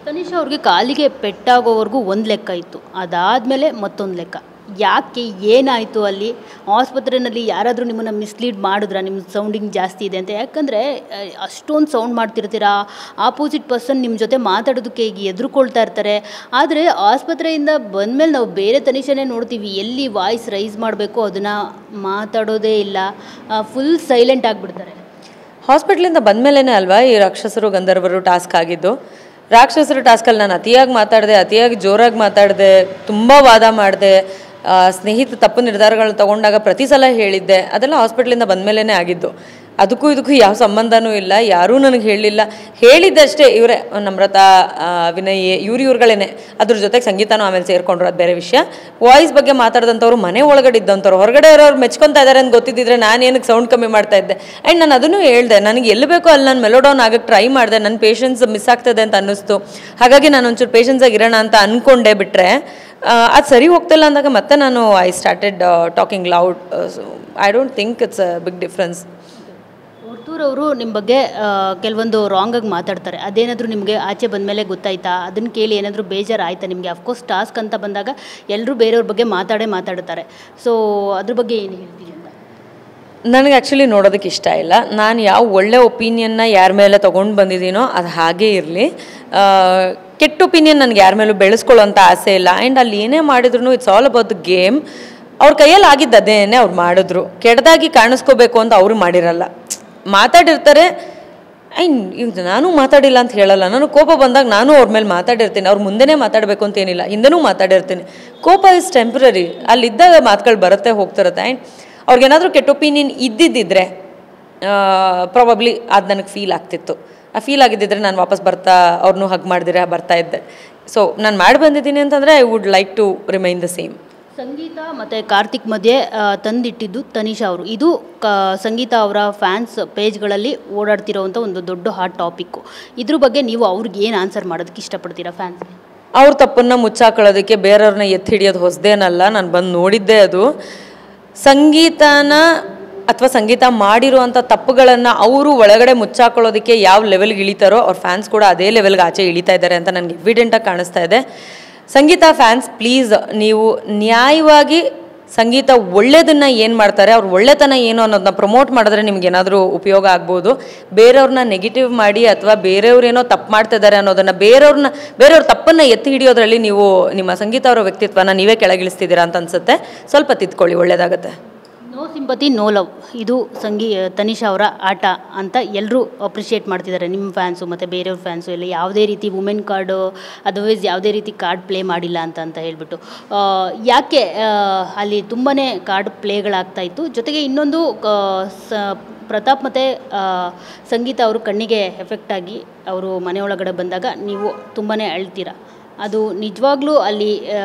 ತನಿಷಾ ಅವ್ರಿಗೆ ಕಾಲಿಗೆ ಪೆಟ್ಟಾಗೋವರೆಗೂ ಒಂದು ಲೆಕ್ಕ ಇತ್ತು, ಅದಾದಮೇಲೆ ಮತ್ತೊಂದು ಲೆಕ್ಕ. ಯಾಕೆ, ಏನಾಯಿತು ಅಲ್ಲಿ? ಆಸ್ಪತ್ರೆಯಲ್ಲಿ ಯಾರಾದರೂ ನಿಮ್ಮನ್ನು ಮಿಸ್ಲೀಡ್ ಮಾಡಿದ್ರಾ, ನಿಮ್ಮ ಸೌಂಡಿಂಗ್ ಜಾಸ್ತಿ ಇದೆ ಅಂತ? ಯಾಕಂದರೆ ಅಷ್ಟೊಂದು ಸೌಂಡ್ ಮಾಡ್ತಿರ್ತೀರಾ, ಆಪೋಸಿಟ್ ಪರ್ಸನ್ ನಿಮ್ಮ ಜೊತೆ ಮಾತಾಡೋದಕ್ಕೆ ಈಗ ಎದುರುಕೊಳ್ತಾ ಇರ್ತಾರೆ. ಆದರೆ ಆಸ್ಪತ್ರೆಯಿಂದ ಬಂದಮೇಲೆ ನಾವು ಬೇರೆ ತನಿಷಾನೇ ನೋಡ್ತೀವಿ, ಎಲ್ಲಿ ವಾಯ್ಸ್ ರೈಸ್ ಮಾಡಬೇಕು ಅದನ್ನು ಮಾತಾಡೋದೇ ಇಲ್ಲ, ಫುಲ್ ಸೈಲೆಂಟ್ ಆಗಿಬಿಡ್ತಾರೆ. ಹಾಸ್ಪಿಟ್ಲಿಂದ ಬಂದಮೇಲೇ ಅಲ್ವಾ ಈ ರಾಕ್ಷಸರು ಗಂಧರ್ವರು ಟಾಸ್ಕ್ ಆಗಿದ್ದು. ರಾಕ್ಷಸರು ಟಾಸ್ಕಲ್ಲಿ ನಾನು ಅತಿಯಾಗಿ ಮಾತಾಡಿದೆ, ಅತಿಯಾಗಿ ಜೋರಾಗಿ ಮಾತಾಡಿದೆ, ತುಂಬ ವಾದ ಮಾಡಿದೆ. ಸ್ನೇಹಿತ ತಪ್ಪು ನಿರ್ಧಾರಗಳನ್ನ ತೊಗೊಂಡಾಗ ಪ್ರತಿ ಸಲ ಹೇಳಿದ್ದೆ, ಅದೆಲ್ಲ ಹಾಸ್ಪಿಟ್ಲಿಂದ ಬಂದಮೇಲೆ ಆಗಿದ್ದು. ಅದಕ್ಕೂ ಇದಕ್ಕೂ ಯಾವ ಸಂಬಂಧನೂ ಇಲ್ಲ, ಯಾರೂ ನನಗೆ ಹೇಳಿಲ್ಲ. ಹೇಳಿದ್ದಷ್ಟೇ ಇವರೇ, ನಮ್ರತಾ, ವಿನಯ್, ಇವ್ರುಗಳೇನೆ. ಅದ್ರ ಜೊತೆಗೆ ಸಂಗೀತನೂ ಆಮೇಲೆ ಸೇರಿಕೊಂಡ್ರು, ಅದು ಬೇರೆ ವಿಷಯ. ವಾಯ್ಸ್ ಬಗ್ಗೆ ಮಾತಾಡಿದಂಥವ್ರು ಮನೆ ಒಳಗಡೆ ಇದ್ದಂಥವ್ರು, ಹೊರಗಡೆ ಇರೋರು ಮೆಚ್ಕೊತಾ ಇದ್ದಾರೆ ಅಂತ ಗೊತ್ತಿದ್ದಿದ್ರೆ ನಾನು ಏನಕ್ಕೆ ಸೌಂಡ್ ಕಮ್ಮಿ ಮಾಡ್ತಾ ಇದ್ದೆ. ಆ್ಯಂಡ್ ನಾನು ಅದನ್ನು ಹೇಳಿದೆ, ನನಗೆ ಎಲ್ಲಿ ಬೇಕೋ ಅಲ್ಲಿ ನಾನು ಮೆಲೋಡೌನ್ ಆಗಕ್ಕೆ ಟ್ರೈ ಮಾಡಿದೆ. ನನ್ನ ಪೇಷನ್ಸ್ ಮಿಸ್ ಆಗ್ತದೆ ಅಂತ ಅನ್ನಿಸ್ತು. ಹಾಗಾಗಿ ನಾನು ಒಂಚೂರು ಪೇಷನ್ಸಾಗಿ ಇರೋಣ ಅಂತ ಅಂದ್ಕೊಂಡೆ. ಬಿಟ್ಟರೆ ಅದು ಸರಿ ಹೋಗ್ತಿಲ್ಲ ಅಂದಾಗ ಮತ್ತೆ ನಾನು I started talking loud. I don't think it's a big difference. ಅವರು ನಿಮ್ಮ ಬಗ್ಗೆ ಕೆಲವೊಂದು ರಾಂಗಾಗಿ ಮಾತಾಡ್ತಾರೆ. ಅದೇನಾದರೂ ನಿಮಗೆ ಆಚೆ ಬಂದಮೇಲೆ ಗೊತ್ತಾಯ್ತಾ? ಅದನ್ನು ಕೇಳಿ ಏನಾದರೂ ಬೇಜಾರು ಆಯಿತಾ ನಿಮಗೆ? ಅಫ್ಕೋರ್ಸ್ ಟಾಸ್ಕ್ ಅಂತ ಬಂದಾಗ ಎಲ್ಲರೂ ಬೇರೆಯವ್ರ ಬಗ್ಗೆ ಮಾತಾಡ್ತಾರೆ. ಸೊ ಅದ್ರ ಬಗ್ಗೆ ಏನು ಹೇಳ್ತೀನಿ ಅಂತ? ನನಗೆ ಆ್ಯಕ್ಚುಲಿ ನೋಡೋದಕ್ಕೆ ಇಷ್ಟ ಇಲ್ಲ. ನಾನು ಯಾವ ಒಳ್ಳೆ ಒಪಿನಿಯನ್ನ ಯಾರ ಮೇಲೆ ತೊಗೊಂಡು ಬಂದಿದ್ದೀನೋ ಅದು ಹಾಗೇ ಇರಲಿ. ಕೆಟ್ಟ ಒಪಿನಿಯನ್ ನನಗೆ ಯಾರ ಮೇಲೂ ಬೆಳೆಸ್ಕೊಳ್ಳೋಂಥ ಆಸೆ ಇಲ್ಲ. ಆ್ಯಂಡ್ ಅಲ್ಲಿ ಏನೇ ಮಾಡಿದ್ರು it's all about the game. ಅವ್ರ ಕೈಯಲ್ಲಿ ಆಗಿದ್ದು ಅದೇನೇ ಅವ್ರು ಮಾಡಿದ್ರು. ಕೆಟ್ಟದಾಗಿ ಕಾಣಿಸ್ಕೋಬೇಕು ಅಂತ ಅವರು ಮಾಡಿರಲ್ಲ, ಮಾತಾಡಿರ್ತಾರೆ. ಆ್ಯಂಡ್ ನಾನು ಮಾತಾಡಿಲ್ಲ ಅಂತ ಹೇಳಲ್ಲ. ನಾನು ಕೋಪ ಬಂದಾಗ ನಾನು ಅವ್ರ ಮೇಲೆ ಮಾತಾಡಿರ್ತೀನಿ. ಅವ್ರ ಮುಂದೆನೇ ಮಾತಾಡಬೇಕು ಅಂತ ಏನಿಲ್ಲ, ಹಿಂದೆನೂ ಮಾತಾಡಿರ್ತೀನಿ. ಕೋಪ ಇಸ್ ಟೆಂಪ್ರರಿ, ಅಲ್ಲಿದ್ದಾಗ ಮಾತುಗಳು ಬರುತ್ತೆ ಹೋಗ್ತಿರುತ್ತೆ. ಆ್ಯಂಡ್ ಅವ್ರಿಗೇನಾದರೂ ಕೆಟ್ಟ ಒಪಿನಿಯನ್ ಇದ್ದಿದ್ದಿದ್ರೆ ಪ್ರಾಬಬ್ಲಿ ಅದು ನನಗೆ ಫೀಲ್ ಆಗ್ತಿತ್ತು. ಆ ಫೀಲ್ ಆಗಿದ್ದಿದ್ರೆ ನಾನು ವಾಪಸ್ ಅವ್ರನ್ನೂ ಹಗ್ ಮಾಡಿದಿರ ಬರ್ತಾಯಿದ್ದೆ. ಸೊ ನಾನು ಮಾಡಿ ಬಂದಿದ್ದೀನಿ ಅಂತಂದರೆ I would like to remain the same. Sangeetha ಮತ್ತು ಕಾರ್ತಿಕ್ ಮಧ್ಯೆ ತಂದಿಟ್ಟಿದ್ದು ತನಿಷಾ ಅವರು. ಇದು ಸಂಗೀತ ಅವರ ಫ್ಯಾನ್ಸ್ ಪೇಜ್ಗಳಲ್ಲಿ ಓಡಾಡ್ತಿರೋವಂಥ ಒಂದು ದೊಡ್ಡ ಹಾಟ್ ಟಾಪಿಕ್ಕು. ಇದ್ರ ಬಗ್ಗೆ ನೀವು ಅವ್ರಿಗೆ ಏನು ಆನ್ಸರ್ ಮಾಡೋದಕ್ಕೆ ಇಷ್ಟಪಡ್ತೀರಾ ಫ್ಯಾನ್ಸ್ಗೆ? ಅವ್ರ ತಪ್ಪನ್ನು ಮುಚ್ಚಾಕೊಳ್ಳೋದಕ್ಕೆ ಬೇರೆಯವ್ರನ್ನ ಎತ್ತಿ ಹಿಡಿಯೋದು ಹೊಸದೇನಲ್ಲ. ನಾನು ಬಂದು ನೋಡಿದ್ದೆ. ಅದು ಸಂಗೀತನ ಅಥವಾ ಸಂಗೀತ ಮಾಡಿರುವಂಥ ತಪ್ಪುಗಳನ್ನು ಅವರು ಒಳಗಡೆ ಮುಚ್ಚಾಕೊಳ್ಳೋದಕ್ಕೆ ಯಾವ ಲೆವೆಲ್ಗೆ ಇಳಿತಾರೋ ಅವ್ರ ಫ್ಯಾನ್ಸ್ ಕೂಡ ಅದೇ ಲೆವೆಲ್ಗೆ ಆಚೆ ಇಳಿತಾ ಇದ್ದಾರೆ ಅಂತ ನನಗೆ ಎವಿಡೆಂಟಾಗಿ ಕಾಣಿಸ್ತಾ ಇದೆ. ಸಂಗೀತ ಫ್ಯಾನ್ಸ್ ಪ್ಲೀಸ್, ನೀವು ನ್ಯಾಯವಾಗಿ ಸಂಗೀತ ಒಳ್ಳೆಯದನ್ನು ಏನು ಮಾಡ್ತಾರೆ, ಅವ್ರ ಒಳ್ಳೆತನ ಏನು ಅನ್ನೋದನ್ನ ಪ್ರಮೋಟ್ ಮಾಡಿದ್ರೆ ನಿಮ್ಗೇನಾದರೂ ಉಪಯೋಗ ಆಗ್ಬೋದು. ಬೇರೆಯವ್ರನ್ನ ನೆಗೆಟಿವ್ ಮಾಡಿ ಅಥವಾ ಬೇರೆಯವ್ರೇನೋ ತಪ್ಪು ಮಾಡ್ತಿದ್ದಾರೆ ಅನ್ನೋದನ್ನು ಬೇರೆಯವ್ರ ತಪ್ಪನ್ನು ಎತ್ತಿ ಹಿಡಿಯೋದ್ರಲ್ಲಿ ನೀವು ನಿಮ್ಮ ಸಂಗೀತ ಅವರ ವ್ಯಕ್ತಿತ್ವನ ನೀವೇ ಕೆಳಗಿಳಿಸ್ತಿದ್ದೀರಾ ಅಂತ ಅನ್ಸುತ್ತೆ. ಸ್ವಲ್ಪ ತಿದ್ಕೊಳ್ಳಿ, ಒಳ್ಳೆಯದಾಗುತ್ತೆ. ನೋ ಸಿಂಪತಿ ನೋ ಲವ್, ಇದು ತನಿಷಾ ಅವರ ಆಟ ಅಂತ ಎಲ್ಲರೂ ಅಪ್ರಿಷಿಯೇಟ್ ಮಾಡ್ತಿದ್ದಾರೆ, ನಿಮ್ಮ ಫ್ಯಾನ್ಸು ಮತ್ತು ಬೇರೆಯವ್ರ ಫ್ಯಾನ್ಸು ಎಲ್ಲ. ಯಾವುದೇ ರೀತಿ ವುಮೆನ್ ಕಾರ್ಡು ಅದರ್ವೈಸ್ ಯಾವುದೇ ರೀತಿ ಕಾರ್ಡ್ ಪ್ಲೇ ಮಾಡಿಲ್ಲ ಅಂತ ಹೇಳ್ಬಿಟ್ಟು. ಯಾಕೆ ಅಲ್ಲಿ ತುಂಬಾ ಕಾರ್ಡ್ ಪ್ಲೇಗಳಾಗ್ತಾಯಿತ್ತು. ಜೊತೆಗೆ ಇನ್ನೊಂದು ಪ್ರತಾಪ್ ಮತ್ತು ಸಂಗೀತ ಅವರು ಕಣ್ಣಿಗೆ ಎಫೆಕ್ಟ್ ಆಗಿ ಅವರು ಮನೆಯೊಳಗಡೆ ಬಂದಾಗ ನೀವು ತುಂಬಾ ಅಳ್ತೀರ. ಅದು ನಿಜವಾಗ್ಲೂ ಅಲ್ಲಿ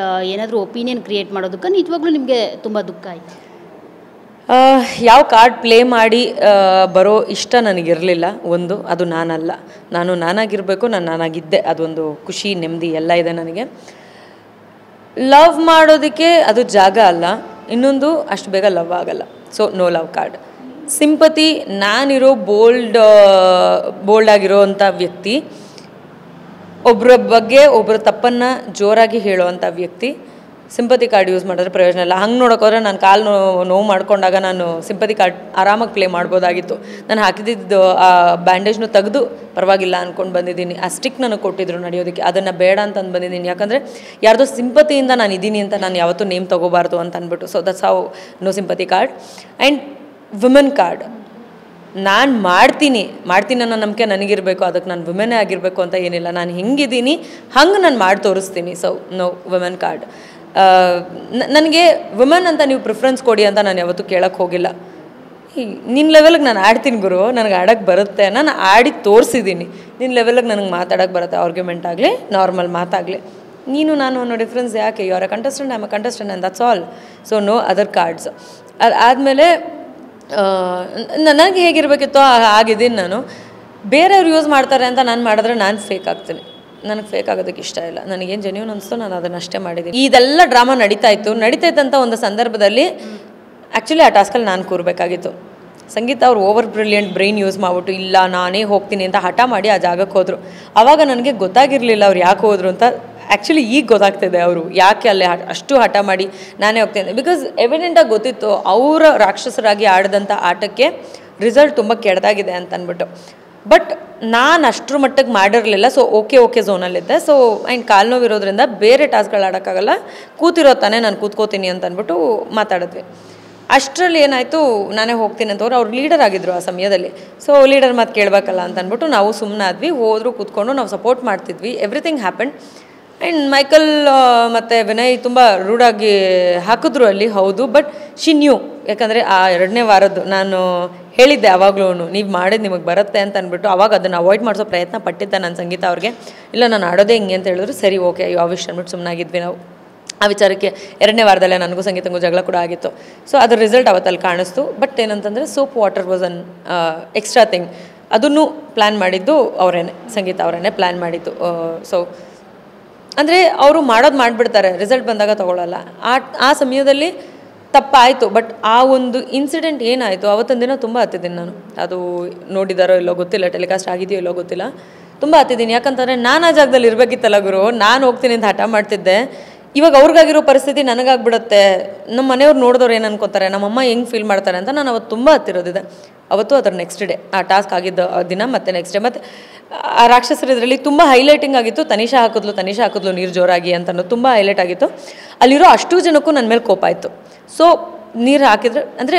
ಏನಾದರೂ ಒಪಿನಿಯನ್ ಕ್ರಿಯೇಟ್ ಮಾಡೋದಕ್ಕೆ ನಿಜವಾಗ್ಲೂ ನಿಮಗೆ ತುಂಬ ದುಃಖ ಆಯಿತು? ಯಾವ ಕಾರ್ಡ್ ಪ್ಲೇ ಮಾಡಿ ಬರೋ ಇಷ್ಟ ನನಗಿರಲಿಲ್ಲ. ಒಂದು, ಅದು ನಾನಲ್ಲ, ನಾನು ನಾನಾಗಿರಬೇಕು, ನಾನು ನಾನಾಗಿದ್ದೆ. ಅದೊಂದು ಖುಷಿ, ನೆಮ್ಮದಿ ಎಲ್ಲ ಇದೆ ನನಗೆ. ಲವ್ ಮಾಡೋದಕ್ಕೆ ಅದು ಜಾಗ ಅಲ್ಲ. ಇನ್ನೊಂದು, ಅಷ್ಟು ಬೇಗ ಲವ್ ಆಗಲ್ಲ. So no love card. Sympathy, ನಾನಿರೋ ಬೋಲ್ಡ್ ಆಗಿರೋ ಅಂಥ ವ್ಯಕ್ತಿ, ಒಬ್ಬರ ಬಗ್ಗೆ ಒಬ್ಬರ ತಪ್ಪನ್ನು ಜೋರಾಗಿ ಹೇಳೋವಂಥ ವ್ಯಕ್ತಿ. ಸಿಂಪತಿ ಕಾರ್ಡ್ ಯೂಸ್ ಮಾಡಿದ್ರೆ ಪ್ರಯೋಜನ ಇಲ್ಲ. ಹಂಗೆ ನೋಡೋಕೋದ್ರೆ ನಾನು ಕಾಲು ನೋವು ಮಾಡ್ಕೊಂಡಾಗ ನಾನು ಸಿಂಪತಿ ಕಾರ್ಡ್ ಆರಾಮಾಗಿ ಪ್ಲೇ ಮಾಡ್ಬೋದಾಗಿತ್ತು. ನಾನು ಹಾಕಿದ್ದು ಆ ಬ್ಯಾಂಡೇಜ್ನು ತೆಗೆದು ಪರವಾಗಿಲ್ಲ ಅಂದ್ಕೊಂಡು ಬಂದಿದ್ದೀನಿ. ಆ ಸ್ಟಿಕ್ ನನಗೆ ಕೊಟ್ಟಿದ್ರು ನಡೆಯೋದಕ್ಕೆ, ಅದನ್ನು ಬೇಡ ಅಂತಂದು ಬಂದಿದ್ದೀನಿ. ಯಾಕಂದರೆ ಯಾರ್ದೋ ಸಿಂಪತಿಯಿಂದ ನಾನು ಇದ್ದೀನಿ ಅಂತ ನಾನು ಯಾವತ್ತೂ ನೇಮ್ ತೊಗೋಬಾರ್ದು ಅಂತ ಅಂದ್ಬಿಟ್ಟು. So that's how no sympathy card. And women card, ನಾನು ಮಾಡ್ತೀನಿ ಅನ್ನೋ ನಂಬಿಕೆ ನನಗಿರಬೇಕು. ಅದಕ್ಕೆ ನಾನು ವುಮೆನೇ ಆಗಿರಬೇಕು ಅಂತ ಏನಿಲ್ಲ. ನಾನು ಹೆಂಗಿದ್ದೀನಿ ಹಂಗೆ ನಾನು ಮಾಡಿ ತೋರಿಸ್ತೀನಿ. So no women card. ನನಗೆ ವುಮೆನ್ ಅಂತ ನೀವು ಪ್ರಿಫರೆನ್ಸ್ ಕೊಡಿ ಅಂತ ನಾನು ಯಾವತ್ತೂ ಕೇಳೋಕ್ಕೆ ಹೋಗಿಲ್ಲ. ನಿನ್ನ ಲೆವೆಲ್ಗೆ ನಾನು ಆಡ್ತೀನಿ ಗುರು, ನನಗೆ ಆಡೋಕ್ಕೆ ಬರುತ್ತೆ, ನಾನು ಆಡಿ ತೋರಿಸಿದ್ದೀನಿ. ನಿನ್ನ ಲೆವೆಲ್ಗೆ ನನಗೆ ಮಾತಾಡೋಕ್ಕೆ ಬರುತ್ತೆ, ಆರ್ಗ್ಯುಮೆಂಟ್ ಆಗಲಿ ನಾರ್ಮಲ್ ಮಾತಾಗಲಿ. ನೀನು ನಾನು ಅನ್ನೋ ಡಿಫ್ರೆನ್ಸ್ ಯಾಕೆ? You are a contestant, I am a contestant and that's all. So no other cards. ಅದಾದಮೇಲೆ ನನಗೆ ಹೇಗಿರಬೇಕಿತ್ತೋ ಆಗಿದ್ದೀನಿ ನಾನು. ಬೇರೆಯವ್ರು ಯೂಸ್ ಮಾಡ್ತಾರೆ ಅಂತ ನಾನು ಮಾಡಿದ್ರೆ ನಾನು ಫೇಕ್ ಆಗ್ತೀನಿ. ನನಗೆ ಫೇಕ್ ಆಗೋದಕ್ಕೆ ಇಷ್ಟ ಇಲ್ಲ. ನನಗೇನು ಜೆನ್ಯೂನ್ ಅನಿಸ್ತೋ ನಾನು ಅದನ್ನು ಅಷ್ಟೇ ಮಾಡಿದ್ದೀನಿ. ಇದೆಲ್ಲ ಡ್ರಾಮಾ ನಡೀತಾಯಿತ್ತಂತ ಒಂದು ಸಂದರ್ಭದಲ್ಲಿ ಆ್ಯಕ್ಚುಲಿ ಆ ಟಾಸ್ಕಲ್ಲಿ ನಾನು ಕೂರಬೇಕಾಗಿತ್ತು. ಸಂಗೀತ ಅವ್ರು ಓವರ್ ಬ್ರಿಲಿಯಂಟ್ ಬ್ರೈನ್ ಯೂಸ್ ಮಾಡಿಬಿಟ್ಟು ಇಲ್ಲ ನಾನೇ ಹೋಗ್ತೀನಿ ಅಂತ ಹಠ ಮಾಡಿ ಆ ಜಾಗಕ್ಕೆ ಹೋದರು. ಆವಾಗ ನನಗೆ ಗೊತ್ತಾಗಿರಲಿಲ್ಲ ಅವ್ರು ಯಾಕೆ ಹೋದರು ಅಂತ. ಆ್ಯಕ್ಚುಲಿ ಈಗ ಗೊತ್ತಾಗ್ತಿದೆ ಅವರು ಯಾಕೆ ಅಲ್ಲೇ ಅಷ್ಟು ಹಠ ಮಾಡಿ ನಾನೇ ಹೋಗ್ತೀನಿ. ಬಿಕಾಸ್ ಎವಿಡೆಂಟಾಗಿ ಗೊತ್ತಿತ್ತು ಅವರ ರಾಕ್ಷಸರಾಗಿ ಆಡಿದಂಥ ಆಟಕ್ಕೆ ರಿಸಲ್ಟ್ ತುಂಬ ಕೆಟ್ಟದಾಗಿದೆ ಅಂತ ಅಂದ್ಬಿಟ್ಟು. ಬಟ್ ನಾನು ಅಷ್ಟರ ಮಟ್ಟಿಗೆ ಮಾಡಿರಲಿಲ್ಲ. ಸೊ ಓಕೆ ಝೋನಲ್ಲಿದ್ದೆ. ಸೊ ಆ್ಯಂಡ್ ಕಾಲು ನೋವಿರೋದ್ರಿಂದ ಬೇರೆ ಟಾಸ್ಕ್ಗಳು ಆಡೋಕ್ಕಾಗಲ್ಲ, ಕೂತಿರೋ ತಾನೇ ನಾನು ಕೂತ್ಕೋತೀನಿ ಅಂತ ಅಂದ್ಬಿಟ್ಟು ಮಾತಾಡಿದ್ವಿ. ಅಷ್ಟರಲ್ಲಿ ಏನಾಯಿತು, ನಾನೇ ಹೋಗ್ತೀನಿ ಅಂತವ್ರು ಅವ್ರು ಲೀಡರ್ ಆಗಿದ್ದರು ಆ ಸಮಯದಲ್ಲಿ. ಸೊ ಲೀಡರ್ ಮಾತು ಕೇಳಬೇಕಲ್ಲ ಅಂತ ಅಂದ್ಬಿಟ್ಟು ನಾವು ಸುಮ್ಮನಾದ್ವಿ. ಹೋದರೂ ಕೂತ್ಕೊಂಡು ನಾವು ಸಪೋರ್ಟ್ ಮಾಡ್ತಿದ್ವಿ. Everything happen. ಆ್ಯಂಡ್ ಮೈಕಲ್ ಮತ್ತು ವಿನಯ್ ತುಂಬ ರೂಢಾಗಿ ಹಾಕಿದ್ರು ಅಲ್ಲಿ, ಹೌದು. ಬಟ್ ಶಿ ನ್ಯೂ, ಯಾಕಂದರೆ ಆ 2ನೇ ವಾರದ್ದು ನಾನು ಹೇಳಿದ್ದೆ ಆವಾಗಲೂ, ನೀವು ಮಾಡಿದ್ದು ನಿಮಗೆ ಬರುತ್ತೆ ಅಂತ ಅಂದ್ಬಿಟ್ಟು ಅವಾಗ ಅದನ್ನು ಅವಾಯ್ಡ್ ಮಾಡಿಸೋ ಪ್ರಯತ್ನ ಪಟ್ಟಿದ್ದೆ ನಾನು ಸಂಗೀತ ಅವ್ರಿಗೆ. ಇಲ್ಲ ನಾನು ಆಡೋದೇ ಹಿಂಗೆ ಅಂತ ಹೇಳಿದ್ರು. ಸರಿ ಓಕೆ ಯಾವ ವಿಷಯ ಅಂದ್ಬಿಟ್ಟು ಸುಮ್ಮನಾಗಿದ್ವಿ ನಾವು. ಆ ವಿಚಾರಕ್ಕೆ 2ನೇ ವಾರದಲ್ಲೇ ನನಗೂ ಸಂಗೀತಂಗೂ ಜಗಳ ಕೂಡ ಆಗಿತ್ತು. ಸೊ ಅದ್ರ ರಿಸಲ್ಟ್ ಅವತ್ತಲ್ಲಿ ಕಾಣಿಸ್ತು. ಬಟ್ ಏನಂತಂದರೆ soap water was an extra thing. ಅದನ್ನು ಪ್ಲ್ಯಾನ್ ಮಾಡಿದ್ದು ಅವರೇನೆ, ಸಂಗೀತ ಅವರೇನೆ ಪ್ಲ್ಯಾನ್ ಮಾಡಿದ್ದು. ಸೊ ಅಂದರೆ ಅವರು ಮಾಡೋದು ಮಾಡಿಬಿಡ್ತಾರೆ, ರಿಸಲ್ಟ್ ಬಂದಾಗ ತೊಗೊಳ್ಳಲ್ಲ. ಆ ಸಮಯದಲ್ಲಿ ತಪ್ಪಾಯಿತು. ಬಟ್ ಆ ಒಂದು ಇನ್ಸಿಡೆಂಟ್ ಏನಾಯಿತು ಅವತ್ತೊಂದು ದಿನ ತುಂಬ ಹತ್ತಿದ್ದೀನಿ ನಾನು. ಅದು ನೋಡಿದಾರೋ ಇಲ್ಲೋ ಗೊತ್ತಿಲ್ಲ, ಟೆಲಿಕಾಸ್ಟ್ ಆಗಿದೆಯೋ ಇಲ್ಲೋ ಗೊತ್ತಿಲ್ಲ, ತುಂಬ ಹತ್ತಿದ್ದೀನಿ. ಯಾಕಂತಂದರೆ ನಾನು ಆ ಜಾಗದಲ್ಲಿ ಇರಬೇಕಿತ್ತಲ್ಲ ಗುರು, ನಾನು ಹೋಗ್ತೀನಿ ಅಂತ ಹಠ ಮಾಡ್ತಿದ್ದೆ. ಇವಾಗ ಅವ್ರಿಗಾಗಿರೋ ಪರಿಸ್ಥಿತಿ ನನಗಾಗ್ಬಿಡುತ್ತೆ. ನಮ್ಮ ಮನೆಯವ್ರು ನೋಡಿದವ್ರು ಏನು ಅನ್ಕೋತಾರೆ, ನಮ್ಮಮ್ಮ ಹೆಂಗೆ ಫೀಲ್ ಮಾಡ್ತಾರೆ ಅಂತ ನಾನು ಅವತ್ತು ತುಂಬ ಹತ್ತಿರೋದಿದೆ. ಅವತ್ತು ಅದರ ನೆಕ್ಸ್ಟ್ ಡೇ ಆ ಟಾಸ್ಕ್ ಆಗಿದ್ದ ದಿನ ಮತ್ತು ನೆಕ್ಸ್ಟ್ ಡೇ ಮತ್ತು ಆ ರಾಕ್ಷಸರು ಇದರಲ್ಲಿ ತುಂಬ ಹೈಲೈಟಿಂಗ್ ಆಗಿತ್ತು. ತನಿಷಾ ಹಾಕಿದ್ಲು ನೀರು ಜೋರಾಗಿ ಅಂತ ಅನ್ನೋದು ತುಂಬ ಹೈಲೈಟ್ ಆಗಿತ್ತು. ಅಲ್ಲಿರೋ ಅಷ್ಟು ಜನಕ್ಕೂ ನನ್ನ ಮೇಲೆ ಕೋಪ ಆಯಿತು. ಸೊ ನೀರು ಹಾಕಿದ್ರೆ ಅಂದರೆ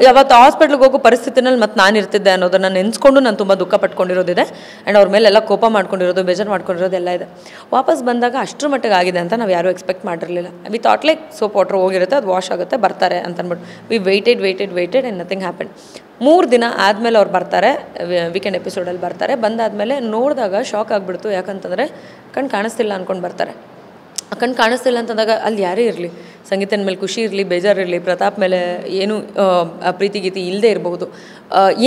ಅವತ್ತು ಹಾಸ್ಪಿಟ್ಲಿಗೆ ಹೋಗೋ ಪರಿಸ್ಥಿತಿನಲ್ಲಿ ಮತ್ತು ನಾನು ಇರ್ತಿದ್ದೆ ಅನ್ನೋದನ್ನು ನೆನೆಸ್ಕೊಂಡು ನಾನು ತುಂಬ ದುಃಖ ಪಟ್ಕೊಂಡಿರೋದಿದೆ. ಆ್ಯಂಡ್ ಅವ್ರ ಮೇಲೆಲ್ಲ ಕೋಪ ಮಾಡ್ಕೊಂಡಿರೋದು, ಬೇಜಾರು ಮಾಡ್ಕೊಂಡಿರೋದೆಲ್ಲ ಇದೆ. ವಾಪಸ್ ಬಂದಾಗ ಅಷ್ಟರ ಮಟ್ಟಿಗೆ ಆಗಿದೆ ಅಂತ ನಾವು ಯಾರೂ ಎಕ್ಸ್ಪೆಕ್ಟ್ ಮಾಡಿರಲಿಲ್ಲ. We thought like soap water ಹೋಗಿರುತ್ತೆ, ಅದು ವಾಶ್ ಆಗುತ್ತೆ, ಬರ್ತಾರೆ ಅಂತ ಅಂದ್ಬಿಟ್ಟು we waited and nothing happen. 3 ದಿನ ಆದಮೇಲೆ ಅವ್ರು ಬರ್ತಾರೆ, ವೀಕೆಂಡ್ ಎಪಿಸೋಡಲ್ಲಿ ಬರ್ತಾರೆ. ಬಂದಾದಮೇಲೆ ನೋಡಿದಾಗ ಶಾಕ್ ಆಗಿಬಿಡ್ತು. ಯಾಕಂತಂದರೆ ಕಣ್ಣು ಕಾಣಿಸ್ತಿಲ್ಲ ಅಂದ್ಕೊಂಡು ಬರ್ತಾರೆ. ಕಣ್ಣು ಕಾಣಿಸ್ತಿಲ್ಲ ಅಂತಂದಾಗ ಅಲ್ಲಿ ಯಾರೇ ಇರಲಿ, ಸಂಗೀತನ ಮೇಲೆ ಖುಷಿ ಇರಲಿ, ಬೇಜಾರಿರಲಿ, ಪ್ರತಾಪ್ ಮೇಲೆ ಏನು ಪ್ರೀತಿ ಗೀತಿ ಇಲ್ಲದೆ ಇರಬಹುದು,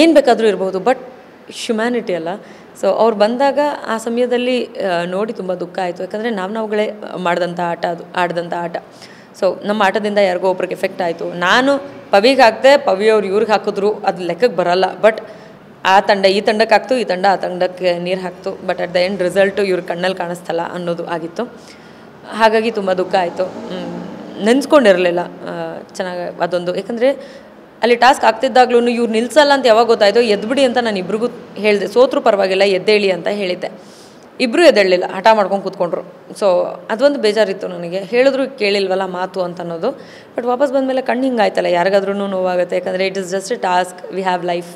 ಏನು ಬೇಕಾದರೂ ಇರಬಹುದು, ಬಟ್ ಹ್ಯುಮ್ಯಾನಿಟಿ ಅಲ್ಲ. ಸೊ ಅವ್ರು ಬಂದಾಗ ಆ ಸಮಯದಲ್ಲಿ ನೋಡಿ ತುಂಬ ದುಃಖ ಆಯಿತು. ಯಾಕಂದರೆ ನಾವುಗಳೇ ಮಾಡಿದಂಥ ಆಟ, ಅದು ಆಡಿದಂಥ ಆಟ. ಸೊ ನಮ್ಮ ಆಟದಿಂದ ಯಾರಿಗೋ ಒಬ್ರಿಗೆ ಎಫೆಕ್ಟ್ ಆಯಿತು. ನಾನು ಪವಿಗೆ ಹಾಕ್ದೆ, ಪವಿಯವ್ರು ಇವ್ರಿಗೆ ಹಾಕಿದ್ರು, ಅದು ಲೆಕ್ಕಕ್ಕೆ ಬರೋಲ್ಲ. ಬಟ್ ಆ ತಂಡ ಈ ತಂಡಕ್ಕೆ ಹಾಕ್ತು, ಈ ತಂಡ ಆ ತಂಡಕ್ಕೆ ನೀರು ಹಾಕ್ತು. But at the end result ಇವ್ರ ಕಣ್ಣಲ್ಲಿ ಕಾಣಿಸ್ತಲ್ಲ ಅನ್ನೋದು ಆಗಿತ್ತು. ಹಾಗಾಗಿ ತುಂಬ ದುಃಖ ಆಯಿತು. ನೆನೆಸ್ಕೊಂಡಿರಲಿಲ್ಲ ಚೆನ್ನಾಗಿ ಅದೊಂದು. ಯಾಕಂದರೆ ಅಲ್ಲಿ ಟಾಸ್ಕ್ ಆಗ್ತಿದ್ದಾಗ್ಲೂ ಇವ್ರು ನಿಲ್ಲಿಸಲ್ಲ ಅಂತ ಯಾವಾಗ ಗೊತ್ತಾಯಿತು, ಎದ್ಬಿಡಿ ಅಂತ ನಾನು ಇಬ್ರಿಗೂ ಹೇಳಿದೆ. ಸೋತ್ರೂ ಪರವಾಗಿಲ್ಲ ಎದ್ದೇಳಿ ಅಂತ ಹೇಳಿದ್ದೆ. ಇಬ್ಬರೂ ಎದ್ದೇಳಲಿಲ್ಲ, ಹಠ ಮಾಡ್ಕೊಂಡು ಕೂತ್ಕೊಂಡ್ರು. ಸೊ ಅದೊಂದು ಬೇಜಾರಿತ್ತು ನನಗೆ. ಹೇಳಿದ್ರು ಕೇಳಿಲ್ವಲ್ಲ ಮಾತು ಅಂತ ಅನ್ನೋದು. ಬಟ್ ವಾಪಸ್ ಬಂದಮೇಲೆ ಕಣ್ಣು ಹಿಂಗಾಯ್ತಲ್ಲ, ಯಾರಿಗಾದ್ರೂ ನೋವಾಗುತ್ತೆ. ಯಾಕಂದರೆ it is just A task, we have life.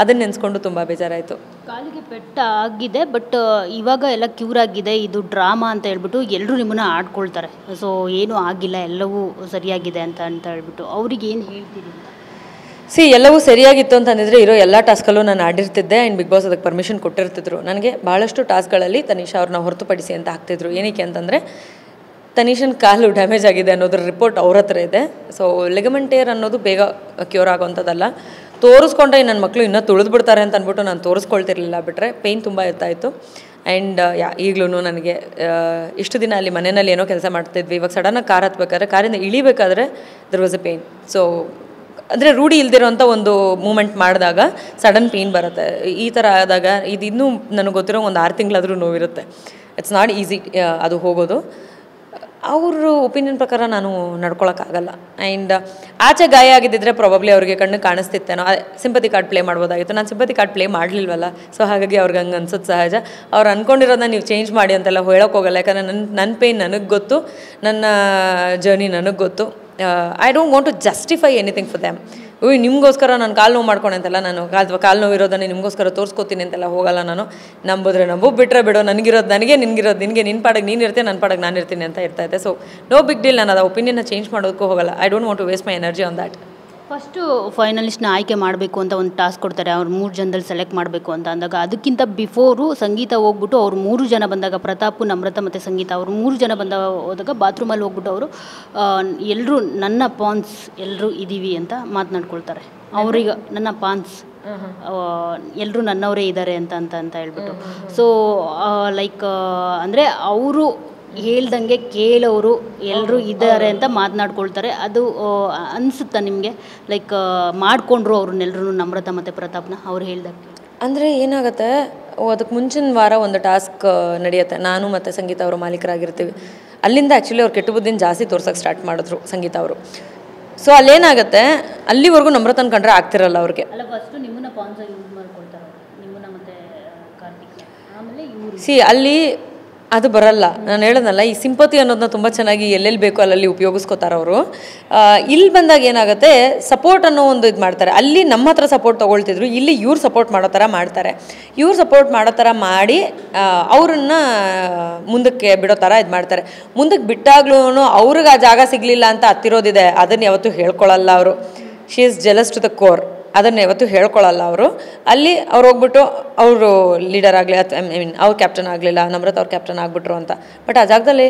ಅದನ್ನು ನೆನೆಸ್ಕೊಂಡು ತುಂಬ ಬೇಜಾರಾಯಿತು. ಕಾಲಿಗೆ ಪೆಟ್ಟ ಆಗಿದೆ, ಬಟ್ ಇವಾಗ ಎಲ್ಲ ಕ್ಯೂರ್ ಆಗಿದೆ, ಇದು ಡ್ರಾಮಾ ಅಂತ ಹೇಳ್ಬಿಟ್ಟು ಎಲ್ಲರೂ ನಿಮ್ಮನ್ನ ಆಡ್ಕೊಳ್ತಾರೆ. ಸೊ ಏನೂ ಆಗಿಲ್ಲ, ಎಲ್ಲವೂ ಸರಿಯಾಗಿದೆ ಅಂತ ಹೇಳ್ಬಿಟ್ಟು ಅವ್ರಿಗೆ ಏನು ಹೇಳ್ತೀರಿ? ಎಲ್ಲವೂ ಸರಿಯಾಗಿತ್ತು ಅಂತಂದಿದ್ರೆ ಇರೋ ಎಲ್ಲ ಟಾಸ್ಕಲ್ಲೂ ನಾನು ಆಡಿರ್ತಿದ್ದೆ. ಆ್ಯಂಡ್ ಬಿಗ್ ಬಾಸ್ ಅದಕ್ಕೆ ಪರ್ಮಿಷನ್ ಕೊಟ್ಟಿರ್ತಿದ್ರು. ನನಗೆ ಭಾಳಷ್ಟು ಟಾಸ್ಕ್ಗಳಲ್ಲಿ ತನಿಷಾ ಅವ್ರನ್ನ ಹೊರತುಪಡಿಸಿ ಅಂತ ಹಾಕ್ತಿದ್ರು. ಏನಕ್ಕೆ ಅಂತಂದರೆ ತನಿಷನ್ ಕಾಲು ಡ್ಯಾಮೇಜ್ ಆಗಿದೆ ಅನ್ನೋದ್ರ ರಿಪೋರ್ಟ್ ಅವ್ರ ಹತ್ರ ಇದೆ. ಸೊ ಲಿಗಮೆಂಟೇರ್ ಅನ್ನೋದು ಬೇಗ ಕ್ಯೂರ್ ಆಗೋವಂಥದ್ದಲ್ಲ. ತೋರಿಸ್ಕೊಂಡ್ರೆ ನನ್ನ ಮಕ್ಕಳು ಇನ್ನೂ ತುಳಿದ್ಬಿಡ್ತಾರೆ ಅಂತ ಅಂದ್ಬಿಟ್ಟು ನಾನು ತೋರಿಸ್ಕೊಳ್ತಿರ್ಲಿಲ್ಲ. ಬಿಟ್ಟರೆ ಪೇಯ್ನ್ ತುಂಬ ಇರ್ತಾಯಿತ್ತು. ಆ್ಯಂಡ್ ಈಗಲೂ ನನಗೆ ಇಷ್ಟು ದಿನ ಅಲ್ಲಿ ಮನೆಯಲ್ಲಿ ಏನೋ ಕೆಲಸ ಮಾಡ್ತಿದ್ವಿ. ಇವಾಗ ಸಡನ್ನಾಗಿ ಕಾರ್ ಹತ್ಬೇಕಾದ್ರೆ, ಕಾರಿಂದ ಇಳಿಬೇಕಾದ್ರೆ there was a pain. So ಅಂದರೆ ರೂಢಿ ಇಲ್ದಿರೋಂಥ ಒಂದು ಮೂಮೆಂಟ್ ಮಾಡಿದಾಗ ಸಡನ್ ಪೇಯ್ನ್ ಬರುತ್ತೆ. ಈ ಥರ ಆದಾಗ ಇದು ಇನ್ನೂ ನನಗೆ ಗೊತ್ತಿರೋ ಒಂದು 6 ತಿಂಗಳಾದರೂ ನೋವಿರುತ್ತೆ. ಇಟ್ಸ್ ನಾಟ್ ಈಸಿ ಅದು ಹೋಗೋದು. ಅವ್ರ ಒಪಿನಿಯನ್ ಪ್ರಕಾರ ನಾನು ನಡ್ಕೊಳಕ್ಕಾಗಲ್ಲ. ಆ್ಯಂಡ್ ಆಚೆ ಗಾಯ ಆಗಿದ್ದಿದ್ರೆ ಪ್ರಾಬಬ್ಲಿ ಅವ್ರಿಗೆ ಕಣ್ಣು ಕಾಣಿಸ್ತಿತ್ತೇನೋ, ಸಿಂಪತಿ ಕಾರ್ಡ್ ಪ್ಲೇ ಮಾಡ್ಬೋದಾಗಿತ್ತು. ನಾನು ಸಿಂಪತಿ ಕಾರ್ಡ್ ಪ್ಲೇ ಮಾಡಲಿಲ್ವಲ್ಲ. ಸೊ ಹಾಗಾಗಿ ಅವ್ರಿಗೆ ಹಂಗೆ ಅನ್ಸೋದು ಸಹಜ. ಅವ್ರು ಅಂದ್ಕೊಂಡಿರೋದನ್ನ ನೀವು ಚೇಂಜ್ ಮಾಡಿ ಅಂತೆಲ್ಲ ಹೇಳೋಕೆ ಹೋಗಲ್ಲ. ಯಾಕಂದರೆ ನನ್ನ ಪೇಯ್ನ್ ನನಗೆ ಗೊತ್ತು, ನನ್ನ ಜರ್ನಿ ನನಗೆ ಗೊತ್ತು. I don't want to justify anything for them. ನಿಮಗೋಸ್ಕರ ನಾನು ಕಾಲು ನೋವು ಮಾಡ್ಕೊಂಡೆ ಅಂತೆಲ್ಲ, ನಾನು ಕಾಲು ನೋವು ಇರೋದನ್ನೇ ನಿಮಗೋಸ್ಕರ ತೋರಿಸ್ಕೋತೀನಿ ಅಂತೆಲ್ಲ ಹೋಗಲ್ಲ ನಾನು. ನಂಬಿದ್ರೆ ನಂಬು, ಬಿಟ್ಟರೆ ಬಿಡೋ, ನನಗಿರೋದು ನನಗೆ, ನಿನಗಿರೋದು ನಿನಗೆ, ನಿನ್ನ ಪಾಡಕ್ಕೆ ನೀನು ಇರ್ತೀನಿ, ನನ್ನ ಪಾಡಕ್ಕೆ ನಾನು ಇರ್ತೀನಿ ಅಂತ ಇರ್ತಾಯಿದ್ದೆ. So no big deal. ನಾನು ಅದು ಒಪಿನಿಯನ್ನ ಚೇಂಜ್ ಮಾಡೋದಕ್ಕೂ ಹೋಗಲ್ಲ. I don't want to waste my energy on that. First ಫೈನಲಿಸ್ಟ್ನ ಆಯ್ಕೆ ಮಾಡಬೇಕು ಅಂತ ಒಂದು ಟಾಸ್ಕ್ ಕೊಡ್ತಾರೆ. ಅವ್ರು 3 ಜನದಲ್ಲಿ ಸೆಲೆಕ್ಟ್ ಮಾಡಬೇಕು ಅಂತ ಅಂದಾಗ ಅದಕ್ಕಿಂತ ಬಿಫೋರು ಸಂಗೀತ ಹೋಗ್ಬಿಟ್ಟು ಅವ್ರು 3 ಜನ ಬಂದಾಗ, ಪ್ರತಾಪು, ನಮ್ರತ ಮತ್ತು ಸಂಗೀತ ಅವರು 3 ಜನ ಹೋದಾಗ ಬಾತ್ರೂಮಲ್ಲಿ ಹೋಗ್ಬಿಟ್ಟು ಅವರು ಎಲ್ಲರೂ ನನ್ನ ಪಾನ್ಸ್ ಎಲ್ಲರೂ ಇದ್ದೀವಿ ಅಂತ ಮಾತನಾಡ್ಕೊಳ್ತಾರೆ. ಅವ್ರಿಗೆ ನನ್ನ ಪಾನ್ಸ್ ಎಲ್ಲರೂ ನನ್ನವರೇ ಇದ್ದಾರೆ ಅಂತ ಹೇಳ್ಬಿಟ್ಟು. ಸೊ ಲೈಕ್ ಅಂದರೆ ಅವರು ಹೇಳ್ದಂಗೆ ಕೇಳೋರು ಎಲ್ಲರೂ ಇದ್ದಾರೆ ಅಂತ ಮಾತನಾಡ್ಕೊಳ್ತಾರೆ. ಅದು ಅನಿಸುತ್ತಾ ನಿಮಗೆ? ಲೈಕ್ ಮಾಡಿಕೊಂಡ್ರು ಅವ್ರನ್ನೆಲ್ಲರೂ, ನಮ್ರತ ಮತ್ತು ಪ್ರತಾಪ್ನ ಅವ್ರು ಹೇಳ್ದಾಗ? ಅಂದರೆ ಏನಾಗುತ್ತೆ, ಅದಕ್ಕೆ ಮುಂಚಿನ ವಾರ ಒಂದು ಟಾಸ್ಕ್ ನಡೆಯುತ್ತೆ. ನಾನು ಮತ್ತು ಸಂಗೀತ ಅವರು ಮಾಲೀಕರಾಗಿರ್ತೀವಿ. ಅಲ್ಲಿಂದ ಆ್ಯಕ್ಚುಲಿ ಅವ್ರು ಕೆಟ್ಟ ಬುದ್ಧಿನ ಜಾಸ್ತಿ ತೋರ್ಸೋಕ್ಕೆ ಸ್ಟಾರ್ಟ್ ಮಾಡಿದ್ರು ಸಂಗೀತ ಅವರು. ಸೊ ಅಲ್ಲೇನಾಗುತ್ತೆ, ಅಲ್ಲಿವರೆಗೂ ನಮ್ರತನ ಕಂಡ್ರೆ ಆಗ್ತಿರಲ್ಲ ಅವ್ರಿಗೆ. ಅಲ್ಲ, ಫಸ್ಟು ನಿಮ್ಮನ್ನ ಪಾನ್ಸ್ ಯೂಸ್ ಮಾಡ್ಕೊಳ್ತಾರೆ, ನಿಮ್ಮನ್ನ ಮತ್ತು ಕಾರ್ತಿಕ್. ಆಮೇಲೆ ಇವರು ಅಲ್ಲಿ ಅದು ಬರಲ್ಲ. ನಾನು ಹೇಳೋದಲ್ಲ, ಈ ಸಿಂಪತಿ ಅನ್ನೋದನ್ನ ತುಂಬ ಚೆನ್ನಾಗಿ ಎಲ್ಲೆಲ್ಲಿ ಬೇಕೋ ಅಲ್ಲಲ್ಲಿ ಉಪಯೋಗಿಸ್ಕೋತಾರೆ ಅವರು. ಇಲ್ಲಿ ಬಂದಾಗ ಏನಾಗುತ್ತೆ, ಸಪೋರ್ಟ್ ಅನ್ನೋ ಒಂದು ಇದು ಮಾಡ್ತಾರೆ. ಅಲ್ಲಿ ನಮ್ಮ ಹತ್ರ ಸಪೋರ್ಟ್ ತೊಗೊಳ್ತಿದ್ರು, ಇಲ್ಲಿ ಇವ್ರು ಸಪೋರ್ಟ್ ಮಾಡೋ ಥರ ಮಾಡ್ತಾರೆ. ಇವ್ರು ಸಪೋರ್ಟ್ ಮಾಡೋ ಥರ ಮಾಡಿ ಅವ್ರನ್ನ ಮುಂದಕ್ಕೆ ಬಿಡೋ ಥರ ಇದು ಮಾಡ್ತಾರೆ. ಮುಂದಕ್ಕೆ ಬಿಟ್ಟಾಗ್ಲೂ ಅವ್ರಿಗೆ ಆ ಜಾಗ ಸಿಗಲಿಲ್ಲ ಅಂತ ಹತ್ತಿರೋದಿದೆ, ಅದನ್ನು ಯಾವತ್ತೂ ಹೇಳ್ಕೊಳ್ಳಲ್ಲ ಅವರು. She is jealous to the core, ಅದನ್ನು ಯಾವತ್ತೂ ಹೇಳ್ಕೊಳ್ಳಲ್ಲ ಅವರು. ಅಲ್ಲಿ ಅವ್ರು ಹೋಗ್ಬಿಟ್ಟು ಅವರು ಲೀಡರ್ ಆಗಲಿ ಅಥವಾ ಐ ಮೀನ್ ಅವ್ರು ಕ್ಯಾಪ್ಟನ್ ಆಗಲಿಲ್ಲ, ನಮ್ರತ ಅವ್ರು ಕ್ಯಾಪ್ಟನ್ ಆಗಿಬಿಟ್ರು ಅಂತ. ಬಟ್ ಆ ಜಾಗದಲ್ಲಿ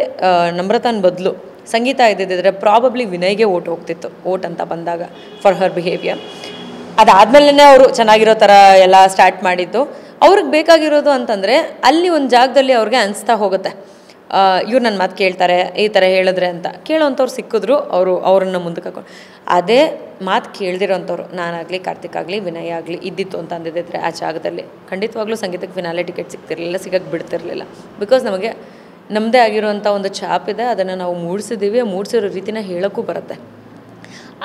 ನಮ್ರತನ ಬದಲು ಸಂಗೀತ ಇದ್ದಿದ್ದರೆ ಪ್ರಾಬಬ್ಲಿ ವಿನಯ್ಗೆ ಹೋಗ್ತಿತ್ತು, ಓಟ್ ಅಂತ ಬಂದಾಗ, ಫಾರ್ ಹರ್ ಬಿಹೇವಿಯರ್. ಅದಾದಮೇಲೆ ಅವರು ಚೆನ್ನಾಗಿರೋ ಥರ ಎಲ್ಲ ಸ್ಟಾರ್ಟ್ ಮಾಡಿದ್ದು. ಅವ್ರಿಗೆ ಬೇಕಾಗಿರೋದು ಅಂತಂದರೆ ಅಲ್ಲಿ ಒಂದು ಜಾಗದಲ್ಲಿ ಅವ್ರಿಗೆ ಅನಿಸ್ತಾ ಹೋಗುತ್ತೆ, ಇವ್ರು ನನ್ನ ಮಾತು ಕೇಳ್ತಾರೆ ಈ ಥರ ಹೇಳಿದ್ರೆ ಅಂತ. ಕೇಳೋವಂಥವ್ರು ಸಿಕ್ಕಿದ್ರು ಅವ್ರನ್ನ ಮುಂದಕ್ಕೆ ಹಾಕೊಂಡು. ಅದೇ ಮಾತು ಕೇಳ್ದಿರೋಂಥವ್ರು ನಾನಾಗಲಿ, ಕಾರ್ತಿಕ್ ಆಗಲಿ, ವಿನಯ್ ಆಗಲಿ ಇದ್ದಿತ್ತು ಅಂತ ಅಂದಿದ್ದರೆ ಆ ಜಾಗದಲ್ಲಿ ಖಂಡಿತವಾಗ್ಲೂ ಸಂಗೀತಕ್ಕೆ ಫಿನಾಲೆ ಟಿಕೆಟ್ ಸಿಗ್ತಿರಲಿಲ್ಲ, ಸಿಗಕ್ಕೆ ಬಿಡ್ತಿರಲಿಲ್ಲ. ಬಿಕಾಸ್ ನಮಗೆ ನಮ್ಮದೇ ಆಗಿರುವಂಥ ಒಂದು ಛಾಪ್ ಇದೆ, ಅದನ್ನು ನಾವು ಮೂಡಿಸಿದ್ದೀವಿ. ಮೂಡಿಸಿರೋ ರೀತಿನ ಹೇಳೋಕ್ಕೂ ಬರುತ್ತೆ.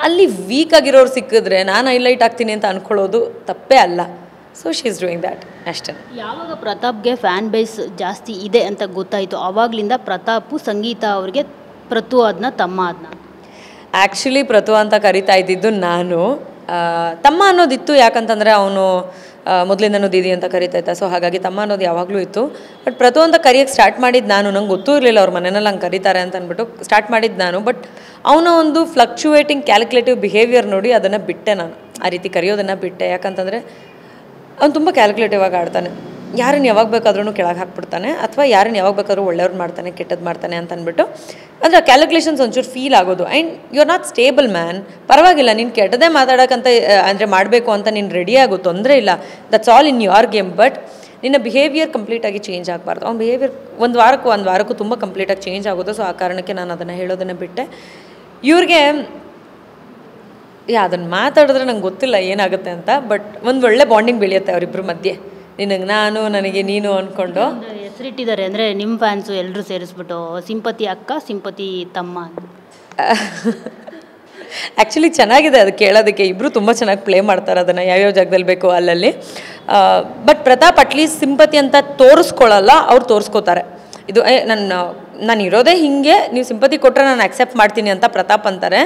ಅಲ್ಲಿ ವೀಕ್ ಆಗಿರೋರು ಸಿಕ್ಕಿದ್ರೆ ನಾನು ಹೈಲೈಟ್ ಆಗ್ತೀನಿ ಅಂತ ಅಂದ್ಕೊಳ್ಳೋದು ತಪ್ಪೇ ಅಲ್ಲ. So she is doing that ಅಷ್ಟೇ. ಯಾವಾಗ ಪ್ರತಾಪ್ಗೆ ಫ್ಯಾನ್ ಬೇಸ್ ಜಾಸ್ತಿ ಇದೆ ಅಂತ ಗೊತ್ತಾಯಿತು, ಆವಾಗಲಿಂದ ಪ್ರತಾಪು ಸಂಗೀತ ಅವ್ರಿಗೆ ಪ್ರತು ಅದನ್ನ ತಮ್ಮ ಅದನ್ನ ಆ್ಯಕ್ಚುಲಿ ಪ್ರತು ಅಂತ ಕರಿತಾ ಇದ್ದಿದ್ದು ನಾನು. ತಮ್ಮ ಅನ್ನೋದಿತ್ತು, ಯಾಕಂತಂದರೆ ಅವನು ಮೊದಲಿಂದನೂ ದೀದಿ ಅಂತ ಕರಿತಾ ಇದ್ದ. ಸೊ ಹಾಗಾಗಿ ತಮ್ಮ ಅನ್ನೋದು ಯಾವಾಗಲೂ ಇತ್ತು. ಬಟ್ ಪ್ರತು ಅಂತ ಕರಿಯೋಕ್ಕೆ ಸ್ಟಾರ್ಟ್ ಮಾಡಿದ್ದು ನಾನು. ನಂಗೆ ಗೊತ್ತೂ ಇರಲಿಲ್ಲ ಅವ್ರ ಮನೆಯಲ್ಲಿ ಹಂಗೆ ಕರೀತಾರೆ ಅಂತ ಅಂದ್ಬಿಟ್ಟು ಸ್ಟಾರ್ಟ್ ಮಾಡಿದ್ದು ನಾನು. ಬಟ್ ಅವನ ಒಂದು ಫ್ಲಕ್ಚುವೇಟಿಂಗ್ ಕ್ಯಾಲ್ಕುಲೇಟಿವ್ ಬಿಹೇವಿಯರ್ ನೋಡಿ ಅದನ್ನು ಬಿಟ್ಟೆ ನಾನು. ಆ ರೀತಿ ಕರೆಯೋದನ್ನು ಬಿಟ್ಟೆ. ಯಾಕಂತಂದರೆ ಅವ್ನು ತುಂಬ ಕ್ಯಾಲ್ಕುಲೇಟಿವ್ ಆಗಿ ಆಡ್ತಾನೆ. ಯಾರನ್ನು ಯಾವಾಗ ಬೇಕಾದ್ರೂ ಕೆಳಗೆ ಹಾಕ್ಬಿಡ್ತಾನೆ, ಅಥವಾ ಯಾರನ್ನು ಯಾವಾಗ ಬೇಕಾದ್ರೂ ಒಳ್ಳೆಯವ್ರು ಮಾಡ್ತಾನೆ, ಕೆಟ್ಟದ್ದು ಮಾಡ್ತಾನೆ ಅಂತ ಅಂದ್ಬಿಟ್ಟು. ಅಂದರೆ ಕ್ಯಾಲ್ಕುಲೇಷನ್ಸ್ ಒಂಚೂರು ಫೀಲ್ ಆಗೋದು. And you are not stable man. ಪರವಾಗಿಲ್ಲ, ನೀನು ಕೆಟ್ಟದೇ ಮಾತಾಡೋಕ್ಕಂತ ಅಂದರೆ ಮಾಡಬೇಕು ಅಂತ ನೀನು ರೆಡಿ ಆಗೋ ತೊಂದರೆ ಇಲ್ಲ. That's all in your game. But ನಿನ್ನ ಬಿಹೇವಿಯರ್ ಕಂಪ್ಲೀಟಾಗಿ ಚೇಂಜ್ ಆಗಬಾರ್ದು. ಅವ್ನ ಬಿಹೇವಿಯರ್ ಒಂದು ವಾರಕ್ಕೂ ತುಂಬ ಕಂಪ್ಲೀಟಾಗಿ ಚೇಂಜ್ ಆಗೋದು. ಸೊ ಆ ಕಾರಣಕ್ಕೆ ನಾನು ಅದನ್ನು ಹೇಳೋದನ್ನು ಬಿಟ್ಟೆ. ಇವ್ರಿಗೆ ಅದನ್ನು ಮಾತಾಡಿದ್ರೆ ನಂಗೆ ಗೊತ್ತಿಲ್ಲ ಏನಾಗುತ್ತೆ ಅಂತ. ಬಟ್ ಒಂದು ಒಳ್ಳೆ ಬಾಂಡಿಂಗ್ ಬೆಳೆಯುತ್ತೆ ಅವರಿಬ್ಬರ ಮಧ್ಯೆ. ನಿನಗೆ ನಾನು, ನನಗೆ ನೀನು ಅಂದ್ಕೊಂಡು ಹೆಸರಿಟ್ಟಿದ್ದಾರೆ. ಅಂದರೆ ನಿಮ್ಮ ಫ್ಯಾನ್ಸು ಎಲ್ಲರೂ ಸೇರಿಸ್ಬಿಟ್ಟು ಸಿಂಪತಿ ಅಕ್ಕ, ಸಿಂಪತಿ ತಮ್ಮ ಅಂತ. ಆ್ಯಕ್ಚುಲಿ ಚೆನ್ನಾಗಿದೆ ಅದು ಕೇಳೋದಕ್ಕೆ. ಇಬ್ಬರು ತುಂಬ ಚೆನ್ನಾಗಿ ಪ್ಲೇ ಮಾಡ್ತಾರೆ ಅದನ್ನು, ಯಾವ್ಯಾವ ಜಾಗದಲ್ಲಿ ಬೇಕೋ ಅಲ್ಲಲ್ಲಿ. ಬಟ್ ಪ್ರತಾಪ್ ಅಟ್ಲೀಸ್ಟ್ ಸಿಂಪತಿ ಅಂತ ತೋರಿಸ್ಕೊಳ್ಳಲ್ಲ, ಅವ್ರು ತೋರಿಸ್ಕೋತಾರೆ. ಇದು ನಾನು ಇರೋದೇ ಹೀಗೆ, ನೀವು ಸಿಂಪತಿ ಕೊಟ್ಟರೆ ನಾನು ಆಕ್ಸೆಪ್ಟ್ ಮಾಡ್ತೀನಿ ಅಂತ ಪ್ರತಾಪ್ ಅಂತಾರೆ.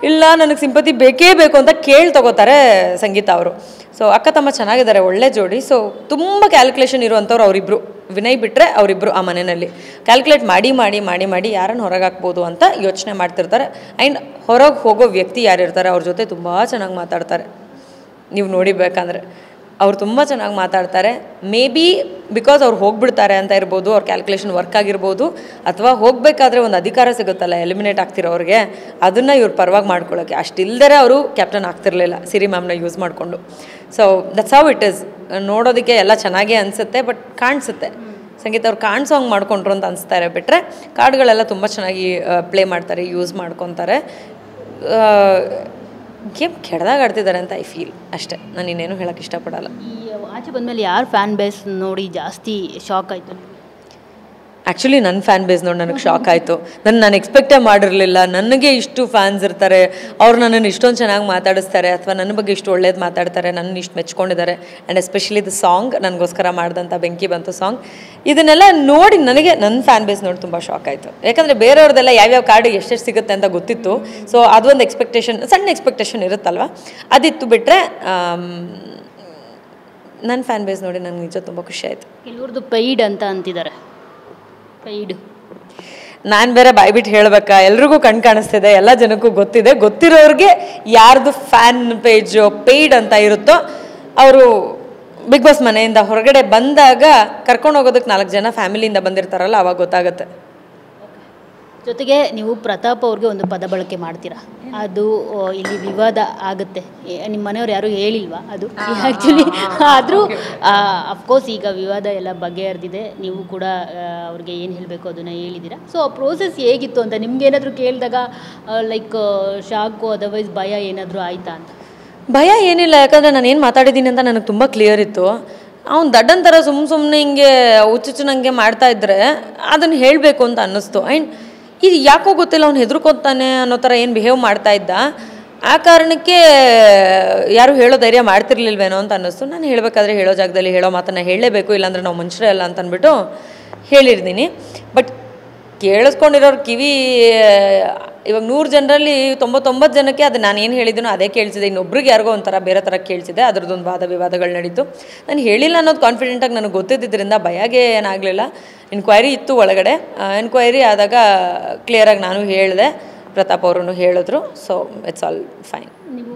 ಇಲ್ಲ, ನನಗೆ ಸಿಂಪತಿ ಬೇಕೇ ಬೇಕು ಅಂತ ತಗೋತಾರೆ ಸಂಗೀತ ಅವರು. ಸೊ ಅಕ್ಕ ತಮ್ಮ ಚೆನ್ನಾಗಿದ್ದಾರೆ, ಒಳ್ಳೆ ಜೋಡಿ. ಸೊ ತುಂಬ ಕ್ಯಾಲ್ಕುಲೇಷನ್ ಇರುವಂಥವ್ರು ಅವರಿಬ್ಬರು. ವಿನಯ್ ಬಿಟ್ಟರೆ ಅವರಿಬ್ಬರು ಆ ಮನೆಯಲ್ಲಿ ಕ್ಯಾಲ್ಕುಲೇಟ್ ಮಾಡಿ ಮಾಡಿ ಮಾಡಿ ಮಾಡಿ ಯಾರನ್ನು ಹೊರಗೆ ಹಾಕ್ಬೋದು ಅಂತ ಯೋಚನೆ ಮಾಡ್ತಿರ್ತಾರೆ. ಆ್ಯಂಡ್ ಹೊರಗೆ ಹೋಗೋ ವ್ಯಕ್ತಿ ಯಾರಿರ್ತಾರೆ ಅವ್ರ ಜೊತೆ ತುಂಬ ಚೆನ್ನಾಗಿ ಮಾತಾಡ್ತಾರೆ. ನೀವು ನೋಡಿಬೇಕಂದ್ರೆ ಅವ್ರು ತುಂಬ ಚೆನ್ನಾಗಿ ಮಾತಾಡ್ತಾರೆ. ಮೇ ಬಿ ಬಿಕಾಸ್ ಅವ್ರು ಹೋಗ್ಬಿಡ್ತಾರೆ ಅಂತ ಇರ್ಬೋದು, ಅವ್ರ ಕ್ಯಾಲ್ಕುಲೇಷನ್ ವರ್ಕ್ ಆಗಿರ್ಬೋದು, ಅಥವಾ ಹೋಗಬೇಕಾದ್ರೆ ಒಂದು ಅಧಿಕಾರ ಸಿಗುತ್ತಲ್ಲ ಎಲಿಮಿನೇಟ್ ಆಗ್ತಿರೋರಿಗೆ, ಅದನ್ನು ಇವ್ರು ಪರವಾಗಿ ಮಾಡ್ಕೊಳ್ಳೋಕ್ಕೆ ಅಷ್ಟಿಲ್ದರೆ ಅವರು ಕ್ಯಾಪ್ಟನ್ ಆಗ್ತಿರ್ಲಿಲ್ಲ ಸಿರಿ ಮ್ಯಾಮ್ನ ಯೂಸ್ ಮಾಡಿಕೊಂಡು. So that's how it is. ನೋಡೋದಕ್ಕೆ ಎಲ್ಲ ಚೆನ್ನಾಗೇ ಅನಿಸುತ್ತೆ, ಬಟ್ ಕಾಣಿಸುತ್ತೆ ಸಂಗೀತ ಅವ್ರು ಕಾಣಿಸೋಂಗೆ ಮಾಡ್ಕೊಂಡ್ರು ಅಂತ ಅನಿಸ್ತಾರೆ. ಬಿಟ್ಟರೆ ಕಾರ್ಡ್ಗಳೆಲ್ಲ ತುಂಬ ಚೆನ್ನಾಗಿ ಪ್ಲೇ ಮಾಡ್ತಾರೆ, ಯೂಸ್ ಮಾಡ್ಕೊತಾರೆ. ಗೇಮ್ ಕೆಡ್ದಾಗ ಆಡ್ತಿದ್ದಾರೆ ಅಂತ ಐ ಫೀಲ್ ಅಷ್ಟೇ. ನಾನು ಇನ್ನೇನು ಹೇಳೋಕ್ಕೆ ಇಷ್ಟಪಡಲ್ಲ. ಈ ಆಚೆ ಬಂದಮೇಲೆ ಯಾರು ಫ್ಯಾನ್ ಬೇಸ್ ನೋಡಿ ಜಾಸ್ತಿ ಶಾಕ್ ಆಯಿತು? ಆ್ಯಕ್ಚುಲಿ ನನ್ನ ಫ್ಯಾನ್ ಬೇಸ್ ನೋಡಿ ನನಗೆ ಶಾಕ್ ಆಯಿತು. ನಾನು ಎಕ್ಸ್ಪೆಕ್ಟೇ ಮಾಡಿರಲಿಲ್ಲ ನನಗೆ ಇಷ್ಟು ಫ್ಯಾನ್ಸ್ ಇರ್ತಾರೆ, ಅವ್ರು ನನ್ನನ್ನು ಇಷ್ಟೊಂದು ಚೆನ್ನಾಗಿ ಮಾತಾಡಿಸ್ತಾರೆ, ಅಥವಾ ನನ್ನ ಬಗ್ಗೆ ಇಷ್ಟು ಒಳ್ಳೇದು ಮಾತಾಡ್ತಾರೆ, ನನ್ನ ಇಷ್ಟು ಮೆಚ್ಕೊಂಡಿದ್ದಾರೆ. ಆ್ಯಂಡ್ ಎಸ್ಪೆಷಲಿ ದ ಸಾಂಗ್, ನನಗೋಸ್ಕರ ಮಾಡಿದಂಥ ಬೆಂಕಿ ಬಂತು ಸಾಂಗ್, ಇದನ್ನೆಲ್ಲ ನೋಡಿ ನನಗೆ ನನ್ನ ಫ್ಯಾನ್ ಬೇಸ್ ನೋಡಿ ತುಂಬ ಶಾಕ್ ಆಯಿತು. ಯಾಕಂದರೆ ಬೇರೆಯವ್ರದ್ದೆಲ್ಲ ಯಾವ್ಯಾವ ಕಾರ್ಡ್ ಎಷ್ಟೆಷ್ಟು ಸಿಗುತ್ತೆ ಅಂತ ಗೊತ್ತಿತ್ತು. ಸೊ ಅದೊಂದು ಎಕ್ಸ್ಪೆಕ್ಟೇಷನ್, ಸಣ್ಣ ಎಕ್ಸ್ಪೆಕ್ಟೇಷನ್ ಇರುತ್ತಲ್ವ, ಅದಿತ್ತು. ಬಿಟ್ಟರೆ ನನ್ನ ಫ್ಯಾನ್ ಬೇಸ್ ನೋಡಿ ನನಗೆ ನಿಜ ತುಂಬ ಖುಷಿ ಆಯಿತು. ಕೆಲವ್ರದ್ದು ಪೈಡ್ ಅಂತ ಅಂತಿದ್ದಾರೆ. ಪೈಡ್ ನಾನು ಬೇರೆ ಬಾಯ್ಬಿಟ್ಟು ಹೇಳಬೇಕಾ? ಎಲ್ರಿಗೂ ಕಣ್ ಕಾಣಿಸ್ತಿದೆ, ಎಲ್ಲ ಜನಕ್ಕೂ ಗೊತ್ತಿದೆ. ಗೊತ್ತಿರೋರಿಗೆ ಯಾರ್ದು ಫ್ಯಾನ್ ಪೇಜು ಪೇಯ್ಡ್ ಅಂತ ಇರುತ್ತೋ ಅವರು ಬಿಗ್ ಬಾಸ್ ಮನೆಯಿಂದ ಹೊರಗಡೆ ಬಂದಾಗ ಕರ್ಕೊಂಡು ಹೋಗೋದಕ್ಕೆ 4 ಜನ ಫ್ಯಾಮಿಲಿಯಿಂದ ಬಂದಿರ್ತಾರಲ್ಲ, ಅವಾಗ ಗೊತ್ತಾಗುತ್ತೆ. ಜೊತೆಗೆ ನೀವು ಪ್ರತಾಪ್ ಅವ್ರಿಗೆ ಒಂದು ಪದ ಬಳಕೆ ಮಾಡ್ತೀರಾ, ಅದು ಇಲ್ಲಿ ವಿವಾದ ಆಗುತ್ತೆ. ನಿಮ್ಮ ಮನೆಯವ್ರು ಯಾರೂ ಹೇಳಿಲ್ವಾ ಅದು? ಆ್ಯಕ್ಚುಲಿ ಆದರೂ ಅಫ್ಕೋರ್ಸ್ ಈಗ ವಿವಾದ ಎಲ್ಲ ಬಗೆಹರಿದಿದೆ. ನೀವು ಕೂಡ ಅವ್ರಿಗೆ ಏನು ಹೇಳಬೇಕು ಅದನ್ನು ಹೇಳಿದ್ದೀರಾ. ಸೊ ಆ ಪ್ರೋಸೆಸ್ ಹೇಗಿತ್ತು ಅಂತ ನಿಮ್ಗೇನಾದರೂ ಕೇಳಿದಾಗ ಲೈಕ್ ಶಾಕು, ಅದರ್ವೈಸ್ ಭಯ ಏನಾದರೂ ಆಯಿತಾ ಅಂತ? ಭಯ ಏನಿಲ್ಲ, ಯಾಕಂದರೆ ನಾನು ಏನು ಮಾತಾಡಿದ್ದೀನಿ ಅಂತ ನನಗೆ ತುಂಬ ಕ್ಲಿಯರ್ ಇತ್ತು. ಅವ್ನು ದಡ್ಡನ್ ಥರ ಸುಮ್ಮನೆ ಹಿಂಗೆ ಹುಚ್ಚುಚ್ಚುನಂಗೆ ಮಾಡ್ತಾ ಇದ್ದರೆ ಅದನ್ನು ಹೇಳಬೇಕು ಅಂತ ಅನ್ನಿಸ್ತು. ಆ್ಯಂಡ್ ಇದು ಯಾಕೋ ಗೊತ್ತಿಲ್ಲ, ಅವ್ನು ಹೆದರ್ಕೊತಾನೆ ಅನ್ನೋ ಥರ ಏನು ಬಿಹೇವ್ ಮಾಡ್ತಾ ಇದ್ದ. ಆ ಕಾರಣಕ್ಕೆ ಯಾರು ಹೇಳೋ ಧೈರ್ಯ ಮಾಡ್ತಿರ್ಲಿಲ್ವೇನೋ ಅಂತ ಅನ್ನಿಸ್ತು. ನಾನು ಹೇಳಬೇಕಾದ್ರೆ ಹೇಳೋ ಜಾಗದಲ್ಲಿ ಹೇಳೋ ಮಾತನ್ನು ಹೇಳಲೇಬೇಕು, ಇಲ್ಲಾಂದರೆ ನಾವು ಮನುಷ್ಯರೇ ಅಲ್ಲ ಅಂತ ಅಂದ್ಬಿಟ್ಟು ಹೇಳಿರ್ತೀನಿ. ಬಟ್ ಕೇಳಿಸ್ಕೊಂಡಿರೋರು ಕಿವಿ ಇವಾಗ 100 ಜನರಲ್ಲಿ 99 ಜನಕ್ಕೆ ಅದು ನಾನು ಏನು ಹೇಳಿದ್ದೀನೋ ಅದೇ ಕೇಳಿಸಿದೆ. ಇನ್ನೊಬ್ರಿಗೆ ಯಾರಿಗೋ ಒಂಥರ ಬೇರೆ ಥರ ಕೇಳಿಸಿದೆ. ಅದರದ್ದೊಂದು ವಾದ ವಿವಾದಗಳು ನಡೀತು. ನಾನು ಹೇಳಿಲ್ಲ ಅನ್ನೋದು ಕಾನ್ಫಿಡೆಂಟಾಗಿ ನನಗೆ ಗೊತ್ತಿದ್ದರಿಂದ ಭಯಗೆ ಏನಾಗಲಿಲ್ಲ. ಎನ್ಕ್ವೈರಿ ಇತ್ತು ಒಳಗಡೆ. ಎನ್ಕ್ವೈರಿ ಆದಾಗ ಕ್ಲಿಯರಾಗಿ ನಾನು ಹೇಳಿದೆ, ಪ್ರತಾಪ್ ಅವರು ಹೇಳಿದ್ರು. So it's all fine. ನೀವು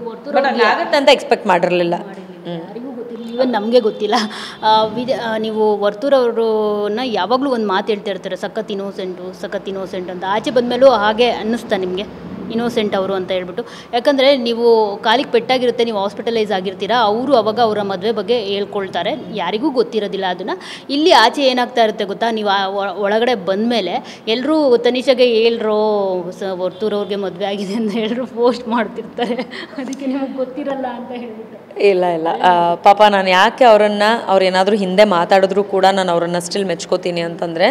ಆಗುತ್ತೆ ಅಂತ ಎಕ್ಸ್ಪೆಕ್ಟ್ ಮಾಡಿರಲಿಲ್ಲ. ಈವನ್ ನಮಗೆ ಗೊತ್ತಿಲ್ಲ. ನೀವು ವರ್ತೂರವ್ರನ್ನ ಯಾವಾಗಲೂ ಒಂದು ಮಾತು ಹೇಳ್ತಾ ಇರ್ತಾರೆ, ಸಖತ್ ಇನ್ನೋಸೆಂಟ್ ಅಂತ. ಆಚೆ ಬಂದಮೇಲೂ ಹಾಗೆ ಅನ್ನಿಸ್ತಾ ನಿಮಗೆ ಇನ್ನೋಸೆಂಟ್ ಅವರು ಅಂತ ಹೇಳ್ಬಿಟ್ಟು? ಯಾಕಂದರೆ ನೀವು ಕಾಲಿಗೆ ಪೆಟ್ಟಾಗಿರುತ್ತೆ, ನೀವು ಹಾಸ್ಪಿಟಲೈಸ್ ಆಗಿರ್ತೀರಾ, ಅವರು ಅವಾಗ ಅವರ ಮದುವೆ ಬಗ್ಗೆ ಹೇಳ್ಕೊಳ್ತಾರೆ, ಯಾರಿಗೂ ಗೊತ್ತಿರೋದಿಲ್ಲ ಅದನ್ನು. ಇಲ್ಲಿ ಆಚೆ ಏನಾಗ್ತಾ ಇರುತ್ತೆ ಗೊತ್ತಾ, ನೀವು ಒಳಗಡೆ ಬಂದಮೇಲೆ ಎಲ್ಲರೂ ತನಿಷಾಗೆ ಹೇಳ್ರೋ ವರ್ತೂರವ್ರಿಗೆ ಮದುವೆ ಆಗಿದೆ ಅಂತ ಎಲ್ಲರೂ ಪೋಸ್ಟ್ ಮಾಡ್ತಿರ್ತಾರೆ, ಅದಕ್ಕೆ ನಿಮಗೆ ಗೊತ್ತಿರಲ್ಲ ಅಂತ ಹೇಳ್ಬಿಟ್ಟು. ಇಲ್ಲ ಪಾಪ ನಾನು ಯಾಕೆ ಅವ್ರು ಏನಾದರೂ ಹಿಂದೆ ಮಾತಾಡಿದ್ರು ಕೂಡ ನಾನು ಅವರನ್ನು ಸ್ಟಿಲ್ ಮೆಚ್ಕೋತೀನಿ ಅಂತಂದರೆ,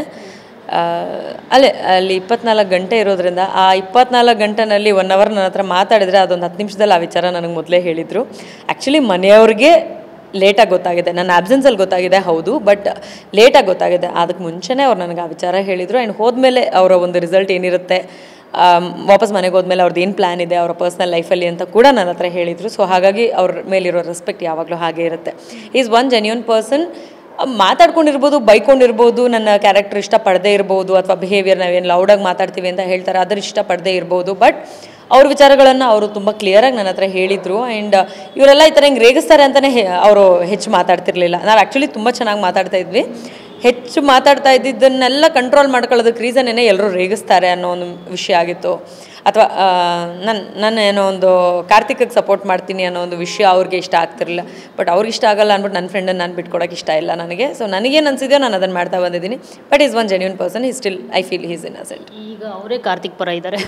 ಅಲ್ಲಿ 24 ಗಂಟೆ ಇರೋದ್ರಿಂದ ಆ 24 ಗಂಟೆನಲ್ಲಿ 1 ಅವರ್ ನನ್ನ ಹತ್ರ ಮಾತಾಡಿದರೆ ಅದೊಂದು 10 ನಿಮಿಷದಲ್ಲಿ ಆ ವಿಚಾರ ನನಗೆ ಮೊದಲೇ ಹೇಳಿದರು. ಆ್ಯಕ್ಚುಲಿ ಮನೆಯವ್ರಿಗೆ ಲೇಟಾಗಿ ಗೊತ್ತಾಗಿದೆ, ನನ್ನ ಆಬ್ಸೆನ್ಸಲ್ಲಿ ಗೊತ್ತಾಗಿದೆ ಹೌದು, ಬಟ್ ಲೇಟಾಗಿ ಗೊತ್ತಾಗಿದೆ. ಅದಕ್ಕೆ ಮುಂಚೆನೇ ಅವ್ರು ನನಗೆ ಆ ವಿಚಾರ ಹೇಳಿದರು. ಆ್ಯಂಡ್ ಹೋದ್ಮೇಲೆ ಅವರ ಒಂದು ರಿಸಲ್ಟ್ ಏನಿರುತ್ತೆ, ವಾಪಸ್ ಮನೆಗೆ ಹೋದ್ಮೇಲೆ ಅವ್ರದ್ದು ಏನು ಪ್ಲ್ಯಾನ್ ಇದೆ ಅವರ ಪರ್ಸ್ನಲ್ ಲೈಫಲ್ಲಿ ಅಂತ ಕೂಡ ನನ್ನ ಹತ್ರ ಹೇಳಿದರು. ಸೊ ಹಾಗಾಗಿ ಅವ್ರ ಮೇಲಿರೋ ರೆಸ್ಪೆಕ್ಟ್ ಯಾವಾಗಲೂ ಹಾಗೆ ಇರುತ್ತೆ. Is one genuine person. ಮಾತಾಡ್ಕೊಂಡಿರ್ಬೋದು, ಬೈಕೊಂಡಿರ್ಬೋದು, ನನ್ನ ಕ್ಯಾರೆಕ್ಟರ್ ಇಷ್ಟಪಡದೇ ಇರ್ಬೋದು, ಅಥವಾ ಬಿಹೇವಿಯರ್ ನಾವೇನು ಲೌಡಾಗಿ ಮಾತಾಡ್ತೀವಿ ಅಂತ ಹೇಳ್ತಾರೆ ಅದ್ರ ಇಷ್ಟಪಡದೇ ಇರ್ಬೋದು. ಬಟ್ ಅವ್ರ ವಿಚಾರಗಳನ್ನು ಅವರು ತುಂಬ ಕ್ಲಿಯರಾಗಿ ನನ್ನ ಹತ್ರ ಹೇಳಿದರು. ಆ್ಯಂಡ್ ಇವರೆಲ್ಲ ಈ ಥರ ಹಿಂಗೆ ರೇಗಿಸ್ತಾರೆ ಅಂತಲೇ ಅವರು ಹೆಚ್ಚು ಮಾತಾಡ್ತಿರ್ಲಿಲ್ಲ. ನಾವು ಆ್ಯಕ್ಚುಲಿ ತುಂಬ ಚೆನ್ನಾಗಿ ಮಾತಾಡ್ತಾ ಇದ್ವಿ. ಹೆಚ್ಚು ಮಾತಾಡ್ತಾ ಇದ್ದಿದ್ದನ್ನೆಲ್ಲ ಕಂಟ್ರೋಲ್ ಮಾಡ್ಕೊಳ್ಳೋದಕ್ಕೆ ರೀಸನ್ ಏನೇ ಎಲ್ಲರೂ ರೇಗಿಸ್ತಾರೆ ಅನ್ನೋ ಒಂದು ವಿಷಯ ಆಗಿತ್ತು. ಅಥವಾ ನಾನು ಏನೋ ಒಂದು ಕಾರ್ತಿಕ್ಗೆ ಸಪೋರ್ಟ್ ಮಾಡ್ತೀನಿ ಅನ್ನೋ ಒಂದು ವಿಷಯ ಅವ್ರಿಗೆ ಇಷ್ಟ ಆಗ್ತಿರಲಿಲ್ಲ. ಬಟ್ ಅವ್ರಿಗೆ ಇಷ್ಟ ಆಗಲ್ಲ ಅಂದ್ಬಿಟ್ಟು ನನ್ನ ಫ್ರೆಂಡನ್ನು ನಾನು ಬಿಟ್ಕೊಡೋಕೆ ಇಷ್ಟ ಇಲ್ಲ ನನಗೆ. ಸೊ ನನಗೇನು ಅನಿಸಿದೆಯೋ ನಾನು ಅದನ್ನು ಮಾಡ್ತಾ ಬಂದಿದ್ದೀನಿ. But is one genuine person. ಈ still I feel he's innocent. ಈಗ ಅವರೇ ಕಾರ್ತಿಕ್ ಪರ ಇದ್ದಾರೆ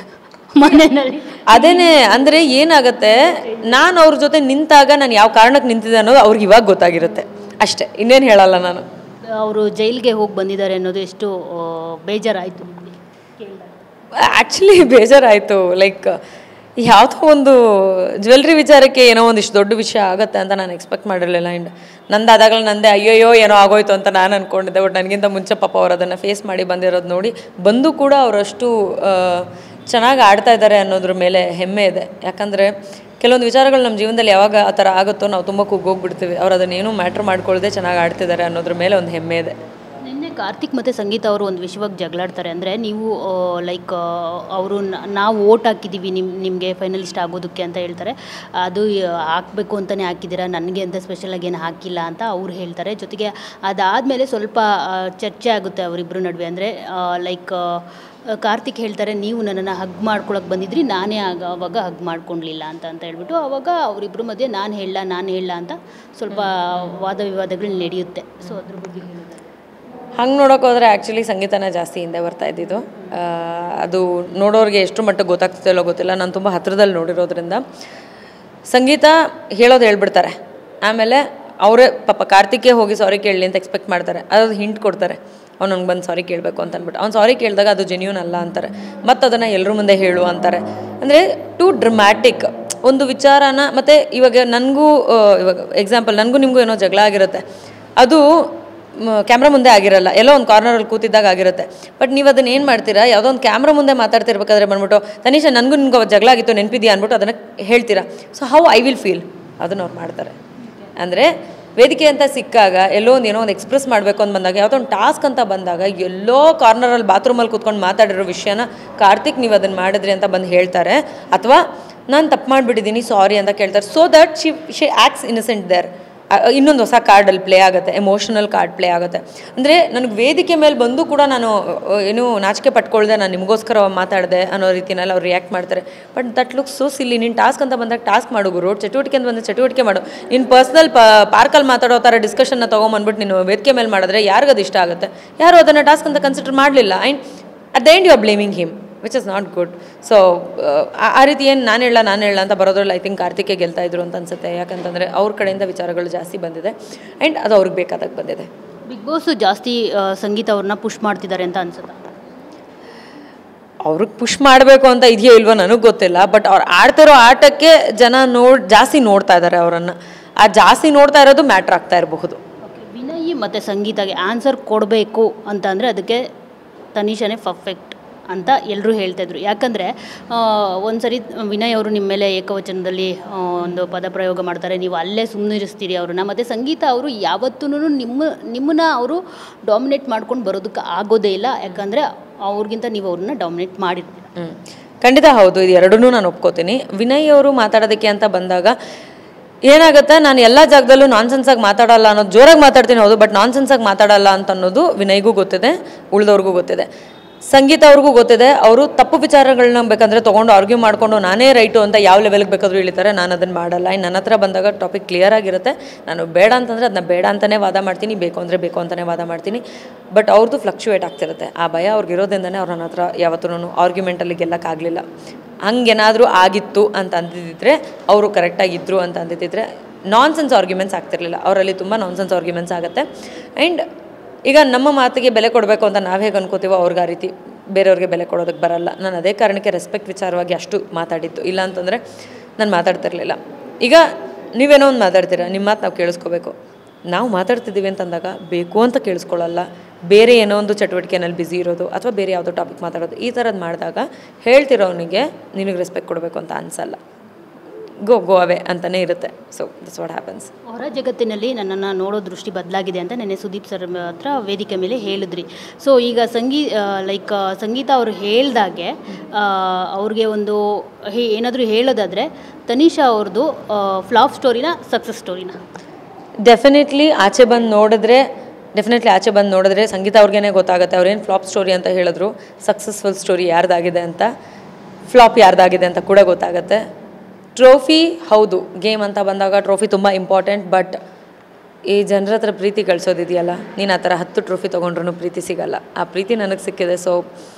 ಮನೆಯಲ್ಲಿ. ಅದೇನೇ ಅಂದರೆ ಏನಾಗುತ್ತೆ, ನಾನು ಅವ್ರ ಜೊತೆ ನಿಂತಾಗ ನಾನು ಯಾವ ಕಾರಣಕ್ಕೆ ನಿಂತಿದ್ದೆ ಅನ್ನೋದು ಅವ್ರಿಗೆ ಇವಾಗ ಗೊತ್ತಾಗಿರುತ್ತೆ ಅಷ್ಟೇ, ಇನ್ನೇನು ಹೇಳಲ್ಲ ನಾನು. ಅವರು ಜೈಲಿಗೆ ಹೋಗಿ ಬಂದಿದ್ದಾರೆ ಅನ್ನೋದು ಎಷ್ಟು ಬೇಜಾರಾಯಿತು ಆ್ಯಕ್ಚುಲಿ ಬೇಜಾರಾಯಿತು. ಲೈಕ್ ಯಾವುದೋ ಒಂದು ಜ್ಯುವೆಲ್ರಿ ವಿಚಾರಕ್ಕೆ ಏನೋ ಒಂದಿಷ್ಟು ದೊಡ್ಡ ವಿಷಯ ಆಗುತ್ತೆ ಅಂತ ನಾನು ಎಕ್ಸ್ಪೆಕ್ಟ್ ಮಾಡಿರಲಿಲ್ಲ. ಆ್ಯಂಡ್ ನಂದಾದಾಗಲೇ ನಂದೇ ಅಯ್ಯೋಯ್ಯೋ ಏನೋ ಆಗೋಯ್ತು ಅಂತ ನಾನು ಅಂದ್ಕೊಂಡಿದ್ದೆ. ಬಟ್ ನನಗಿಂತ ಮುಂಚೆ ಪಾಪ ಅವ್ರು ಅದನ್ನು ಫೇಸ್ ಮಾಡಿ ಬಂದಿರೋದು ನೋಡಿ ಬಂದು ಕೂಡ ಅವರಷ್ಟು ಚೆನ್ನಾಗಿ ಆಡ್ತಾ ಇದ್ದಾರೆ ಅನ್ನೋದ್ರ ಮೇಲೆ ಹೆಮ್ಮೆ ಇದೆ. ಯಾಕಂದರೆ ಕೆಲವೊಂದು ವಿಚಾರಗಳು ನಮ್ಮ ಜೀವನದಲ್ಲಿ ಯಾವಾಗ ಆ ಥರ ಆಗುತ್ತೋ ನಾವು ತುಂಬ ಕುಗ್ಗೋಗ್ಬಿಡ್ತೀವಿ. ಅವ್ರು ಅದನ್ನೇನು ಮ್ಯಾಟ್ರ್ ಮಾಡ್ಕೊಳ್ಳದೆ ಚೆನ್ನಾಗಿ ಆಡ್ತಿದ್ದಾರೆ ಅನ್ನೋದ್ರ ಮೇಲೆ ಒಂದು ಹೆಮ್ಮೆ ಇದೆ. ನಿನ್ನೆ ಕಾರ್ತಿಕ್ ಮತ್ತು ಸಂಗೀತ ಅವರು ಒಂದು ವಿಷಯವಾಗಿ ಜಗಳಾಡ್ತಾರೆ. ಅಂದರೆ ನೀವು ಲೈಕ್ ಅವರು ನಾವು ಓಟ್ ಹಾಕಿದ್ದೀವಿ ನಿಮಗೆ ಫೈನಲಿಸ್ಟ್ ಆಗೋದಕ್ಕೆ ಅಂತ ಹೇಳ್ತಾರೆ. ಅದು ಹಾಕಬೇಕು ಅಂತಲೇ ಹಾಕಿದ್ದೀರಾ, ನನಗೆ ಅಂತ ಸ್ಪೆಷಲಾಗಿ ಏನು ಹಾಕಿಲ್ಲ ಅಂತ ಅವ್ರು ಹೇಳ್ತಾರೆ. ಜೊತೆಗೆ ಅದಾದಮೇಲೆ ಸ್ವಲ್ಪ ಚರ್ಚೆ ಆಗುತ್ತೆ ಅವರಿಬ್ಬರ ನಡುವೆ. ಅಂದರೆ ಲೈಕ್ ಕಾರ್ತಿಕ್ ಹೇಳ್ತಾರೆ, ನೀವು ನನ್ನನ್ನು ಹಗ್ ಮಾಡ್ಕೊಳಕ್ಕೆ ಬಂದಿದ್ರಿ, ನಾನೇ ಅವಾಗ ಹಗ್ ಮಾಡ್ಕೊಳ್ಲಿಲ್ಲ ಅಂತ ಹೇಳ್ಬಿಟ್ಟು ಅವಾಗ ಅವರಿಬ್ಬರ ಮಧ್ಯೆ ನಾನು ಹೇಳ ಅಂತ ಸ್ವಲ್ಪ ವಾದ ವಿವಾದಗಳು ನಡೆಯುತ್ತೆ. ಸೊ ಅದ್ರ ಬಗ್ಗೆ ಹೇಳಿದ್ದಾರೆ. ಹಂಗೆ ನೋಡೋಕೆ ಹೋದರೆ ಆ್ಯಕ್ಚುಲಿ ಸಂಗೀತನ ಜಾಸ್ತಿ ಹಿಂದೆ ಬರ್ತಾ ಇದ್ದಿದ್ದು. ಅದು ನೋಡೋರಿಗೆ ಎಷ್ಟು ಮಟ್ಟಿಗೆ ಗೊತ್ತಾಗ್ತಿದೆಯಲ್ಲೋ ಗೊತ್ತಿಲ್ಲ. ನಾನು ತುಂಬ ಹತ್ತಿರದಲ್ಲಿ ನೋಡಿರೋದ್ರಿಂದ ಸಂಗೀತ ಹೇಳೋದು ಹೇಳ್ಬಿಡ್ತಾರೆ. ಆಮೇಲೆ ಅವರೇ ಪಾಪ ಕಾರ್ತಿಕ್ಗೆ ಹೋಗಿ ಸಾರಿ ಕೇಳಲಿ ಅಂತ ಎಕ್ಸ್ಪೆಕ್ಟ್ ಮಾಡ್ತಾರೆ. ಅದು ಹಿಂಟ್ ಕೊಡ್ತಾರೆ, ಅವ್ನು ನಂಗೆ ಬಂದು ಸಾರಿ ಕೇಳಬೇಕು ಅಂತ ಅಂದ್ಬಿಟ್ಟು. ಅವ್ನು ಸಾರಿ ಕೇಳಿದಾಗ ಅದು ಜೆನ್ಯೂನ್ ಅಲ್ಲ ಅಂತಾರೆ. ಮತ್ತು ಅದನ್ನು ಎಲ್ಲರ ಮುಂದೆ ಹೇಳು ಅಂತಾರೆ. ಅಂದರೆ ಟು ಡ್ರಮ್ಯಾಟಿಕ್ ಒಂದು ವಿಚಾರನ. ಮತ್ತು ಇವಾಗ ನನಗೂ ಇವಾಗ ಎಕ್ಸಾಂಪಲ್, ನನಗೂ ನಿಮಗೂ ಏನೋ ಜಗಳ ಆಗಿರುತ್ತೆ, ಅದು ಕ್ಯಾಮ್ರಾ ಮುಂದೆ ಆಗಿರಲ್ಲ, ಎಲ್ಲೋ ಒಂದು ಕಾರ್ನರಲ್ಲಿ ಕೂತಿದ್ದಾಗ ಆಗಿರುತ್ತೆ. ಬಟ್ ನೀವು ಅದನ್ನು ಏನು ಮಾಡ್ತೀರಾ, ಯಾವುದೋ ಒಂದು ಕ್ಯಾಮ್ರಾ ಮುಂದೆ ಮಾತಾಡ್ತಿರ್ಬೇಕಾದ್ರೆ ಬಂದ್ಬಿಟ್ಟು ತನಿಷಾ ನನಗೂ ನಿಮ್ಗೆ ಜಗಳ ಆಗಿತ್ತು ನೆನಪಿದೆಯಾ ಅಂದ್ಬಿಟ್ಟು ಅದನ್ನು ಹೇಳ್ತೀರಾ. So how I will feel ಅದನ್ನು ಅವ್ರು ಮಾಡ್ತಾರೆ. ಅಂದರೆ ವೇದಿಕೆ ಅಂತ ಸಿಕ್ಕಾಗ ಎಲ್ಲೋ ಒಂದು ಏನೋ ಒಂದು ಎಕ್ಸ್ಪ್ರೆಸ್ ಮಾಡಬೇಕು ಅಂತ ಬಂದಾಗ, ಯಾವುದೋ ಒಂದು ಟಾಸ್ಕ್ ಅಂತ ಬಂದಾಗ ಎಲ್ಲೋ ಕಾರ್ನರಲ್ಲಿ ಬಾತ್ರೂಮಲ್ಲಿ ಕೂತ್ಕೊಂಡು ಮಾತಾಡಿರೋ ವಿಷಯನ ಕಾರ್ತಿಕ್ ನೀವು ಅದನ್ನು ಮಾಡಿದ್ರಿ ಅಂತ ಬಂದು ಹೇಳ್ತಾರೆ. ಅಥವಾ ನಾನು ತಪ್ಪು ಮಾಡಿಬಿಟ್ಟಿದ್ದೀನಿ ಸಾರಿ ಅಂತ ಕೇಳ್ತಾರೆ. So that she acts innocent there. ಇನ್ನೊಂದು ಹೊಸ ಕಾರ್ಡಲ್ಲಿ ಪ್ಲೇ ಆಗುತ್ತೆ, ಎಮೋಷನಲ್ ಕಾರ್ಡ್ ಪ್ಲೇ ಆಗುತ್ತೆ. ಅಂದರೆ ನನಗೆ ವೇದಿಕೆ ಮೇಲೆ ಬಂದು ಕೂಡ ನಾನು ಏನೂ ನಾಚಿಕೆ ಪಟ್ಕೊಳ್ದೆ ನಾನು ನಿಮಗೋಸ್ಕರ ಮಾತಾಡಿದೆ ಅನ್ನೋ ರೀತಿಯಲ್ಲಿ ಅವ್ರು ರಿಯಾಕ್ಟ್ ಮಾಡ್ತಾರೆ. ಬಟ್ ದಟ್ ಲುಕ್ಸ್ ಸೋ ಸಿಲ್ಲಿ. ನೀನು ಟಾಸ್ಕ್ ಅಂತ ಬಂದಾಗ ಟಾಸ್ಕ್ ಮಾಡು ಗುರು, ಚಟುವಟಿಕೆ ಅಂತ ಬಂದರೆ ಚಟುವಟಿಕೆ ಮಾಡು. ನೀನು ಪರ್ಸ್ನಲ್ ಪಾರ್ಕಲ್ಲಿ ಮಾತಾಡೋ ಥರ ಡಿಸ್ಕಷನ್ನ ತೊಗೊಂಬಂದ್ಬಿಟ್ಟು ನೀನು ವೇದಿಕೆ ಮೇಲೆ ಮಾಡಿದ್ರೆ ಯಾರಿಗದು ಇಷ್ಟ ಆಗುತ್ತೆ? ಯಾರು ಅದನ್ನು ಟಾಸ್ಕ್ ಅಂತ ಕನ್ಸಿಡರ್ ಮಾಡಲಿಲ್ಲ. And at the end you are blaming him, which is not good. So ಆ ರೀತಿ ಏನು ನಾನು ಹೇಳ ಅಂತ ಬರೋದ್ರಲ್ಲಿ ಐ ಥಿಂಕ್ ಕಾರ್ತಿಕೇ ಗೆಲ್ತಾ ಇದ್ರು ಅಂತ ಅನ್ಸುತ್ತೆ. ಯಾಕಂತಂದರೆ ಅವ್ರ ಕಡೆಯಿಂದ ವಿಚಾರಗಳು ಜಾಸ್ತಿ ಬಂದಿದೆ ಆ್ಯಂಡ್ ಅದು ಅವ್ರಿಗೆ ಬೇಕಾದಾಗ ಬಂದಿದೆ. ಬಿಗ್ ಬಾಸು ಜಾಸ್ತಿ ಸಂಗೀತ ಅವ್ರನ್ನ ಪುಷ್ ಮಾಡ್ತಿದ್ದಾರೆ ಅಂತ ಅನ್ಸುತ್ತೆ. ಅವ್ರಿಗೆ ಪುಷ್ ಮಾಡಬೇಕು ಅಂತ ಇದೆಯೋ ಇಲ್ವೋ ನನಗೆ ಗೊತ್ತಿಲ್ಲ. ಬಟ್ ಅವ್ರು ಆಡ್ತಿರೋ ಆಟಕ್ಕೆ ಜನ ಜಾಸ್ತಿ ನೋಡ್ತಾ ಇದ್ದಾರೆ ಅವರನ್ನು. ಆ ಜಾಸ್ತಿ ನೋಡ್ತಾ ಇರೋದು ಮ್ಯಾಟ್ರ್ ಆಗ್ತಾ ಇರಬಹುದು. ವಿನಯ್ ಮತ್ತು ಸಂಗೀತಗೆ ಆನ್ಸರ್ ಕೊಡಬೇಕು ಅಂತ ಅಂದರೆ ಅದಕ್ಕೆ ತನಿಷಾನೇ ಪರ್ಫೆಕ್ಟ್ ಅಂತ ಎಲ್ಲರೂ ಹೇಳ್ತಾಯಿದ್ರು. ಯಾಕಂದರೆ ಒಂದು ಸರಿ ವಿನಯ್ ಅವರು ನಿಮ್ಮ ಮೇಲೆ ಏಕವಚನದಲ್ಲಿ ಒಂದು ಪದಪ್ರಯೋಗ ಮಾಡ್ತಾರೆ, ನೀವು ಅಲ್ಲೇ ಸುಮ್ಮನಿರಿಸ್ತೀರಿ ಅವ್ರನ್ನ. ಮತ್ತು ಸಂಗೀತ ಅವರು ಯಾವತ್ತೂ ನಿಮ್ಮನ್ನ ಅವರು ಡಾಮಿನೇಟ್ ಮಾಡ್ಕೊಂಡು ಬರೋದಕ್ಕೆ ಆಗೋದೇ ಇಲ್ಲ, ಯಾಕಂದರೆ ಅವ್ರಿಗಿಂತ ನೀವು ಅವ್ರನ್ನ ಡಾಮಿನೇಟ್ ಮಾಡಿರ್ತೀರ. ಖಂಡಿತ ಹೌದು, ಇದು ಎರಡನ್ನೂ ನಾನು ಒಪ್ಕೋತೀನಿ. ವಿನಯ್ ಅವರು ಮಾತಾಡೋದಕ್ಕೆ ಅಂತ ಬಂದಾಗ ಏನಾಗುತ್ತೆ, ನಾನು ಎಲ್ಲ ಜಾಗದಲ್ಲೂ ನಾನ್ಸೆನ್ಸಾಗಿ ಮಾತಾಡಲ್ಲ ಅನ್ನೋದು, ಜೋರಾಗಿ ಮಾತಾಡ್ತೀನಿ ಹೌದು, ಬಟ್ ನಾನ್ಸೆನ್ಸಾಗಿ ಮಾತಾಡಲ್ಲ ಅಂತ ಅನ್ನೋದು ವಿನಯ್ಗೂ ಗೊತ್ತಿದೆ, ಉಳಿದವ್ರಿಗೂ ಗೊತ್ತಿದೆ, ಸಂಗೀತ ಅವ್ರಿಗೂ ಗೊತ್ತಿದೆ. ಅವರು ತಪ್ಪು ವಿಚಾರಗಳನ್ನ ಬೇಕಂದರೆ ತೊಗೊಂಡು ಆರ್ಗ್ಯೂ ಮಾಡಿಕೊಂಡು ನಾನೇ ರೈಟು ಅಂತ ಯಾವ ಲೆವೆಲ್ಗೆ ಬೇಕಾದರೂ ಇಳಿತಾರೆ. ನಾನು ಅದನ್ನು ಮಾಡಲ್ಲ. ಇನ್ನು ನನ್ನ ಹತ್ರ ಬಂದಾಗ ಟಾಪಿಕ್ ಕ್ಲಿಯರ್ ಆಗಿರುತ್ತೆ. ನಾನು ಬೇಡ ಅಂತಂದರೆ ಅದನ್ನ ಬೇಡ ಅಂತಲೇ ವಾದ ಮಾಡ್ತೀನಿ, ಬೇಕು ಅಂದರೆ ಬೇಕು ಅಂತಲೇ ವಾದ ಮಾಡ್ತೀನಿ. ಬಟ್ ಅವ್ರದ್ದು ಫ್ಲಕ್ಚುಯೇಟ್ ಆಗ್ತಿರುತ್ತೆ. ಆ ಭಯ ಅವ್ರಿಗಿರೋದ್ರಿಂದನೇ ಅವ್ರ ನನ್ನ ಹತ್ರ ಯಾವತ್ತೂ ಆರ್ಗ್ಯುಮೆಂಟಲ್ಲಿ ಗೆಲ್ಲಕ್ಕಾಗಲಿಲ್ಲ. ಹಂಗೇನಾದರೂ ಆಗಿತ್ತು ಅಂತ ಅಂದಿದ್ದಿದ್ರೆ, ಅವರು ಕರೆಕ್ಟಾಗಿದ್ದರು ಅಂತ ಅಂದಿದ್ದಿದ್ರೆ ನಾನ್ಸೆನ್ಸ್ ಆರ್ಗ್ಯುಮೆಂಟ್ಸ್ ಆಗ್ತಿರಲಿಲ್ಲ. ಅವರಲ್ಲಿ ತುಂಬ ನಾನ್ಸೆನ್ಸ್ ಆರ್ಗ್ಯುಮೆಂಟ್ಸ್ ಆಗುತ್ತೆ. ಆ್ಯಂಡ್ ಈಗ ನಮ್ಮ ಮಾತಿಗೆ ಬೆಲೆ ಕೊಡಬೇಕು ಅಂತ ನಾವು ಹೇಗೆ ಅನ್ಕೋತೀವೋ ಅವ್ರಿಗೆ ಆ ರೀತಿ ಬೇರೆಯವ್ರಿಗೆ ಬೆಲೆ ಕೊಡೋದಕ್ಕೆ ಬರಲ್ಲ. ನಾನು ಅದೇ ಕಾರಣಕ್ಕೆ ರೆಸ್ಪೆಕ್ಟ್ ವಿಚಾರವಾಗಿ ಅಷ್ಟು ಮಾತಾಡಿದ್ದು. ಇಲ್ಲ ಅಂತಂದರೆ ನಾನು ಮಾತಾಡ್ತಿರ್ಲಿಲ್ಲ. ಈಗ ನೀವೇನೋ ಒಂದು ಮಾತಾಡ್ತೀರಾ, ನಿಮ್ಮ ಮಾತು ನಾವು ಕೇಳಿಸ್ಕೋಬೇಕು. ನಾವು ಮಾತಾಡ್ತಿದ್ದೀವಿ ಅಂತಂದಾಗ ಬೇಕು ಅಂತ ಕೇಳಿಸ್ಕೊಳ್ಳಲ್ಲ, ಬೇರೆ ಏನೋ ಒಂದು ಚಟುವಟಿಕೆನಲ್ಲಿ ಬ್ಯುಸಿ ಇರೋದು ಅಥವಾ ಬೇರೆ ಯಾವುದೋ ಟಾಪಿಕ್ ಮಾತಾಡೋದು, ಈ ಥರದ್ದು ಮಾಡಿದಾಗ ಹೇಳ್ತಿರೋನಿಗೆ ನಿನಗೆ ರೆಸ್ಪೆಕ್ಟ್ ಕೊಡಬೇಕು ಅಂತ ಅನಿಸಲ್ಲ, ಗೋ ಅವೇ ಅಂತಲೇ ಇರುತ್ತೆ. So that's what happens. ಹೊರ ಜಗತ್ತಿನಲ್ಲಿ ನನ್ನನ್ನು ನೋಡೋ ದೃಷ್ಟಿ ಬದಲಾಗಿದೆ ಅಂತ ನೆನ್ನೆ ಸುದೀಪ್ ಸರ್ ಹತ್ರ ವೇದಿಕೆ ಮೇಲೆ ಹೇಳಿದ್ರಿ. ಸೊ ಈಗ ಸಂಗೀತ ಅವರು ಹೇಳ್ದಾಗೆ ಅವ್ರಿಗೆ ಒಂದು ಏನಾದರೂ ಹೇಳೋದಾದರೆ ತನಿಷಾ ಅವ್ರದ್ದು ಫ್ಲಾಪ್ ಸ್ಟೋರಿನ ಸಕ್ಸಸ್ ಸ್ಟೋರಿನ? ಡೆಫಿನೆಟ್ಲಿ ಆಚೆ ಬಂದು ನೋಡಿದ್ರೆ ಸಂಗೀತ ಅವ್ರಿಗೇನೆ ಗೊತ್ತಾಗುತ್ತೆ. ಅವ್ರೇನು ಫ್ಲಾಪ್ ಸ್ಟೋರಿ ಅಂತ ಹೇಳಿದ್ರು, ಸಕ್ಸಸ್ಫುಲ್ ಸ್ಟೋರಿ ಯಾರ್ದಾಗಿದೆ ಅಂತ, ಫ್ಲಾಪ್ ಯಾರ್ದಾಗಿದೆ ಅಂತ ಕೂಡ ಗೊತ್ತಾಗುತ್ತೆ. ಟ್ರೋಫಿ ಹೌದು, ಗೇಮ್ ಅಂತ ಬಂದಾಗ ಟ್ರೋಫಿ ತುಂಬ ಇಂಪಾರ್ಟೆಂಟ್. ಬಟ್ ಈ ಜನರ ಹತ್ರ ಪ್ರೀತಿ ಗಳಿಸೋದಿದೆಯಲ್ಲ, ನೀನು ಆ ಥರ 10 ಟ್ರೋಫಿ ತೊಗೊಂಡ್ರೂ ಪ್ರೀತಿ ಸಿಗಲ್ಲ. ಆ ಪ್ರೀತಿ ನನಗೆ ಸಿಕ್ಕಿದೆ. So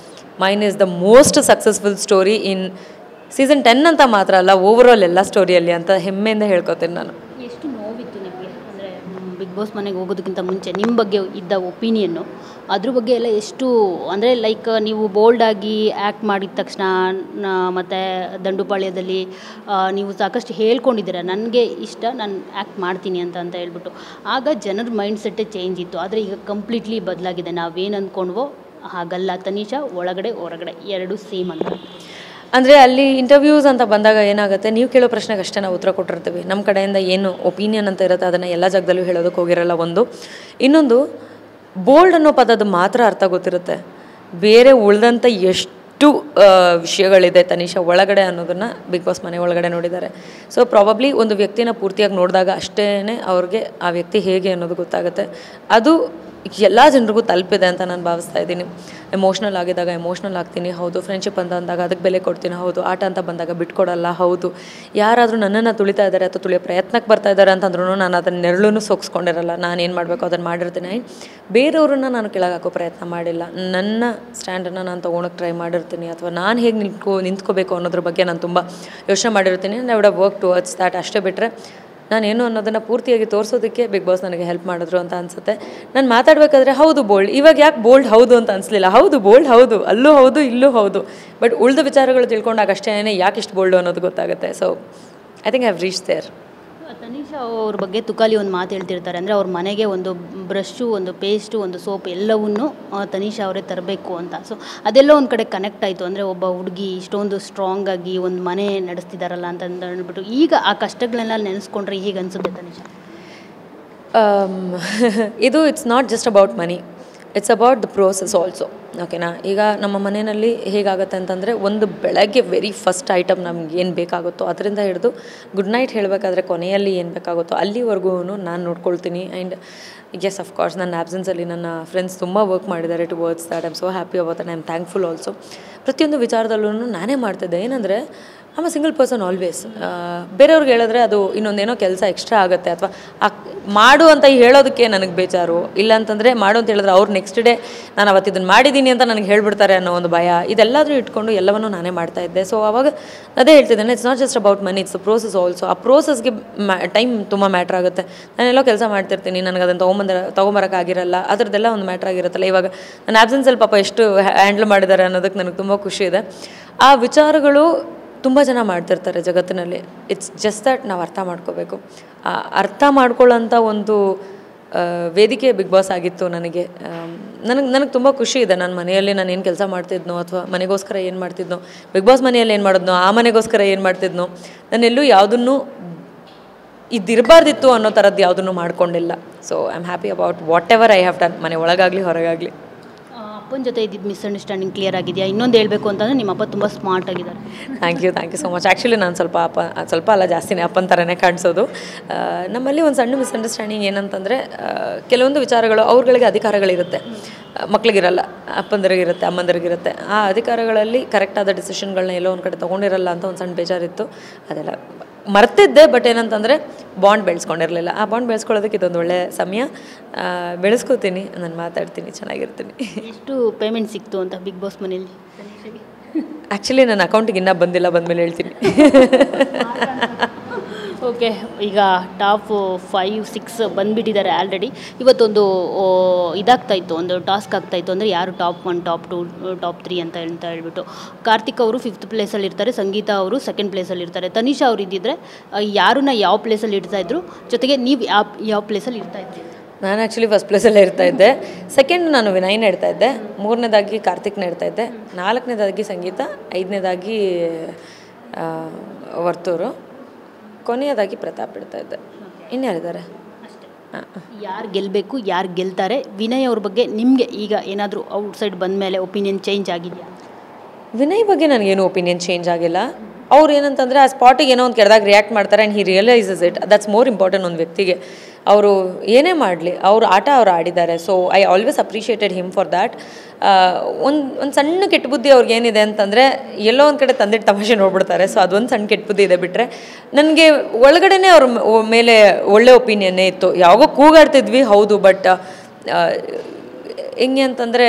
main is the most successful story in season 10 ಅಂತ ಮಾತ್ರ ಅಲ್ಲ, ಓವರಾಲ್ ಎಲ್ಲ ಸ್ಟೋರಿಯಲ್ಲಿ ಅಂತ ಹೆಮ್ಮೆಯಿಂದ ಹೇಳ್ಕೊತೀನಿ ನಾನು. ಎಷ್ಟು ನೋವಿತ್ತು ನಿಮಗೆ, ಅಂದರೆ ಬಿಗ್ ಬಾಸ್ ಮನೆಗೆ ಹೋಗೋದಕ್ಕಿಂತ ಮುಂಚೆ ನಿಮ್ಮ ಬಗ್ಗೆ ಇದ್ದ ಒಪಿನಿಯನ್ನು, ಅದ್ರ ಬಗ್ಗೆ ಎಲ್ಲ ಎಷ್ಟು, ಅಂದರೆ ನೀವು ಬೋಲ್ಡಾಗಿ ಆ್ಯಕ್ಟ್ ಮಾಡಿದ ತಕ್ಷಣ ಮತ್ತು ದಂಡುಪಾಳ್ಯದಲ್ಲಿ ನೀವು ಸಾಕಷ್ಟು ಹೇಳ್ಕೊಂಡಿದ್ದೀರ, ನನಗೆ ಇಷ್ಟ, ನಾನು ಆ್ಯಕ್ಟ್ ಮಾಡ್ತೀನಿ ಅಂತ ಹೇಳ್ಬಿಟ್ಟು. ಆಗ ಜನರ ಮೈಂಡ್ ಸೆಟ್ಟೇ ಚೇಂಜ್ ಇತ್ತು. ಆದರೆ ಈಗ ಕಂಪ್ಲೀಟ್ಲಿ ಬದಲಾಗಿದೆ. ನಾವೇನು ಅಂದ್ಕೊಂಡ್ವೋ ಹಾಗಲ್ಲ. ತನಿಷಾ ಒಳಗಡೆ ಹೊರಗಡೆ ಎರಡೂ ಸೇಮ್ ಅಂತ. ಅಂದರೆ ಅಲ್ಲಿ ಇಂಟರ್ವ್ಯೂಸ್ ಅಂತ ಬಂದಾಗ ಏನಾಗುತ್ತೆ, ನೀವು ಕೇಳೋ ಪ್ರಶ್ನೆಗೆ ಅಷ್ಟೇ ನಾವು ಉತ್ತರ ಕೊಟ್ಟಿರ್ತೀವಿ. ನಮ್ಮ ಕಡೆಯಿಂದ ಏನು ಒಪಿನಿಯನ್ ಅಂತ ಇರುತ್ತೆ ಅದನ್ನು ಎಲ್ಲ ಜಾಗದಲ್ಲೂ ಹೇಳೋದಕ್ಕೆ ಹೋಗಿರಲ್ಲ. ಇನ್ನೊಂದು ಬೋಲ್ಡ್ ಅನ್ನೋ ಪದದ ಮಾತ್ರ ಅರ್ಥ ಗೊತ್ತಿರುತ್ತೆ. ಬೇರೆ ಉಳ್ದಂಥ ಎಷ್ಟು ವಿಷಯಗಳಿದೆ ತನಿಷಾ ಒಳಗಡೆ ಅನ್ನೋದನ್ನು ಬಿಗ್ ಬಾಸ್ ಮನೆ ಒಳಗಡೆ ನೋಡಿದ್ದಾರೆ. ಸೊ ಪ್ರಾಬಬ್ಲಿ ಒಂದು ವ್ಯಕ್ತಿನ ಪೂರ್ತಿಯಾಗಿ ನೋಡಿದಾಗ ಅಷ್ಟೇ ಅವ್ರಿಗೆ ಆ ವ್ಯಕ್ತಿ ಹೇಗೆ ಅನ್ನೋದು ಗೊತ್ತಾಗುತ್ತೆ. ಅದು ಎಲ್ಲ ಜನರಿಗೂ ತಲುಪಿದೆ ಅಂತ ನಾನು ಭಾವಿಸ್ತಾ ಇದ್ದೀನಿ. ಎಮೋಷ್ನಲ್ ಆಗಿದ್ದಾಗ ಎಮೋಷ್ನಲ್ ಆಗ್ತೀನಿ, ಹೌದು. ಫ್ರೆಂಡ್ಶಿಪ್ ಅಂತ ಅಂದಾಗ ಅದಕ್ಕೆ ಬೆಲೆ ಕೊಡ್ತೀನಿ, ಹೌದು. ಆಟ ಅಂತ ಬಂದಾಗ ಬಿಟ್ಕೊಡಲ್ಲ, ಹೌದು. ಯಾರಾದರೂ ನನ್ನನ್ನು ತುಳಿತಾ ಇದ್ದಾರೆ ಅಥವಾ ತುಳಿಯೋ ಪ್ರಯತ್ನಕ್ಕೆ ಬರ್ತಾ ಇದ್ದಾರೆ ಅಂತಂದ್ರೂ ನಾನು ಅದನ್ನು ನೆರಳೂ ಸೋಗಿಸ್ಕೊಂಡಿರಲ್ಲ. ನಾನು ಏನು ಮಾಡಬೇಕು ಅದನ್ನು ಮಾಡಿರ್ತೀನಿ. ಬೇರೆಯವ್ರನ್ನ ನಾನು ಕೆಳಗೆ ಹಾಕೋ ಪ್ರಯತ್ನ ಮಾಡಿಲ್ಲ. ನನ್ನ ಸ್ಟ್ಯಾಂಡನ್ನು ನಾನು ತೊಗೊಳಕ್ಕೆ ಟ್ರೈ ಮಾಡಿರ್ತೀನಿ, ಅಥವಾ ನಾನು ಹೇಗೆ ನಿಂತ್ಕೋಬೇಕು ಅನ್ನೋದ್ರ ಬಗ್ಗೆ ನಾನು ತುಂಬ ಯೋಚನೆ ಮಾಡಿರ್ತೀನಿ. I would have work towards that. ಅಷ್ಟೇ ಬಿಟ್ಟರೆ ನಾನೇನು ಅನ್ನೋದನ್ನು ಪೂರ್ತಿಯಾಗಿ ತೋರಿಸೋದಕ್ಕೆ ಬಿಗ್ ಬಾಸ್ ನನಗೆ ಹೆಲ್ಪ್ ಮಾಡಿದ್ರು ಅಂತ ಅನಿಸುತ್ತೆ. ನಾನು ಮಾತಾಡಬೇಕಾದ್ರೆ ಹೌದು ಬೋಲ್ಡ್, ಇವಾಗ ಯಾಕೆ ಬೋಲ್ಡ್ ಹೌದು ಅಂತ ಅನಿಸ್ಲಿಲ್ಲ. ಹೌದು ಬೋಲ್ಡ್ ಹೌದು, ಅಲ್ಲೂ ಹೌದು ಇಲ್ಲೂ ಹೌದು. ಬಟ್ ಉಳಿದ ವಿಚಾರಗಳು ತಿಳ್ಕೊಂಡಾಗ ಅಷ್ಟೇ ಯಾಕೆ ಇಷ್ಟು ಬೋಲ್ಡು ಅನ್ನೋದು ಗೊತ್ತಾಗುತ್ತೆ. So I think I have reach there. Tanisha ಅವ್ರ ಬಗ್ಗೆ ತುಕಾಲಿ ಒಂದು ಮಾತು ಹೇಳ್ತಿರ್ತಾರೆ, ಅಂದರೆ ಅವ್ರ ಮನೆಗೆ ಒಂದು ಬ್ರಷ್ಷು, ಒಂದು ಪೇಸ್ಟು, ಒಂದು ಸೋಪ್ ಎಲ್ಲವನ್ನೂ ತನಿಷಾ ಅವರೇ ತರಬೇಕು ಅಂತ. ಸೊ ಅದೆಲ್ಲ ಒಂದು ಕಡೆ ಕನೆಕ್ಟ್ ಆಯಿತು. ಅಂದರೆ ಒಬ್ಬ ಹುಡುಗಿ ಇಷ್ಟೊಂದು ಸ್ಟ್ರಾಂಗಾಗಿ ಒಂದು ಮನೆ ನಡೆಸ್ತಿದ್ದಾರಲ್ಲ ಅಂತ ಅಂದ್ಬಿಟ್ಟು ಈಗ ಆ ಕಷ್ಟಗಳನ್ನೆಲ್ಲ ನೆನೆಸ್ಕೊಂಡ್ರೆ ಹೀಗೆ ಅನಿಸುತ್ತೆ ತನಿಷಾ? ಇದು it's not just about money, it's about the process also. ಓಕೆನಾ? ಈಗ ನಮ್ಮ ಮನೆಯಲ್ಲಿ ಹೇಗಾಗುತ್ತೆ ಅಂತಂದರೆ, ಒಂದು ಬೆಳಗ್ಗೆ ವೆರಿ ಫಸ್ಟ್ ಐಟಮ್ ನಮ್ಗೆ ಏನು ಬೇಕಾಗುತ್ತೋ ಅದರಿಂದ ಹಿಡಿದು ಗುಡ್ ನೈಟ್ ಹೇಳಬೇಕಾದ್ರೆ ಕೊನೆಯಲ್ಲಿ ಏನು ಬೇಕಾಗುತ್ತೋ ಅಲ್ಲಿವರೆಗೂ ನಾನು ನೋಡ್ಕೊಳ್ತೀನಿ. ಆ್ಯಂಡ್ ಎಸ್ ಅಫ್ಕೋರ್ಸ್ ನನ್ನ ಆ್ಯಬ್ಸೆನ್ಸಲ್ಲಿ ನನ್ನ ಫ್ರೆಂಡ್ಸ್ ತುಂಬ ವರ್ಕ್ ಮಾಡಿದ್ದಾರೆ towards that. I am so happy about and I am thankful also. ಪ್ರತಿಯೊಂದು ವಿಚಾರದಲ್ಲೂ ನಾನೇ ಮಾಡ್ತಿದ್ದೆ. ಏನಂದರೆ I am a single person always. ಬೇರೆಯವ್ರಿಗೆ ಹೇಳಿದ್ರೆ ಅದು ಇನ್ನೊಂದೇನೋ ಕೆಲಸ ಎಕ್ಸ್ಟ್ರಾ ಆಗುತ್ತೆ, ಅಥವಾ ಮಾಡು ಅಂತ ಹೇಳೋದಕ್ಕೆ ನನಗೆ ಬೇಜಾರು. ಇಲ್ಲ ಅಂತಂದರೆ ಮಾಡು ಅಂತ ಹೇಳಿದ್ರೆ ಅವ್ರು ನೆಕ್ಸ್ಟ್ ಡೇ ನಾನು ಅವತ್ತು ಇದನ್ನು ಮಾಡಿದ್ದೀನಿ ಅಂತ ನನಗೆ ಹೇಳ್ಬಿಡ್ತಾರೆ ಅನ್ನೋ ಒಂದು ಭಯ. ಇದೆಲ್ಲದರೂ ಇಟ್ಕೊಂಡು ಎಲ್ಲವನ್ನೂ ನಾನೇ ಮಾಡ್ತಾಯಿದ್ದೆ. ಸೊ ಆವಾಗ ಅದೇ ಹೇಳ್ತಿದ್ದೇನೆ, it's not just about money, it's the process also. ಆ ಪ್ರೋಸೆಸ್ಗೆ ಟೈಮ್ ತುಂಬ ಮ್ಯಾಟ್ರ್ ಆಗುತ್ತೆ. ನಾನೆಲ್ಲೋ ಕೆಲಸ ಮಾಡ್ತಿರ್ತೀನಿ, ನನಗೆ ಅದನ್ನು ತೊಗೊಂಬರೋಕ್ಕಾಗಿರಲ್ಲ, ಅದರದ್ದೆಲ್ಲ ಒಂದು ಮ್ಯಾಟ್ರ್ ಆಗಿರುತ್ತಲ್ಲ. ಇವಾಗ ನನ್ನ ಆ್ಯಬ್ಸೆನ್ಸಲ್ಲಿ ಪಾಪ ಎಷ್ಟು ಹ್ಯಾಂಡಲ್ ಮಾಡಿದ್ದಾರೆ ಅನ್ನೋದಕ್ಕೆ ನನಗೆ ತುಂಬ ಖುಷಿ ಇದೆ. ಆ ವಿಚಾರಗಳು ತುಂಬ ಜನ ಮಾಡ್ತಿರ್ತಾರೆ ಜಗತ್ತಿನಲ್ಲಿ. ಇಟ್ಸ್ ಜಸ್ಟ್ ದಟ್ ನಾವು ಅರ್ಥ ಮಾಡ್ಕೋಬೇಕು. ಅರ್ಥ ಮಾಡ್ಕೊಳ್ಳೋಂಥ ಒಂದು ವೇದಿಕೆ ಬಿಗ್ ಬಾಸ್ ಆಗಿತ್ತು ನನಗೆ. ನನಗೆ ತುಂಬ ಖುಷಿ ಇದೆ. ನನ್ನ ಮನೆಯಲ್ಲಿ ನಾನು ಏನು ಕೆಲಸ ಮಾಡ್ತಿದ್ನೋ ಅಥವಾ ಮನೆಗೋಸ್ಕರ ಏನು ಮಾಡ್ತಿದ್ನೋ, ಬಿಗ್ ಬಾಸ್ ಮನೆಯಲ್ಲಿ ಏನು ಮಾಡಿದ್ನೋ, ಆ ಮನೆಗೋಸ್ಕರ ಏನು ಮಾಡ್ತಿದ್ನೋ, ನಾನೆಲ್ಲೂ ಯಾವುದನ್ನು ಇದಿರಬಾರ್ದಿತ್ತು ಅನ್ನೋ ಥರದ್ದು ಯಾವುದನ್ನು ಮಾಡ್ಕೊಂಡಿಲ್ಲ. So I am happy about what ever I have done, ಮನೆ ಒಳಗಾಗಲಿ ಹೊರಗಾಗಲಿ. ಅಪ್ಪನ ಜೊತೆ ಇದ್ದಿದ್ದು ಮಿಸ್ಅಂಡರ್ಸ್ಟ್ಯಾಂಡಿಂಗ್ ಕ್ಲಿಯರ್ ಆಗಿದೆಯಾ? ಇನ್ನೊಂದು ಹೇಳಬೇಕು ಅಂತಂದರೆ ನಿಮ್ಮ ಅಪ್ಪ ತುಂಬ ಸ್ಮಾರ್ಟ್ ಆಗಿದ್ದಾರೆ. Thank you so much. Actually ನಾನು ಸ್ವಲ್ಪ ಅಲ್ಲ ಜಾಸ್ತಿನೇ ಅಪ್ಪನ ಥರನೇ ಕಾಣಿಸೋದು. ನಮ್ಮಲ್ಲಿ ಒಂದು ಸಣ್ಣ ಮಿಸ್ಅಂಡರ್ಸ್ಟ್ಯಾಂಡಿಂಗ್ ಏನಂತಂದರೆ, ಕೆಲವೊಂದು ವಿಚಾರಗಳು ಅವ್ರಗಳಿಗೆ ಅಧಿಕಾರಗಳಿರುತ್ತೆ, ಮಕ್ಳಿಗಿರಲ್ಲ, ಅಪ್ಪಂದರಿಗಿರುತ್ತೆ, ಅಮ್ಮಂದರಿಗಿರುತ್ತೆ. ಆ ಅಧಿಕಾರಗಳಲ್ಲಿ ಕರೆಕ್ಟಾದ ಡಿಸಿಷನ್ಗಳನ್ನ ಎಲ್ಲೋ ಒಂದು ಕಡೆ ತೊಗೊಂಡಿರಲ್ಲ ಅಂತ ಒಂದು ಸಣ್ಣ ಬೇಜಾರಿತ್ತು. ಅದೆಲ್ಲ ಮರ್ತಿದ್ದೆ. ಬಟ್ ಏನಂತಂದರೆ ಬಾಂಡ್ ಬೆಳೆಸ್ಕೊಂಡಿರಲಿಲ್ಲ. ಆ ಬಾಂಡ್ ಬೆಳೆಸ್ಕೊಳ್ಳೋದಕ್ಕೆ ಇದೊಂದು ಒಳ್ಳೆಯ ಸಮಯ. ಬೆಳೆಸ್ಕೋತೀನಿ, ನಾನು ಮಾತಾಡ್ತೀನಿ, ಚೆನ್ನಾಗಿರ್ತೀನಿ. ಎಷ್ಟು ಪೇಮೆಂಟ್ ಸಿಕ್ತು ಅಂತ ಬಿಗ್ ಬಾಸ್ ಮನೆಯಲ್ಲಿ? ಆ್ಯಕ್ಚುಲಿ ನನ್ನ ಅಕೌಂಟಿಗೆ ಇನ್ನೂ ಬಂದಿಲ್ಲ, ಬಂದಮೇಲೆ ಹೇಳ್ತೀನಿ. ಓಕೆ, ಈಗ ಟಾಪ್ 5-6 ಬಂದುಬಿಟ್ಟಿದ್ದಾರೆ ಆಲ್ರೆಡಿ. ಇವತ್ತೊಂದು ಇದಾಗ್ತಾಯಿತ್ತು, ಒಂದು ಟಾಸ್ಕ್ ಆಗ್ತಾಯಿತ್ತು. ಅಂದರೆ ಯಾರು ಟಾಪ್ 1, ಟಾಪ್ 2, ಟಾಪ್ 3 ಅಂತ ಹೇಳ್ಬಿಟ್ಟು. ಕಾರ್ತಿಕ್ ಅವರು 5th ಪ್ಲೇಸಲ್ಲಿ ಇರ್ತಾರೆ, ಸಂಗೀತ ಅವರು 2nd ಪ್ಲೇಸಲ್ಲಿ ಇರ್ತಾರೆ. ತನಿಷಾ ಅವರು ಇದ್ದಿದ್ದರೆ ಯಾರನ್ನ ಯಾವ ಪ್ಲೇಸಲ್ಲಿ ಇಡ್ತಾಯಿದ್ರು, ಜೊತೆಗೆ ನೀವು ಯಾವ ಪ್ಲೇಸಲ್ಲಿ ಇರ್ತಾಯಿದ್ರಿ? ನಾನು ಆ್ಯಕ್ಚುಲಿ ಫಸ್ಟ್ ಪ್ಲೇಸಲ್ಲೇ ಇರ್ತಾಯಿದ್ದೆ. ಸೆಕೆಂಡ್ ನಾನು ವಿನಯ್ನ ಇಡ್ತಾಯಿದ್ದೆ, 3ನೇದಾಗಿ ಕಾರ್ತಿಕ್ನ ಇಡ್ತಾಯಿದ್ದೆ, 4ನೇದಾಗಿ ಸಂಗೀತ, 5ನೇದಾಗಿ ವರ್ತೂರು, ಕೊನೆಯದಾಗಿ ಪ್ರತಾಪ್ ಇಡ್ತಾಯಿದ್ದೆ. ಇನ್ಯಾರಿದ್ದಾರೆ? ಯಾರು ಗೆಲ್ಲಬೇಕು, ಯಾರು ಗೆಲ್ತಾರೆ? ವಿನಯ್ ಅವ್ರ ಬಗ್ಗೆ ನಿಮಗೆ ಈಗ ಏನಾದರೂ ಔಟ್ಸೈಡ್ ಬಂದ ಮೇಲೆ ಒಪಿನಿಯನ್ ಚೇಂಜ್ ಆಗಿದೆಯಾ? ವಿನಯ್ ಬಗ್ಗೆ ನನಗೇನು ಒಪಿನಿಯನ್ ಚೇಂಜ್ ಆಗಿಲ್ಲ. ಅವ್ರು ಏನಂತಂದರೆ ಆ ಸ್ಪಾಟಿಗೆ ಏನೋ ಒಂದು ಕೆಡ್ದಾಗ ರಿಯಾಕ್ಟ್ ಮಾಡ್ತಾರೆ and he realises it. That's more important ಒಂದು ವ್ಯಕ್ತಿಗೆ. ಅವರು ಏನೇ ಮಾಡಲಿ, ಅವ್ರ ಆಟ ಅವ್ರು ಆಡಿದ್ದಾರೆ. So I always appreciated him for that. ಒಂದು ಸಣ್ಣ ಕೆಟ್ಟ ಬುದ್ಧಿ ಅವ್ರಿಗೇನಿದೆ ಅಂತಂದರೆ, ಎಲ್ಲೋ ಒಂದು ಕಡೆ ತಂದಿಟ್ಟು ತಮಾಷೆ ನೋಡ್ಬಿಡ್ತಾರೆ. ಸೊ ಅದೊಂದು ಸಣ್ಣ ಕೆಟ್ಟ ಬುದ್ಧಿ ಇದೆ. ಬಿಟ್ಟರೆ ನನಗೆ ಒಳಗಡೆನೇ ಅವ್ರ ಮೇಲೆ ಒಳ್ಳೆ ಒಪಿನಿಯನ್ನೇ ಇತ್ತು. ಯಾವಾಗೋ ಕೂಗಾಡ್ತಿದ್ವಿ ಹೌದು, ಬಟ್ ಹೆಂಗೆ ಅಂತಂದರೆ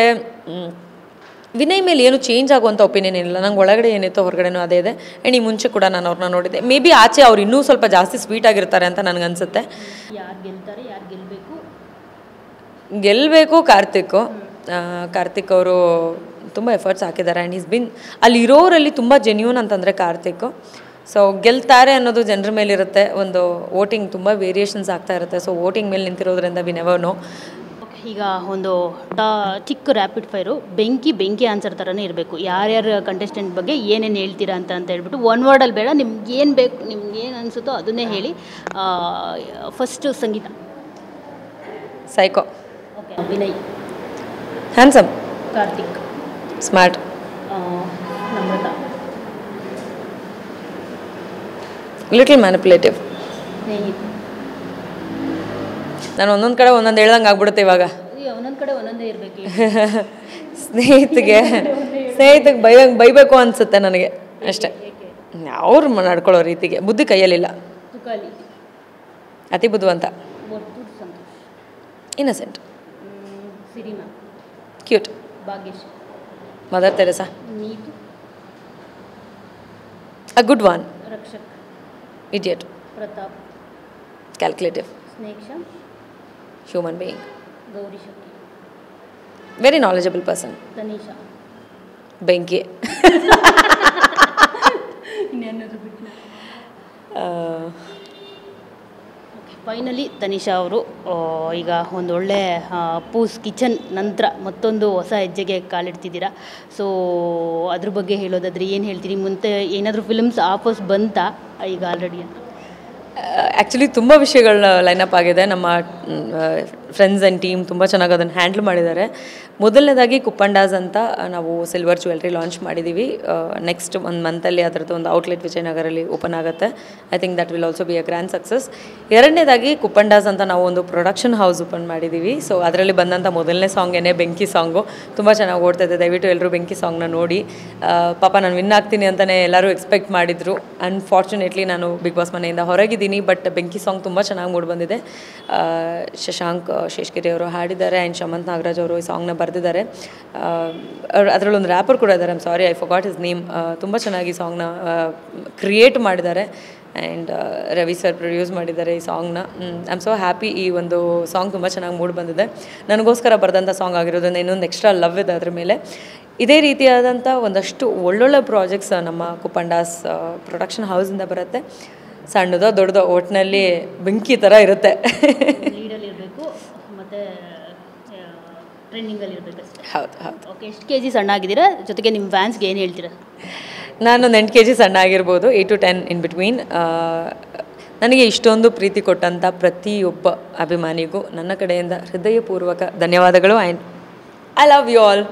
ವಿನಯ್ ಮೇಲೆ ಏನು ಚೇಂಜ್ ಆಗುವಂಥ ಒಪಿನಿಯನ್ ಏನಿಲ್ಲ. ನಂಗೆ ಒಳಗಡೆ ಏನಿತ್ತು ಹೊರಗಡೆನೂ ಅದೇ ಇದೆ. ಆ್ಯಂಡ್ ಈ ಮುಂಚೆ ಕೂಡ ನಾನು ಅವ್ರನ್ನ ನೋಡಿದ್ದೆ. ಮೇ ಬಿ ಆಚೆ ಅವ್ರು ಇನ್ನೂ ಸ್ವಲ್ಪ ಜಾಸ್ತಿ ಸ್ವೀಟ್ ಆಗಿರ್ತಾರೆ ಅಂತ ನನಗನ್ಸುತ್ತೆ. ಯಾರು ಗೆಲ್ತಾರೆ, ಯಾರು ಗೆಲ್ಲಬೇಕು ಕಾರ್ತಿಕ್ ಅವರು ತುಂಬ ಎಫರ್ಟ್ಸ್ ಹಾಕಿದ್ದಾರೆ. ಆ್ಯಂಡ್ ಈಸ್ ಬಿನ್ ಅಲ್ಲಿರೋರಲ್ಲಿ ತುಂಬ ಜೆನ್ಯೂನ್ ಅಂತಂದರೆ ಕಾರ್ತಿಕ್. ಸೊ ಗೆಲ್ತಾರೆ ಅನ್ನೋದು ಜನರ ಮೇಲಿರುತ್ತೆ. ಒಂದು ವೋಟಿಂಗ್ ತುಂಬ ವೇರಿಯೇಷನ್ಸ್ ಆಗ್ತಾ ಇರುತ್ತೆ. ಸೊ ವೋಟಿಂಗ್ ಮೇಲೆ ನಿಂತಿರೋದ್ರಿಂದ ವಿ ನೆವರ್ ನೋ. ಈಗ ಒಂದು ಚಿಕ್ಕ ರ್ಯಾಪಿಡ್ ಫೈರು, ಬೆಂಕಿ ಆನ್ಸರ್ ಥರನೇ ಇರಬೇಕು. ಯಾರ್ಯಾರು ಕಂಟೆಸ್ಟೆಂಟ್ ಬಗ್ಗೆ ಏನೇನು ಹೇಳ್ತೀರಾ ಅಂತ ಹೇಳ್ಬಿಟ್ಟು ಒನ್ ವರ್ಡಲ್ಲಿ ಬೇಡ, ನಿಮ್ಗೆ ಏನು ಬೇಕು, ನಿಮ್ಗೆ ಏನು ಅನಿಸುತ್ತೋ ಅದನ್ನೇ ಹೇಳಿ. First Sangeetha. Psycho. Okay. Vinay. Handsome. Karthik. Smart. Namratha. Little manipulative. Snehith. ನಾನು ಒಂದೊಂದು ಕಡೆ ಒಂದೊಂದು ಹೇಳ್ದಂಗೆ ಆಗ್ಬಿಡುತ್ತೆ ಇವಾಗ. ಒಂದೊಂದು ಕಡೆ ಒಂದೊಂದೇ ಇರಬೇಕು. ಸ್ನೇಹಿತಿಗೆ ಬೈಬೇಕು ಅನಿಸುತ್ತೆ ನನಗೆ ಅಷ್ಟೇ. ಅವ್ರು ನಡ್ಕೊಳ್ಳೋ ರೀತಿಗೆ ಬುದ್ಧಿ ಕೈಯಲ್ಲಿಲ್ಲ. ಅತಿ ಬುದ್ಧಿವಂತ. Innocent. Cute. Mother Theresa. A good one. Idiot. Pratap. Calculative. human being. Gauri Shetty. Very knowledgeable person. Tanisha. ಬೆಂಕಿ. ಫೈನಲಿ ತನಿಷಾ ಅವರು ಈಗ ಒಂದೊಳ್ಳೆ ಪೂಸ್ ಕಿಚನ್ ನಂತರ ಮತ್ತೊಂದು ಹೊಸ ಹೆಜ್ಜೆಗೆ ಕಾಲಿಡ್ತಿದ್ದೀರಾ. ಸೊ ಅದ್ರ ಬಗ್ಗೆ ಹೇಳೋದಾದರೆ ಏನು ಹೇಳ್ತೀರಿ? ಮುಂದೆ ಏನಾದರೂ ಫಿಲ್ಮ್ಸ್ ಆಫರ್ಸ್ ಬಂತಾ ಈಗ ಆಲ್ರೆಡಿ ಅಂತ? ಆ್ಯಕ್ಚುಲಿ ತುಂಬ ವಿಷಯಗಳನ್ನ ಲೈನಪ್ ಆಗಿದೆ. ನಮ್ಮ ಫ್ರೆಂಡ್ಸ್ ಆ್ಯಂಡ್ ಟೀಮ್ ತುಂಬ ಚೆನ್ನಾಗಿ ಅದನ್ನು ಹ್ಯಾಂಡ್ಲ್ ಮಾಡಿದ್ದಾರೆ. ಮೊದಲನೇದಾಗಿ ಕುಪ್ಪಂಡಾಸ್ ಅಂತ ನಾವು ಸಿಲ್ವರ್ ಜ್ಯುವೆಲ್ರಿ ಲಾಂಚ್ ಮಾಡಿದ್ದೀವಿ. ನೆಕ್ಸ್ಟ್ ಒಂದು ಮಂತಲ್ಲಿ ಅದರದ್ದು ಒಂದು ಔಟ್ಲೆಟ್ ವಿಜಯನಗರಲ್ಲಿ ಓಪನ್ ಆಗುತ್ತೆ. I think that will also be a grand success. ಎರಡನೇದಾಗಿ ಕುಪ್ಪಂಡಾಸ್ ಅಂತ ನಾವು ಒಂದು ಪ್ರೊಡಕ್ಷನ್ ಹೌಸ್ ಓಪನ್ ಮಾಡಿದ್ದೀವಿ. ಸೊ ಅದರಲ್ಲಿ ಬಂದಂಥ ಮೊದಲನೇ ಸಾಂಗೇನೆ ಬೆಂಕಿ ಸಾಂಗು ತುಂಬ ಚೆನ್ನಾಗಿ ಓಡ್ತಾಯಿದೆ. ದಯವಿಟ್ಟು ಎಲ್ಲರೂ ಬೆಂಕಿ ಸಾಂಗ್ನ ನೋಡಿ. ಪಾಪ ನಾನು ವಿನ್ ಆಗ್ತೀನಿ ಅಂತಲೇ ಎಲ್ಲರೂ ಎಕ್ಸ್ಪೆಕ್ಟ್ ಮಾಡಿದರು. ಅನ್ಫಾರ್ಚುನೇಟ್ಲಿ ನಾನು ಬಿಗ್ ಬಾಸ್ ಮನೆಯಿಂದ ಹೊರಗಿದ್ದೀನಿ. ಬಟ್ ಬೆಂಕಿ ಸಾಂಗ್ ತುಂಬ ಚೆನ್ನಾಗಿ ಮೂಡಿ ಬಂದಿದೆ. ಶಶಾಂಕ್ ಶೇಷ್ಗಿರಿ ಅವರು ಹಾಡಿದ್ದಾರೆ ಆ್ಯಂಡ್ ಶಮಂತ್ ನಾಗರಾಜ್ ಅವರು ಈ ಸಾಂಗ್ನ ಬರೆದಿದ್ದಾರೆ. ಅದರಲ್ಲೊಂದು ರ್ಯಾಪರ್ ಕೂಡ ಇದ್ದಾರೆ. I forgot his name. ತುಂಬ ಚೆನ್ನಾಗಿ ಈ ಸಾಂಗ್ನ ಕ್ರಿಯೇಟ್ ಮಾಡಿದ್ದಾರೆ ಆ್ಯಂಡ್ ರವಿ ಸರ್ ಪ್ರೊಡ್ಯೂಸ್ ಮಾಡಿದ್ದಾರೆ ಈ ಸಾಂಗ್ನ. I am so happy. ಈ ಒಂದು ಸಾಂಗ್ ತುಂಬ ಚೆನ್ನಾಗಿ ಮೂಡಿ ಬಂದಿದೆ. ನನಗೋಸ್ಕರ ಬರೆದಂಥ ಸಾಂಗ್ ಆಗಿರೋದ್ರಿಂದ ಇನ್ನೊಂದು ಎಕ್ಸ್ಟ್ರಾ ಲವ್ ಇದೆ ಅದ್ರ ಮೇಲೆ. ಇದೇ ರೀತಿಯಾದಂಥ ಒಂದಷ್ಟು ಒಳ್ಳೊಳ್ಳೆ ಪ್ರಾಜೆಕ್ಟ್ಸ್ ನಮ್ಮ ಕುಪ್ಪಂಡಾಸ್ ಪ್ರೊಡಕ್ಷನ್ ಹೌಸಿಂದ ಬರುತ್ತೆ. ಸಣ್ಣದೋ ದೊಡ್ಡದೋ ಒಟ್ಟಿನಲ್ಲಿ ಬೆಂಕಿ ಥರ ಇರುತ್ತೆ. ಮತ್ತು ಟ್ರೆಂಡಿಂಗಲ್ಲಿ ಇರಬೇಕಷ್ಟೇ. ಹೌದು ಹೌದು. ಓಕೆ, ಎಷ್ಟು ಕೆ ಜಿ ಸಣ್ಣ ಆಗಿದ್ದೀರಾ? ಜೊತೆಗೆ ನಿಮ್ಮ ಫ್ಯಾನ್ಸ್ಗೆ ಏನು ಹೇಳ್ತೀರಾ? ನಾನೊಂದು 8 kg ಸಣ್ಣ ಆಗಿರ್ಬೋದು, 8 to 10 ಇನ್ ಬಿಟ್ವೀನ್. ನನಗೆ ಇಷ್ಟೊಂದು ಪ್ರೀತಿ ಕೊಟ್ಟಂಥ ಪ್ರತಿಯೊಬ್ಬ ಅಭಿಮಾನಿಗೂ ನನ್ನ ಕಡೆಯಿಂದ ಹೃದಯಪೂರ್ವಕ ಧನ್ಯವಾದಗಳು. And I love you all.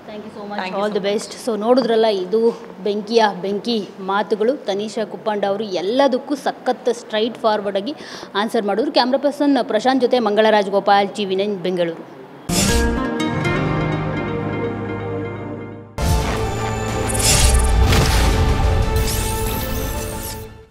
Thank you so much, all the best. So ನೋಡಿದ್ರಲ್ಲ, ಇದು ಬೆಂಕಿ ಮಾತುಗಳು. ತನಿಷಾ ಕುಪ್ಪಂಡ ಅವರು ಎಲ್ಲದಕ್ಕೂ ಸಖತ್ ಸ್ಟ್ರೈಟ್ ಫಾರ್ವರ್ಡಾಗಿ ಆನ್ಸರ್ ಮಾಡಿದ್ರು. ಕ್ಯಾಮ್ರಾ ಪರ್ಸನ್ ಪ್ರಶಾಂತ್ ಜೊತೆ ಮಂಗಳ ರಾಜಗೋಪಾಲ್, ಟಿ.ವಿ. 9 ಬೆಂಗಳೂರು.